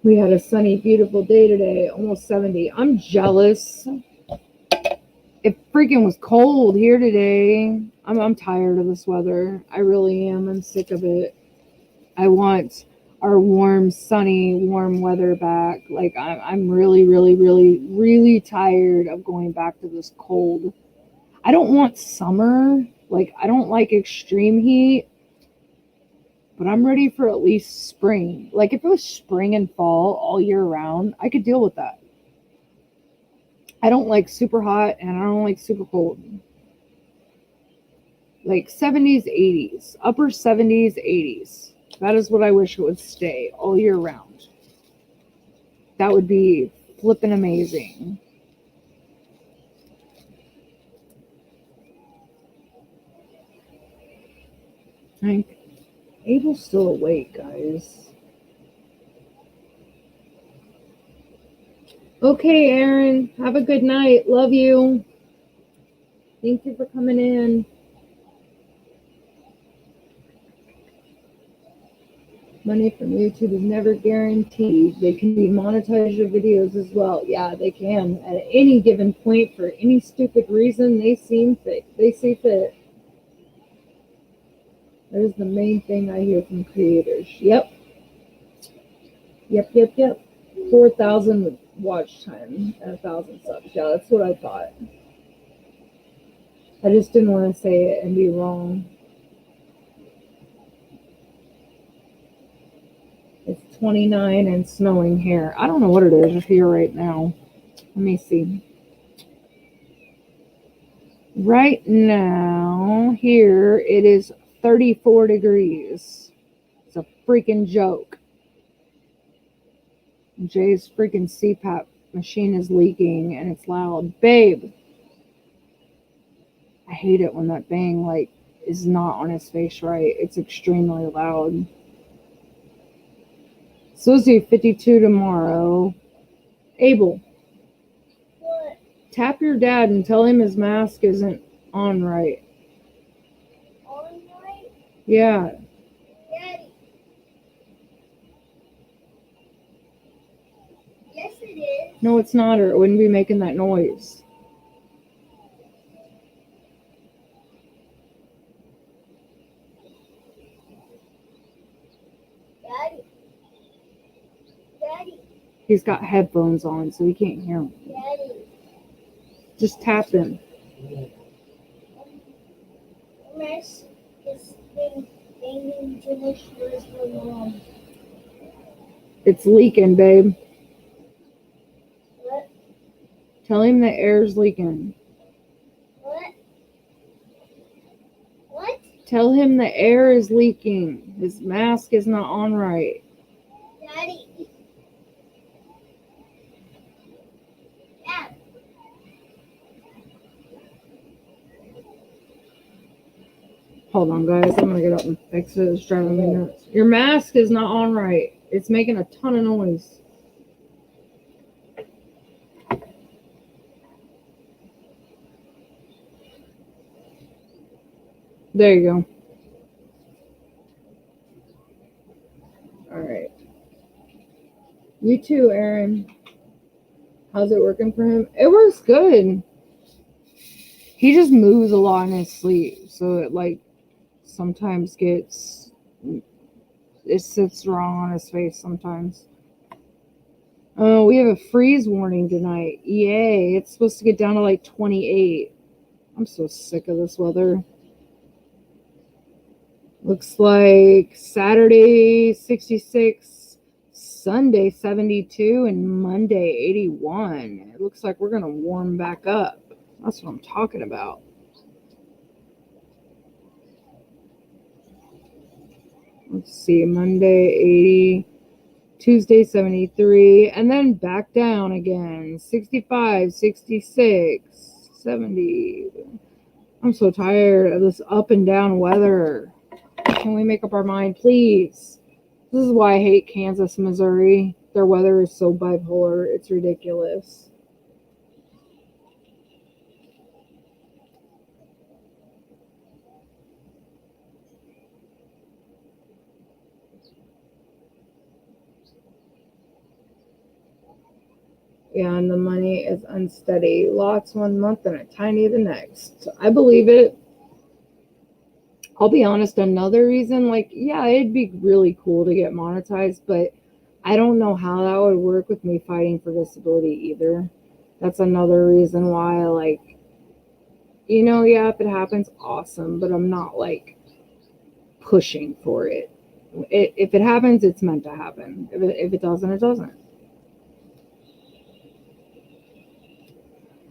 We had a sunny, beautiful day today, almost 70. I'm jealous. It freaking was cold here today. I'm tired of this weather. I really am. I'm sick of it. I want our warm, sunny, warm weather back. Like I'm really, really, really, really tired of going back to this cold. I don't want summer. Like I don't like extreme heat. But I'm ready for at least spring. Like if it was spring and fall all year round, I could deal with that. I don't like super hot and I don't like super cold. Like 70s, 80s, upper 70s, 80s. That is what I wish it would stay all year round. That would be flippin' amazing. I think Abel's still awake, guys. Okay, Aaron. Have a good night. Love you. Thank you for coming in. Money from YouTube is never guaranteed. They can demonetize your videos as well. Yeah, they can. At any given point, for any stupid reason, they see fit. That is the main thing I hear from creators. Yep. 4,000 watch time and 1,000 subs. Yeah, that's what I thought. I just didn't want to say it and be wrong. It's 29 and snowing here. I don't know what it is here right now. Let me see. Right now, here it is 34 degrees. It's a freaking joke. Jay's freaking CPAP machine is leaking and it's loud. Babe, I hate it when that thing like is not on his face right. It's extremely loud. Supposed to be 52 tomorrow. Abel. What? Tap your dad and tell him his mask isn't on right. On right? Yeah. Daddy. Yes, it is. No, it's not, or it wouldn't be making that noise. He's got headphones on, so he can't hear him. Daddy. Just tap him. Miss is being banging too much towards my mom. It's leaking, babe. What? Tell him the air's leaking. What? What? Tell him the air is leaking. His mask is not on right. Daddy. Dad. Hold on, guys. I'm gonna get up and fix it. It's driving me nuts. Your mask is not on right. It's making a ton of noise. There you go. All right. You too, Aaron. How's it working for him? It works good. He just moves a lot in his sleep, so it like sometimes it sits wrong on his face sometimes. We have a freeze warning tonight. Yay. It's supposed to get down to like 28. I'm so sick of this weather. Looks like Saturday 66, Sunday 72, and Monday 81. It looks like we're going to warm back up. That's what I'm talking about. Let's see, Monday 80, Tuesday 73, and then back down again. 65, 66, 70. I'm so tired of this up and down weather. Can we make up our mind, please? This is why I hate Kansas, Missouri. Their weather is so bipolar. It's ridiculous. Yeah, and the money is unsteady. Lots one month and a tiny the next. I believe it. I'll be honest, another reason, like, yeah, it'd be really cool to get monetized, but I don't know how that would work with me fighting for disability either. That's another reason why, like, yeah, if it happens, awesome, but I'm not, like, pushing for it. If it happens, it's meant to happen. If it doesn't, it doesn't.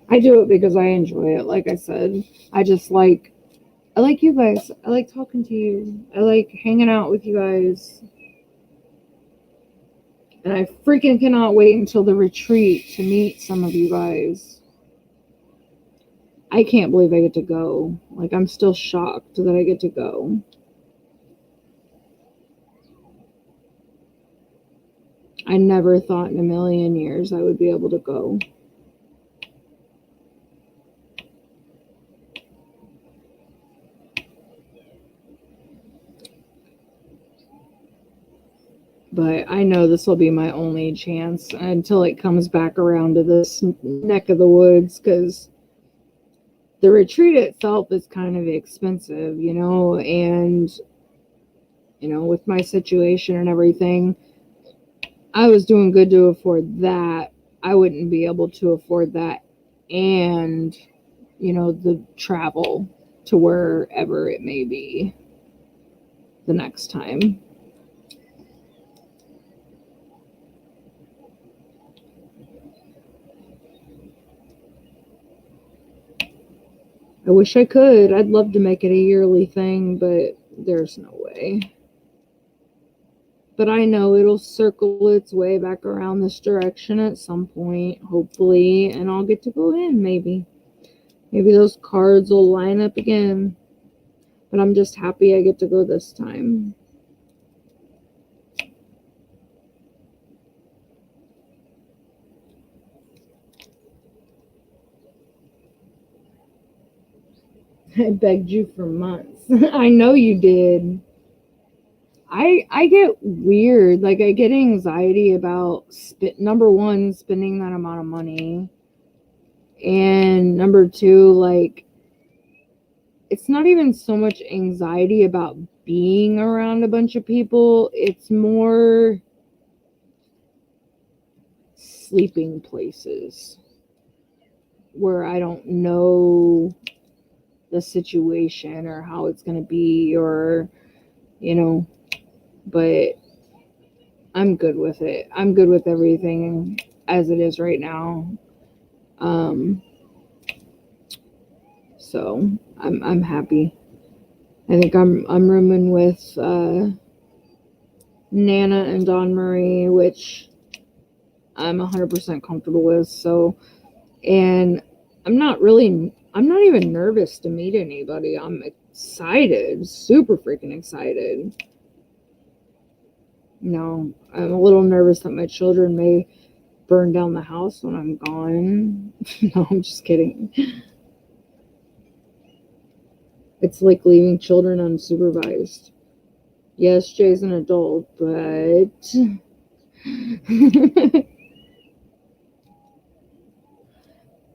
I do it because I enjoy it, like I said. I like you guys. I like talking to you. I like hanging out with you guys. And I freaking cannot wait until the retreat to meet some of you guys. I can't believe I get to go. Like, I'm still shocked that I get to go. I never thought in a million years I would be able to go. But I know this will be my only chance until it comes back around to this neck of the woods, because the retreat itself is kind of expensive, and, with my situation and everything, I was doing good to afford that. I wouldn't be able to afford that and, the travel to wherever it may be the next time. I wish I could. I'd love to make it a yearly thing, but there's no way. But I know it'll circle its way back around this direction at some point, hopefully, and I'll get to go in, maybe. Maybe those cards will line up again. But I'm just happy I get to go this time. I begged you for months. I know you did. I get weird. Like, I get anxiety about, number one, spending that amount of money. And number two, like, it's not even so much anxiety about being around a bunch of people. It's more sleeping places where I don't know the situation or how it's going to be, or, but I'm good with it. I'm good with everything as it is right now. So I'm happy. I think I'm rooming with Nana and Don Marie, which I'm 100% comfortable with. So, and I'm not even nervous to meet anybody. I'm excited, super freaking excited. I'm a little nervous that my children may burn down the house when I'm gone. No, I'm just kidding. It's like leaving children unsupervised. Yes, Jay's an adult, but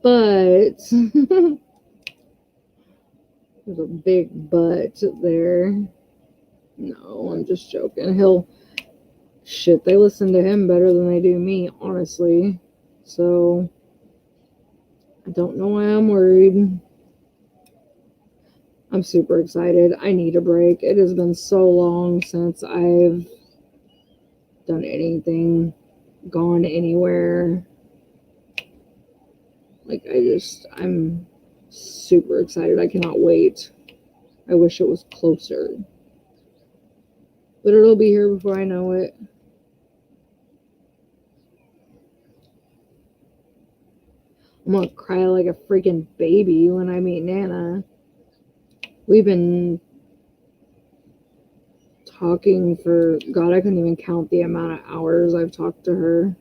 but there's a big but there. No, I'm just joking. They listen to him better than they do me, honestly. So I don't know why I'm worried. I'm super excited. I need a break. It has been so long since I've done anything, gone anywhere. Like, I'm super excited. I cannot wait. I wish it was closer. But it'll be here before I know it. I'm gonna cry like a freaking baby when I meet Nana. We've been talking for, God, I couldn't even count the amount of hours I've talked to her.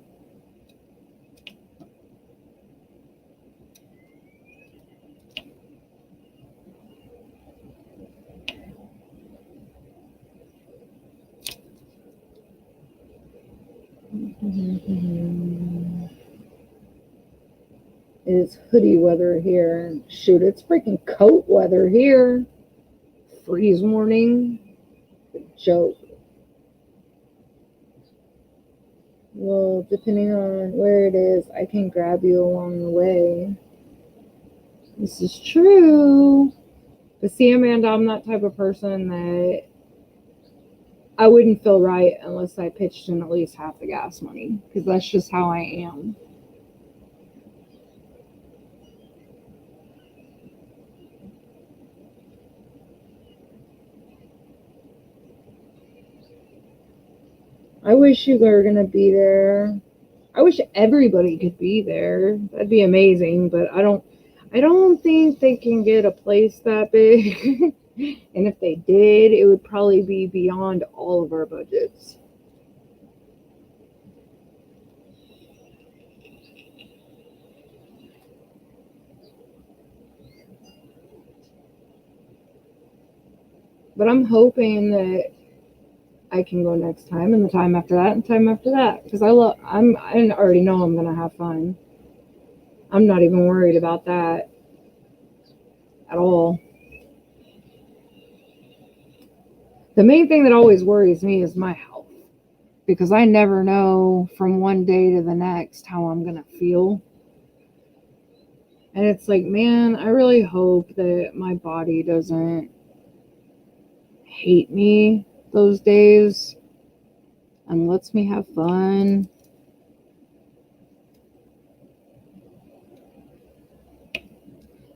It is hoodie weather here. Shoot, it's freaking coat weather here. Freeze warning. Good joke. Well, depending on where it is, I can grab you along the way. This is true. But see, Amanda, I'm that type of person that I wouldn't feel right unless I pitched in at least half the gas money, because that's just how I am. I wish you were going to be there. I wish everybody could be there. That'd be amazing, but I don't think they can get a place that big. And if they did, it would probably be beyond all of our budgets. But I'm hoping that I can go next time, and the time after that, and the time after that, because I already know I'm gonna have fun. I'm not even worried about that at all. The main thing that always worries me is my health, because I never know from one day to the next how I'm gonna feel. And it's like, man, I really hope that my body doesn't hate me those days and lets me have fun.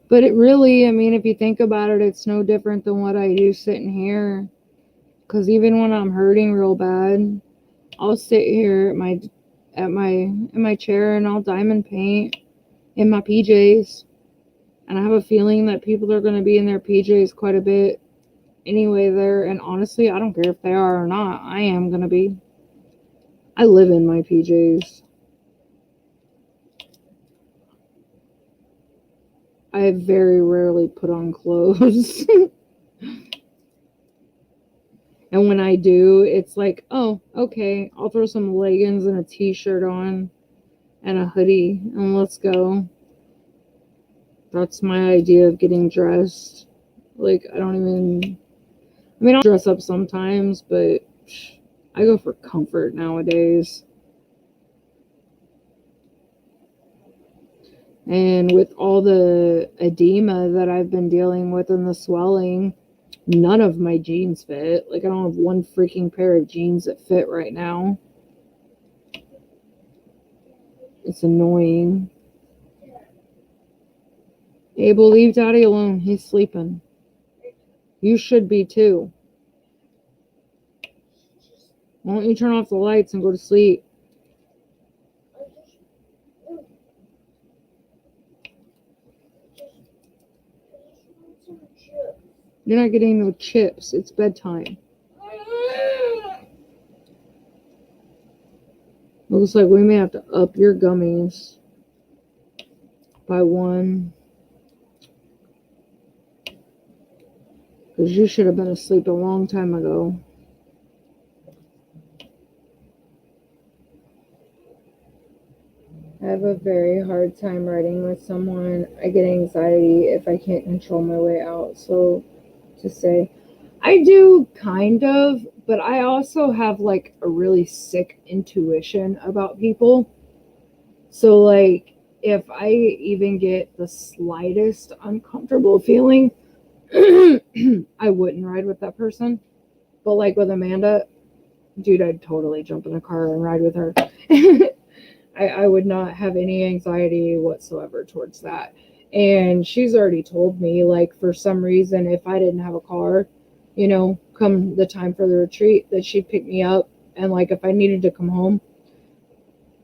But it really, I mean, if you think about it, it's no different than what I do sitting here. Because even when I'm hurting real bad, I'll sit here at my chair and I'll diamond paint in my PJs. And I have a feeling that people are going to be in their PJs quite a bit anyway there. And honestly, I don't care if they are or not. I am going to be. I live in my PJs. I very rarely put on clothes. And when I do, it's like, oh, okay, I'll throw some leggings and a t-shirt on and a hoodie and let's go. That's my idea of getting dressed. Like, I'll dress up sometimes, but I go for comfort nowadays. And with all the edema that I've been dealing with and the swelling, none of my jeans fit. Like, I don't have one freaking pair of jeans that fit right now. It's annoying. Abel, leave Daddy alone. He's sleeping. You should be too. Why don't you turn off the lights and go to sleep? You're not getting no chips. It's bedtime. Looks like we may have to up your gummies by one. Because you should have been asleep a long time ago. I have a very hard time riding with someone. I get anxiety if I can't control my way out. So to say, I do kind of, but I also have like a really sick intuition about people. So like if I even get the slightest uncomfortable feeling, I wouldn't ride with that person. But like with Amanda, dude, I'd totally jump in a car and ride with her. I would not have any anxiety whatsoever towards that. And she's already told me, like, for some reason, if I didn't have a car, you know, come the time for the retreat, that she'd pick me up. And, like, if I needed to come home,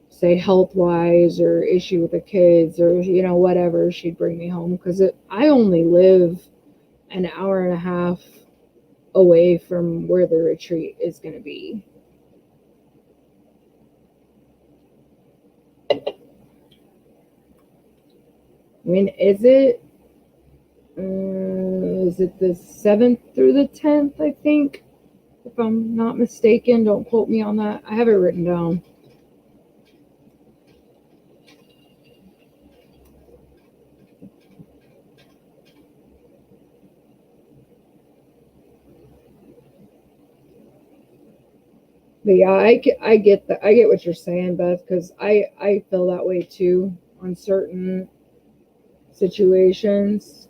say health-wise or issue with the kids or, you know, whatever, she'd bring me home. Because I only live an hour and a half away from where the retreat is going to be. I mean, is it the 7th through the 10th, I think? If I'm not mistaken, don't quote me on that. I have it written down. But yeah, I get that. I get what you're saying, Beth, because I feel that way too on certain situations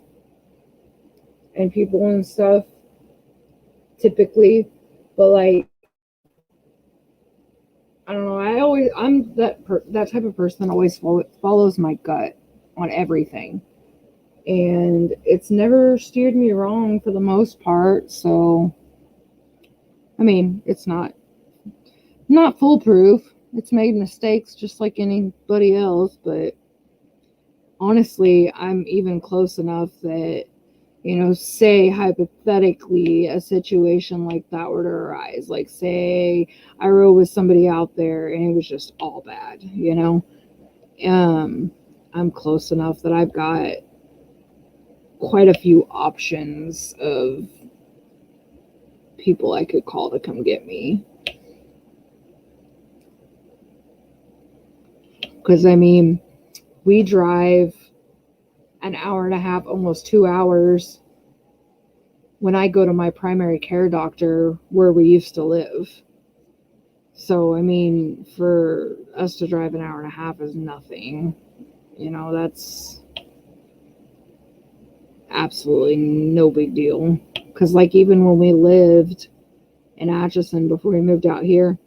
and people and stuff, typically. But like, I don't know. I'm that type of person that always follows my gut on everything, and it's never steered me wrong for the most part. So, I mean, it's not foolproof. It's made mistakes just like anybody else, but honestly, I'm even close enough that, you know, say hypothetically a situation like that were to arise. Like, say I rode with somebody out there and it was just all bad, you know? I'm close enough that I've got quite a few options of people I could call to come get me. Because, I mean, we drive an hour and a half, almost 2 hours when I go to my primary care doctor where we used to live. So, I mean, for us to drive an hour and a half is nothing. You know, that's absolutely no big deal. Because, like, even when we lived in Atchison before we moved out here,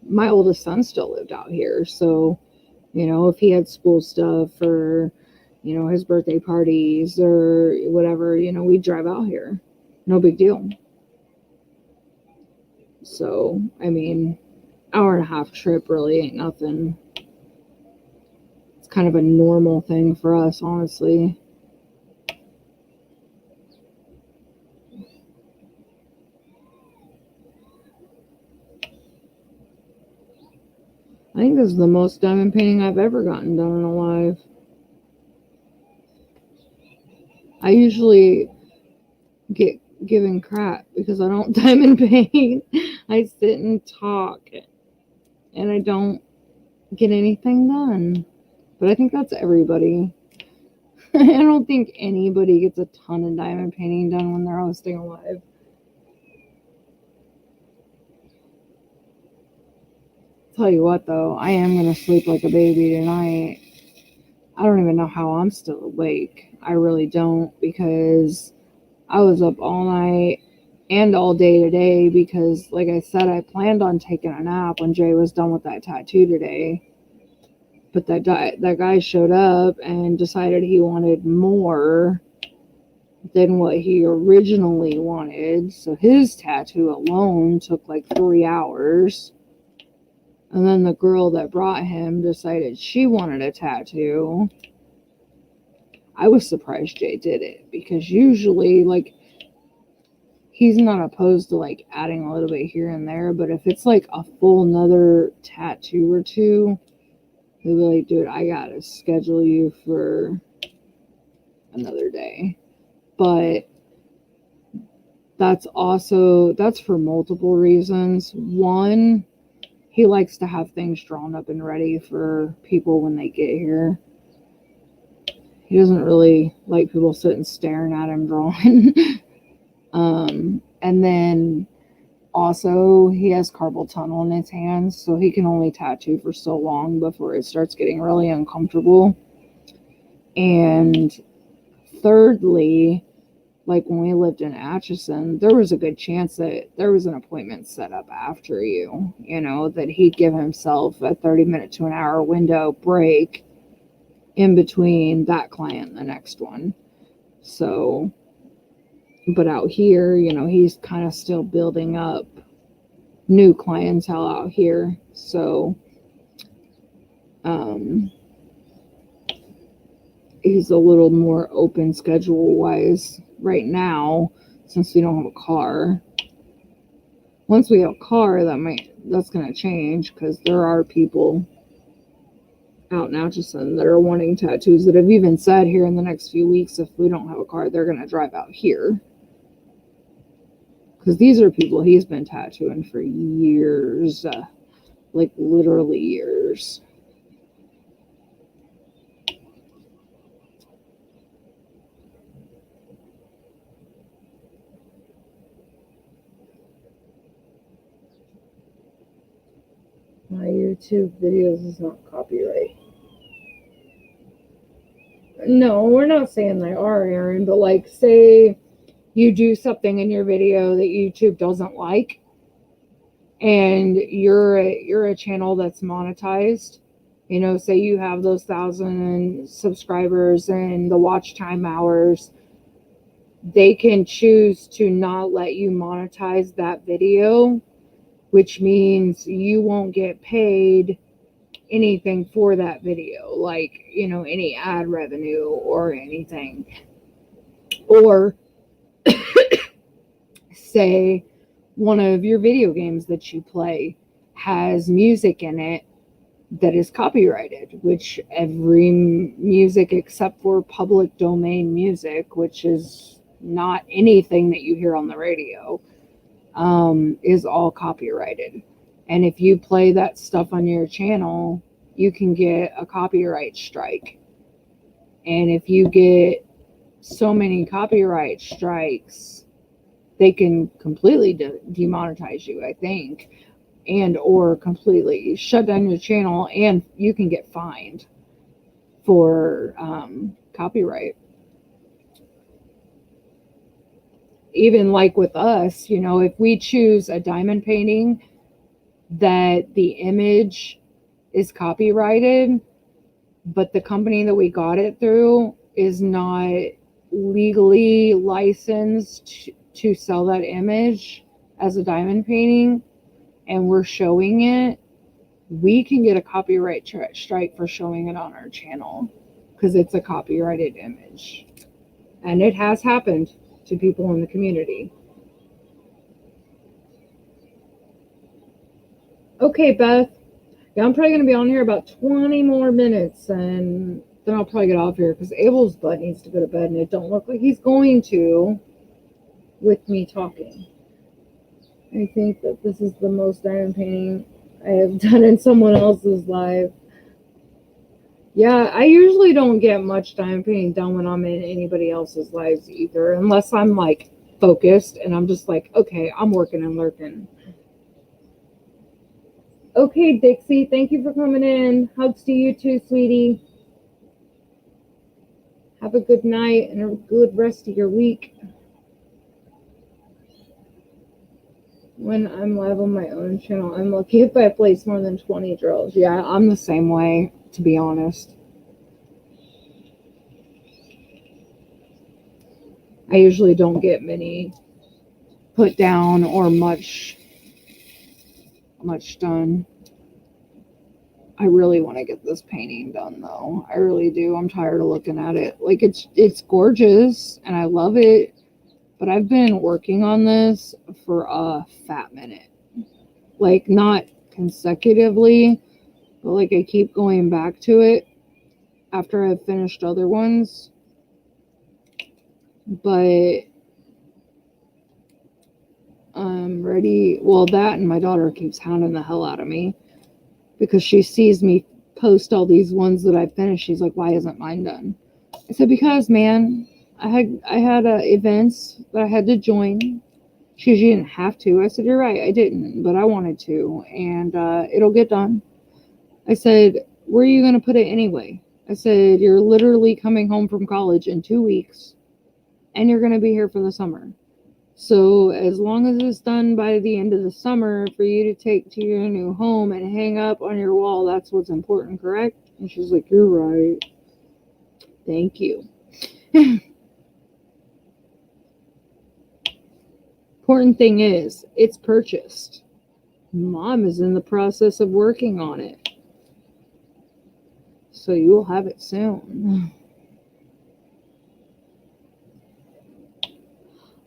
my oldest son still lived out here. So, you know, if he had school stuff or, you know, his birthday parties or whatever, you know, we'd drive out here. No big deal. So, I mean, hour and a half trip really ain't nothing. It's kind of a normal thing for us, honestly. I think this is the most diamond painting I've ever gotten done in a live. I usually get given crap because I don't diamond paint. I sit and talk and I don't get anything done. But I think that's everybody. I don't think anybody gets a ton of diamond painting done when they're hosting a live. Tell you what, though, I am going to sleep like a baby tonight. I don't even know how I'm still awake. I really don't, because I was up all night and all day today because, like I said, I planned on taking a nap when Jay was done with that tattoo today. But that guy showed up and decided he wanted more than what he originally wanted. So his tattoo alone took like 3 hours. And then the girl that brought him decided she wanted a tattoo. I was surprised Jay did it, because usually, like, he's not opposed to, like, adding a little bit here and there, but if it's, like, a full another tattoo or two, he'll be like, dude, I gotta schedule you for another day. But that's for multiple reasons. One, he likes to have things drawn up and ready for people when they get here. He doesn't really like people sitting staring at him drawing. And then also he has carpal tunnel in his hands, so he can only tattoo for so long before it starts getting really uncomfortable. And thirdly, like when we lived in Atchison, there was a good chance that there was an appointment set up after you, that he'd give himself a 30-minute to an hour window break in between that client and the next one. So, but out here, he's kind of still building up new clientele out here. So, he's a little more open schedule wise right now, since we don't have a car. Once we have a car, that's going to change, because there are people out in Atchison that are wanting tattoos that have even said here in the next few weeks, if we don't have a car, they're going to drive out here. Because these are people he's been tattooing for years, like literally years. My YouTube videos is not copyright. No, we're not saying they are, Aaron, but like, say you do something in your video that YouTube doesn't like, and you're a channel that's monetized, say you have those 1,000 subscribers and the watch time hours, they can choose to not let you monetize that video, which means you won't get paid anything for that video, like, any ad revenue or anything. Or say one of your video games that you play has music in it that is copyrighted, which every music except for public domain music, which is not anything that you hear on the radio, is all copyrighted. And if you play that stuff on your channel, you can get a copyright strike. And if you get so many copyright strikes, they can completely demonetize you, I think, and or completely shut down your channel, and you can get fined for copyright. Even like with us, if we choose a diamond painting that the image is copyrighted, but the company that we got it through is not legally licensed to sell that image as a diamond painting, and we're showing it, we can get a copyright strike for showing it on our channel, because it's a copyrighted image. And it has happened to people in the community. Okay, Beth. Yeah, I'm probably going to be on here about 20 more minutes, and then I'll probably get off here, because Abel's butt needs to go to bed, and it don't look like he's going to with me talking. I think that this is the most diamond painting I have done in someone else's life. Yeah, I usually don't get much diamond painting done when I'm in anybody else's lives either, unless I'm like focused and I'm just like, okay, I'm working and lurking. Okay, Dixie, thank you for coming in. Hugs to you too, sweetie. Have a good night and a good rest of your week. When I'm live on my own channel, I'm lucky if I place more than 20 drills. Yeah, I'm the same way, to be honest. I usually don't get many put down or much done. I really want to get this painting done though. I really do. I'm tired of looking at it. Like it's gorgeous and I love it, but I've been working on this for a fat minute. Like not consecutively, but like I keep going back to it after I've finished other ones. But I'm ready. Well, that and my daughter keeps hounding the hell out of me because she sees me post all these ones that I finished. She's like, "Why isn't mine done?" I said, "Because, man, I had events that I had to join." She goes, "You didn't have to." I said, "You're right, I didn't, but I wanted to, and it'll get done." I said, "Where are you going to put it anyway?" I said, "You're literally coming home from college in 2 weeks, and you're going to be here for the summer. So as long as it's done by the end of the summer for you to take to your new home and hang up on your wall, that's what's important, correct?" And she's like, "You're right. Thank you." Important thing is, it's purchased. Mom is in the process of working on it. So you will have it soon.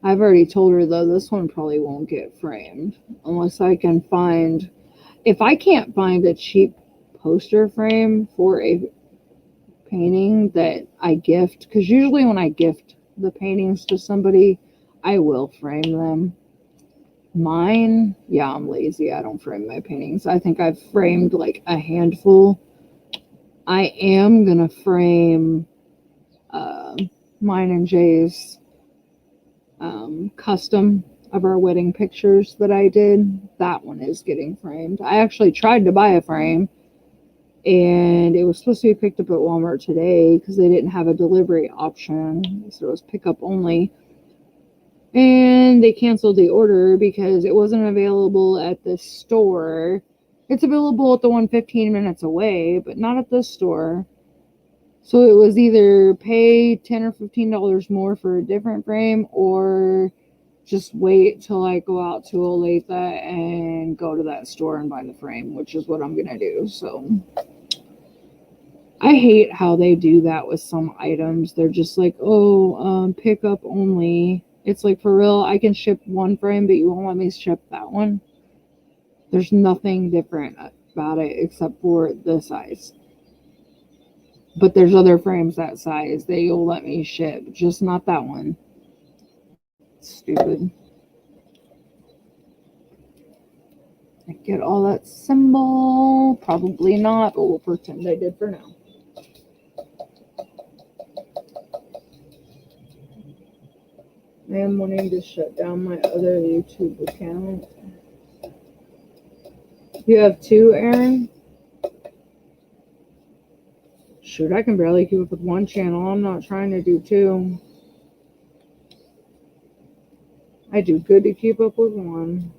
I've already told her, though, this one probably won't get framed unless I can find... If I can't find a cheap poster frame for a painting that I gift, because usually when I gift the paintings to somebody, I will frame them. Mine, yeah, I'm lazy. I don't frame my paintings. I think I've framed like a handful. I am gonna frame mine and Jay's custom of our wedding pictures that I did. That one is getting framed. I actually tried to buy a frame, and it was supposed to be picked up at Walmart today because they didn't have a delivery option, so it was pickup only. And they canceled the order because it wasn't available at the store. It's available at the one 15 minutes away, but not at this store. So it was either pay $10 or $15 more for a different frame, or just wait till I go out to Olathe and go to that store and buy the frame, which is what I'm gonna do. So I hate how they do that with some items. They're just like, "Oh, pickup only." It's like, for real, I can ship one frame, but you won't let me ship that one? There's nothing different about it except for the size. But there's other frames that size that you'll let me ship, just not that one. Stupid. I get all that symbol? Probably not, but we'll pretend I did for now. I am wanting to shut down my other YouTube account. You have two, Aaron? Shoot, I can barely keep up with one channel. I'm not trying to do two. I do good to keep up with one.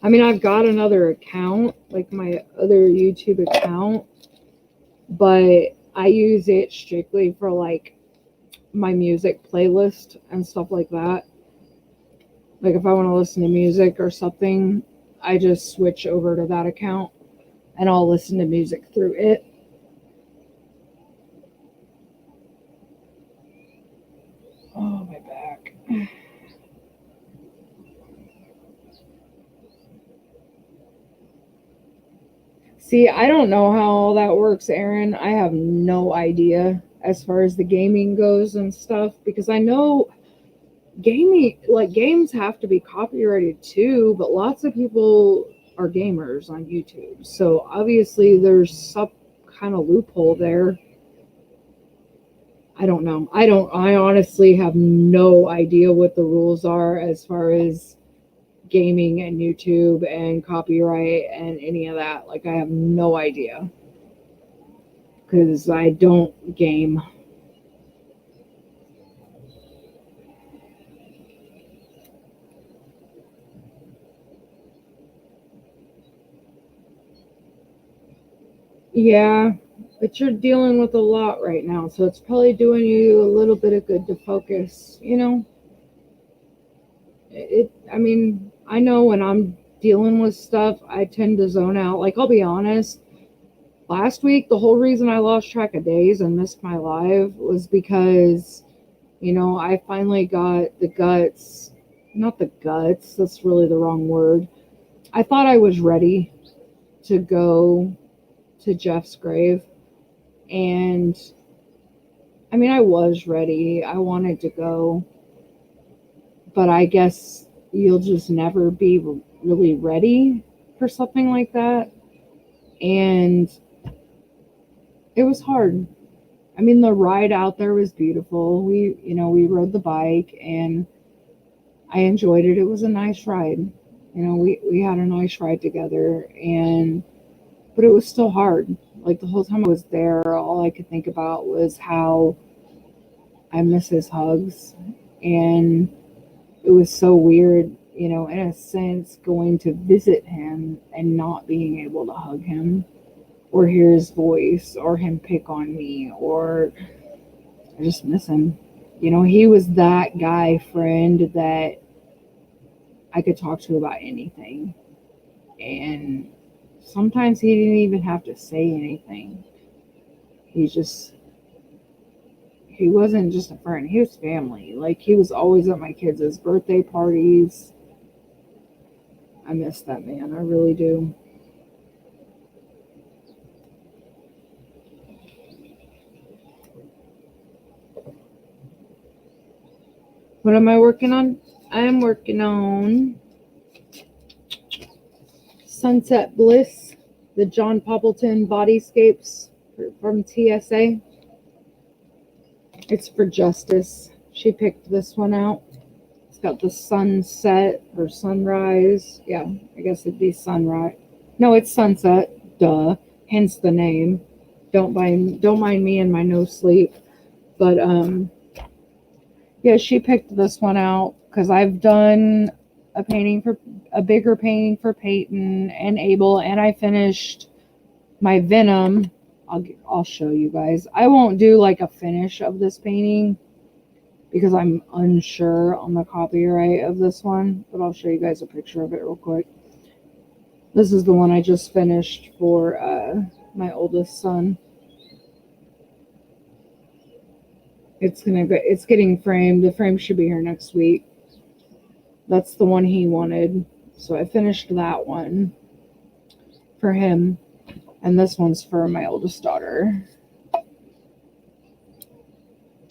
I mean, I've got another account, like my other YouTube account, but I use it strictly for like my music playlist and stuff like that. Like if I want to listen to music or something, I just switch over to that account and I'll listen to music through it. Oh, my back. See, I don't know how all that works, Aaron. I have no idea as far as the gaming goes and stuff, because I know gaming, like games have to be copyrighted too, but lots of people are gamers on YouTube. So obviously there's some kind of loophole there. I don't know. I honestly have no idea what the rules are as far as gaming and YouTube and copyright and any of that. Like, I have no idea because I don't game. Yeah, but you're dealing with a lot right now, so it's probably doing you a little bit of good to focus, you know? I mean, I know when I'm dealing with stuff, I tend to zone out. Like, I'll be honest, last week, the whole reason I lost track of days and missed my live was because, you know, I finally got the guts, not the guts, that's really the wrong word. I thought I was ready to go to Jeff's grave. And I mean, I was ready. I wanted to go. But I guess you'll just never be really ready for something like that. And it was hard. I mean, the ride out there was beautiful. We rode the bike and I enjoyed it. It was a nice ride. We had a nice ride together, but it was still hard. Like, the whole time I was there, all I could think about was how I miss his hugs. And it was so weird, in a sense, going to visit him and not being able to hug him or hear his voice or him pick on me, or I just miss him. He was that guy friend that I could talk to about anything. And sometimes he didn't even have to say anything. He wasn't just a friend, he was family. Like, he was always at my kids' birthday parties. I miss that man, I really do. What am I working on? I am working on Sunset Bliss, the John Poppleton Bodyscapes from TSA. It's for Justice. She picked this one out. It's got the sunset or sunrise. Yeah, I guess it'd be sunrise. No, it's sunset. Duh. Hence the name. Don't mind me and my no sleep. But yeah, she picked this one out because I've done a bigger painting for Peyton and Abel, and I finished my Venom. I'll show you guys. I won't do like a finish of this painting because I'm unsure on the copyright of this one, but I'll show you guys a picture of it real quick. This is the one I just finished for my oldest son. It's getting framed. The frame should be here next week. That's the one he wanted. So I finished that one for him. And this one's for my oldest daughter.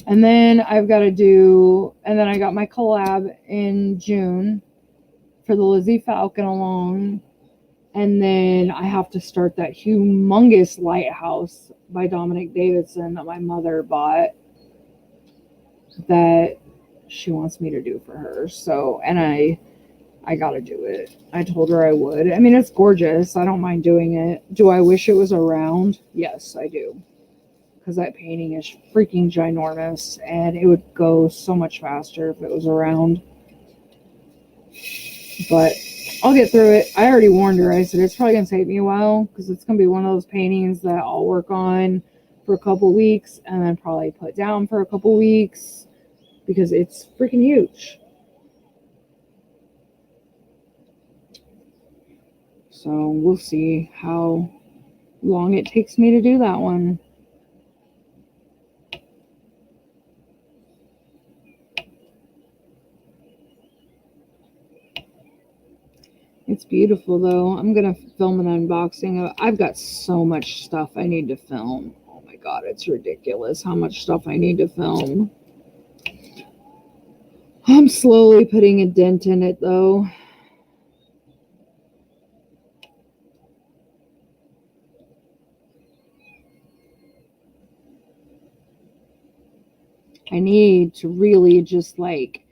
And then I got my collab in June for the Lizzie Falcon alone. And then I have to start that humongous lighthouse by Dominic Davidson that my mother bought that she wants me to do for her. So, and I gotta do it. I told her I would. I mean, it's gorgeous. I don't mind doing it. Do I wish it was around? Yes, I do. Because that painting is freaking ginormous and it would go so much faster if it was around. But I'll get through it. I already warned her. I said it's probably going to take me a while because it's going to be one of those paintings that I'll work on for a couple weeks and then probably put down for a couple weeks because it's freaking huge. So we'll see how long it takes me to do that one. It's beautiful though. I'm going to film an unboxing. I've got so much stuff I need to film. Oh my God, it's ridiculous how much stuff I need to film. I'm slowly putting a dent in it though. I need to really just like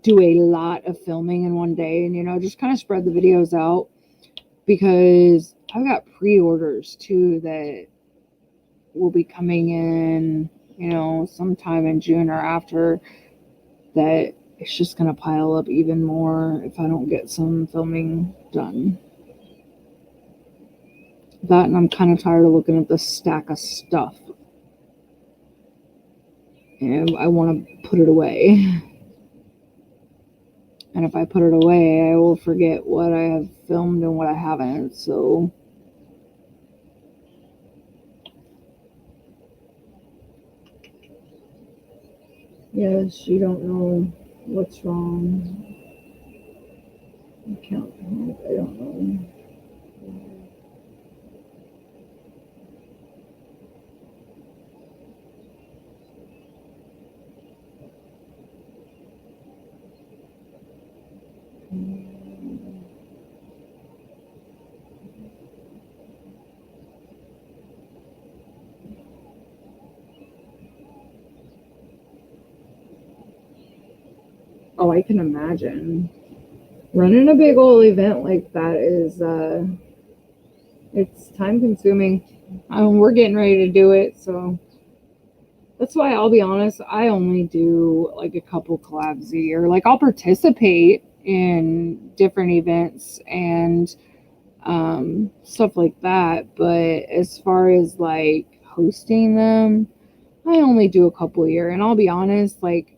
do a lot of filming in one day and, you know, just kind of spread the videos out, because I've got pre-orders too that will be coming in, you know, sometime in June or after, that it's just going to pile up even more if I don't get some filming done. That, and I'm kind of tired of looking at this stack of stuff. And I want to put it away. And if I put it away, I will forget what I have filmed and what I haven't. So, yes, you don't know what's wrong. Account help, I don't know. Oh, I can imagine. Running a big old event like that is, it's time consuming. We're getting ready to do it, so that's why I'll be honest, I only do like a couple collabs a year. Like, I'll participate in different events and stuff like that, but as far as like hosting them, I only do a couple a year. And I'll be honest, like,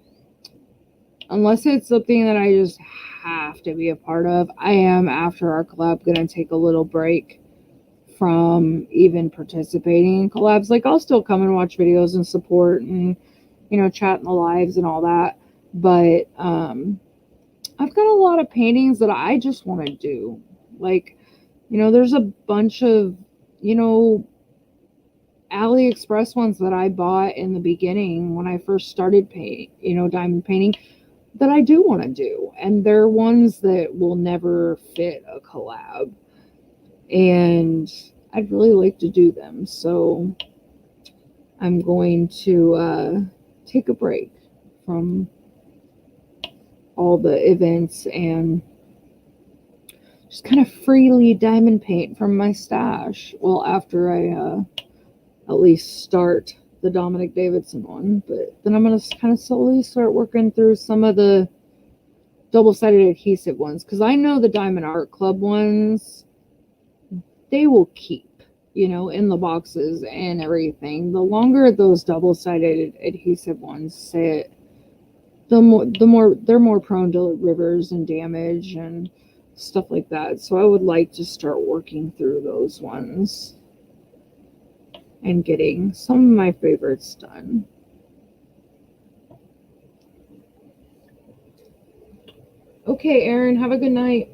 unless it's something that I just have to be a part of, I am, after our collab, gonna take a little break from even participating in collabs. Like, I'll still come and watch videos and support and, you know, chat in the lives and all that, but I've got a lot of paintings that I just want to do. Like, you know, there's a bunch of, you know, AliExpress ones that I bought in the beginning when I first started diamond painting, that I do want to do. And they're ones that will never fit a collab. And I'd really like to do them. So I'm going to take a break from all the events and just kind of freely diamond paint from my stash. Well, after I at least start the Dominic Davidson one, but then I'm going to kind of slowly start working through some of the double-sided adhesive ones, because I know the Diamond Art Club ones, they will keep, you know, in the boxes and everything. The longer those double-sided adhesive ones sit, the more they're more prone to rivers and damage and stuff like that. So I would like to start working through those ones and getting some of my favorites done. Okay, Erin, have a good night.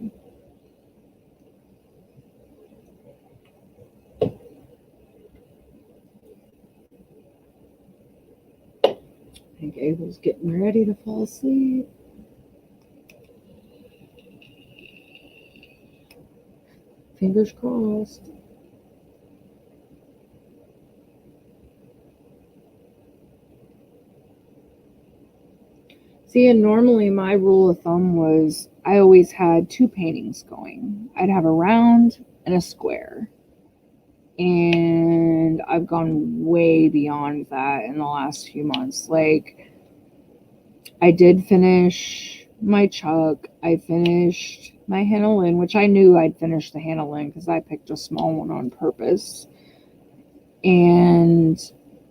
I think Abel's getting ready to fall asleep. Fingers crossed. See, and normally my rule of thumb was I always had two paintings going. I'd have a round and a square. And I've gone way beyond that in the last few months. Like, I did finish my Chuck. I finished my Hannah Lynn, which I knew I'd finish the Hannah Lynn because I picked a small one on purpose.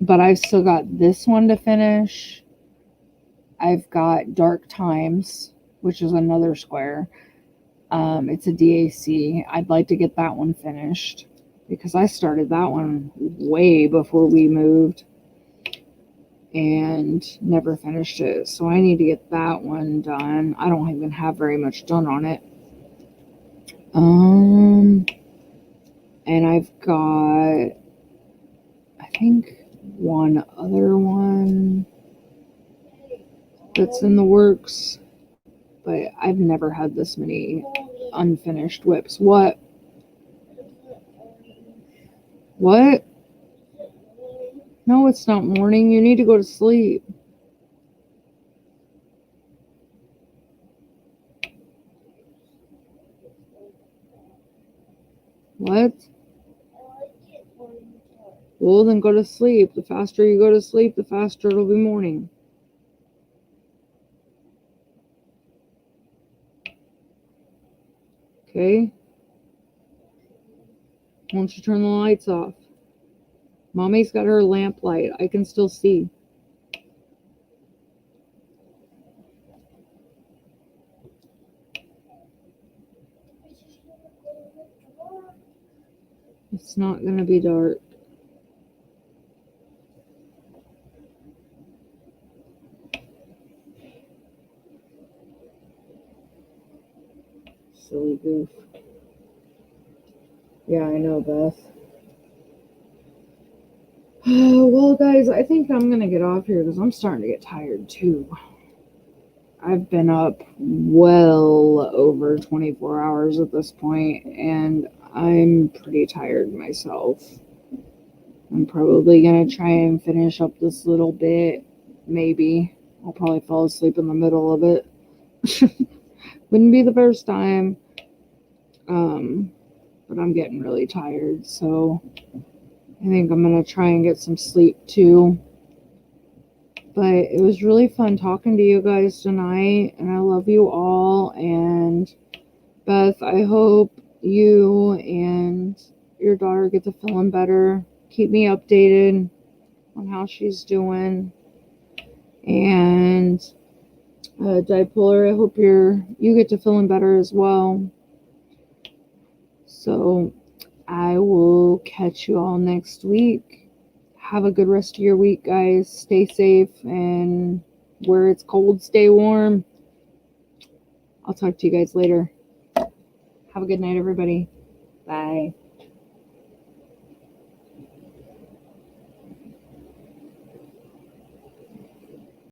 But I've still got this one to finish. I've got Dark Times, which is another square. It's a DAC. I'd like to get that one finished because I started that one way before we moved and never finished it. So I need to get that one done. I don't even have very much done on it. And I've got, I think, one other one that's in the works, but I've never had this many unfinished whips. What? What? No, it's not morning. You need to go to sleep. What? I like it when it's dark. Well, then go to sleep. The faster you go to sleep, the faster it'll be morning. Okay? Why don't you turn the lights off? Mommy's got her lamp light. I can still see. It's not going to be dark. Silly goof. Yeah, I know, Beth. Well, guys, I think I'm going to get off here because I'm starting to get tired, too. I've been up well over 24 hours at this point, and I'm pretty tired myself. I'm probably going to try and finish up this little bit. Maybe. I'll probably fall asleep in the middle of it. Wouldn't be the first time. But I'm getting really tired, so I think I'm going to try and get some sleep too. But it was really fun talking to you guys tonight, and I love you all. And Beth, I hope you and your daughter get to feeling better. Keep me updated on how she's doing. And Dipolar, I hope you get to feeling better as well. So I will catch you all next week. Have a good rest of your week, guys. Stay safe, and where it's cold, stay warm. I'll talk to you guys later. Have a good night, everybody. Bye.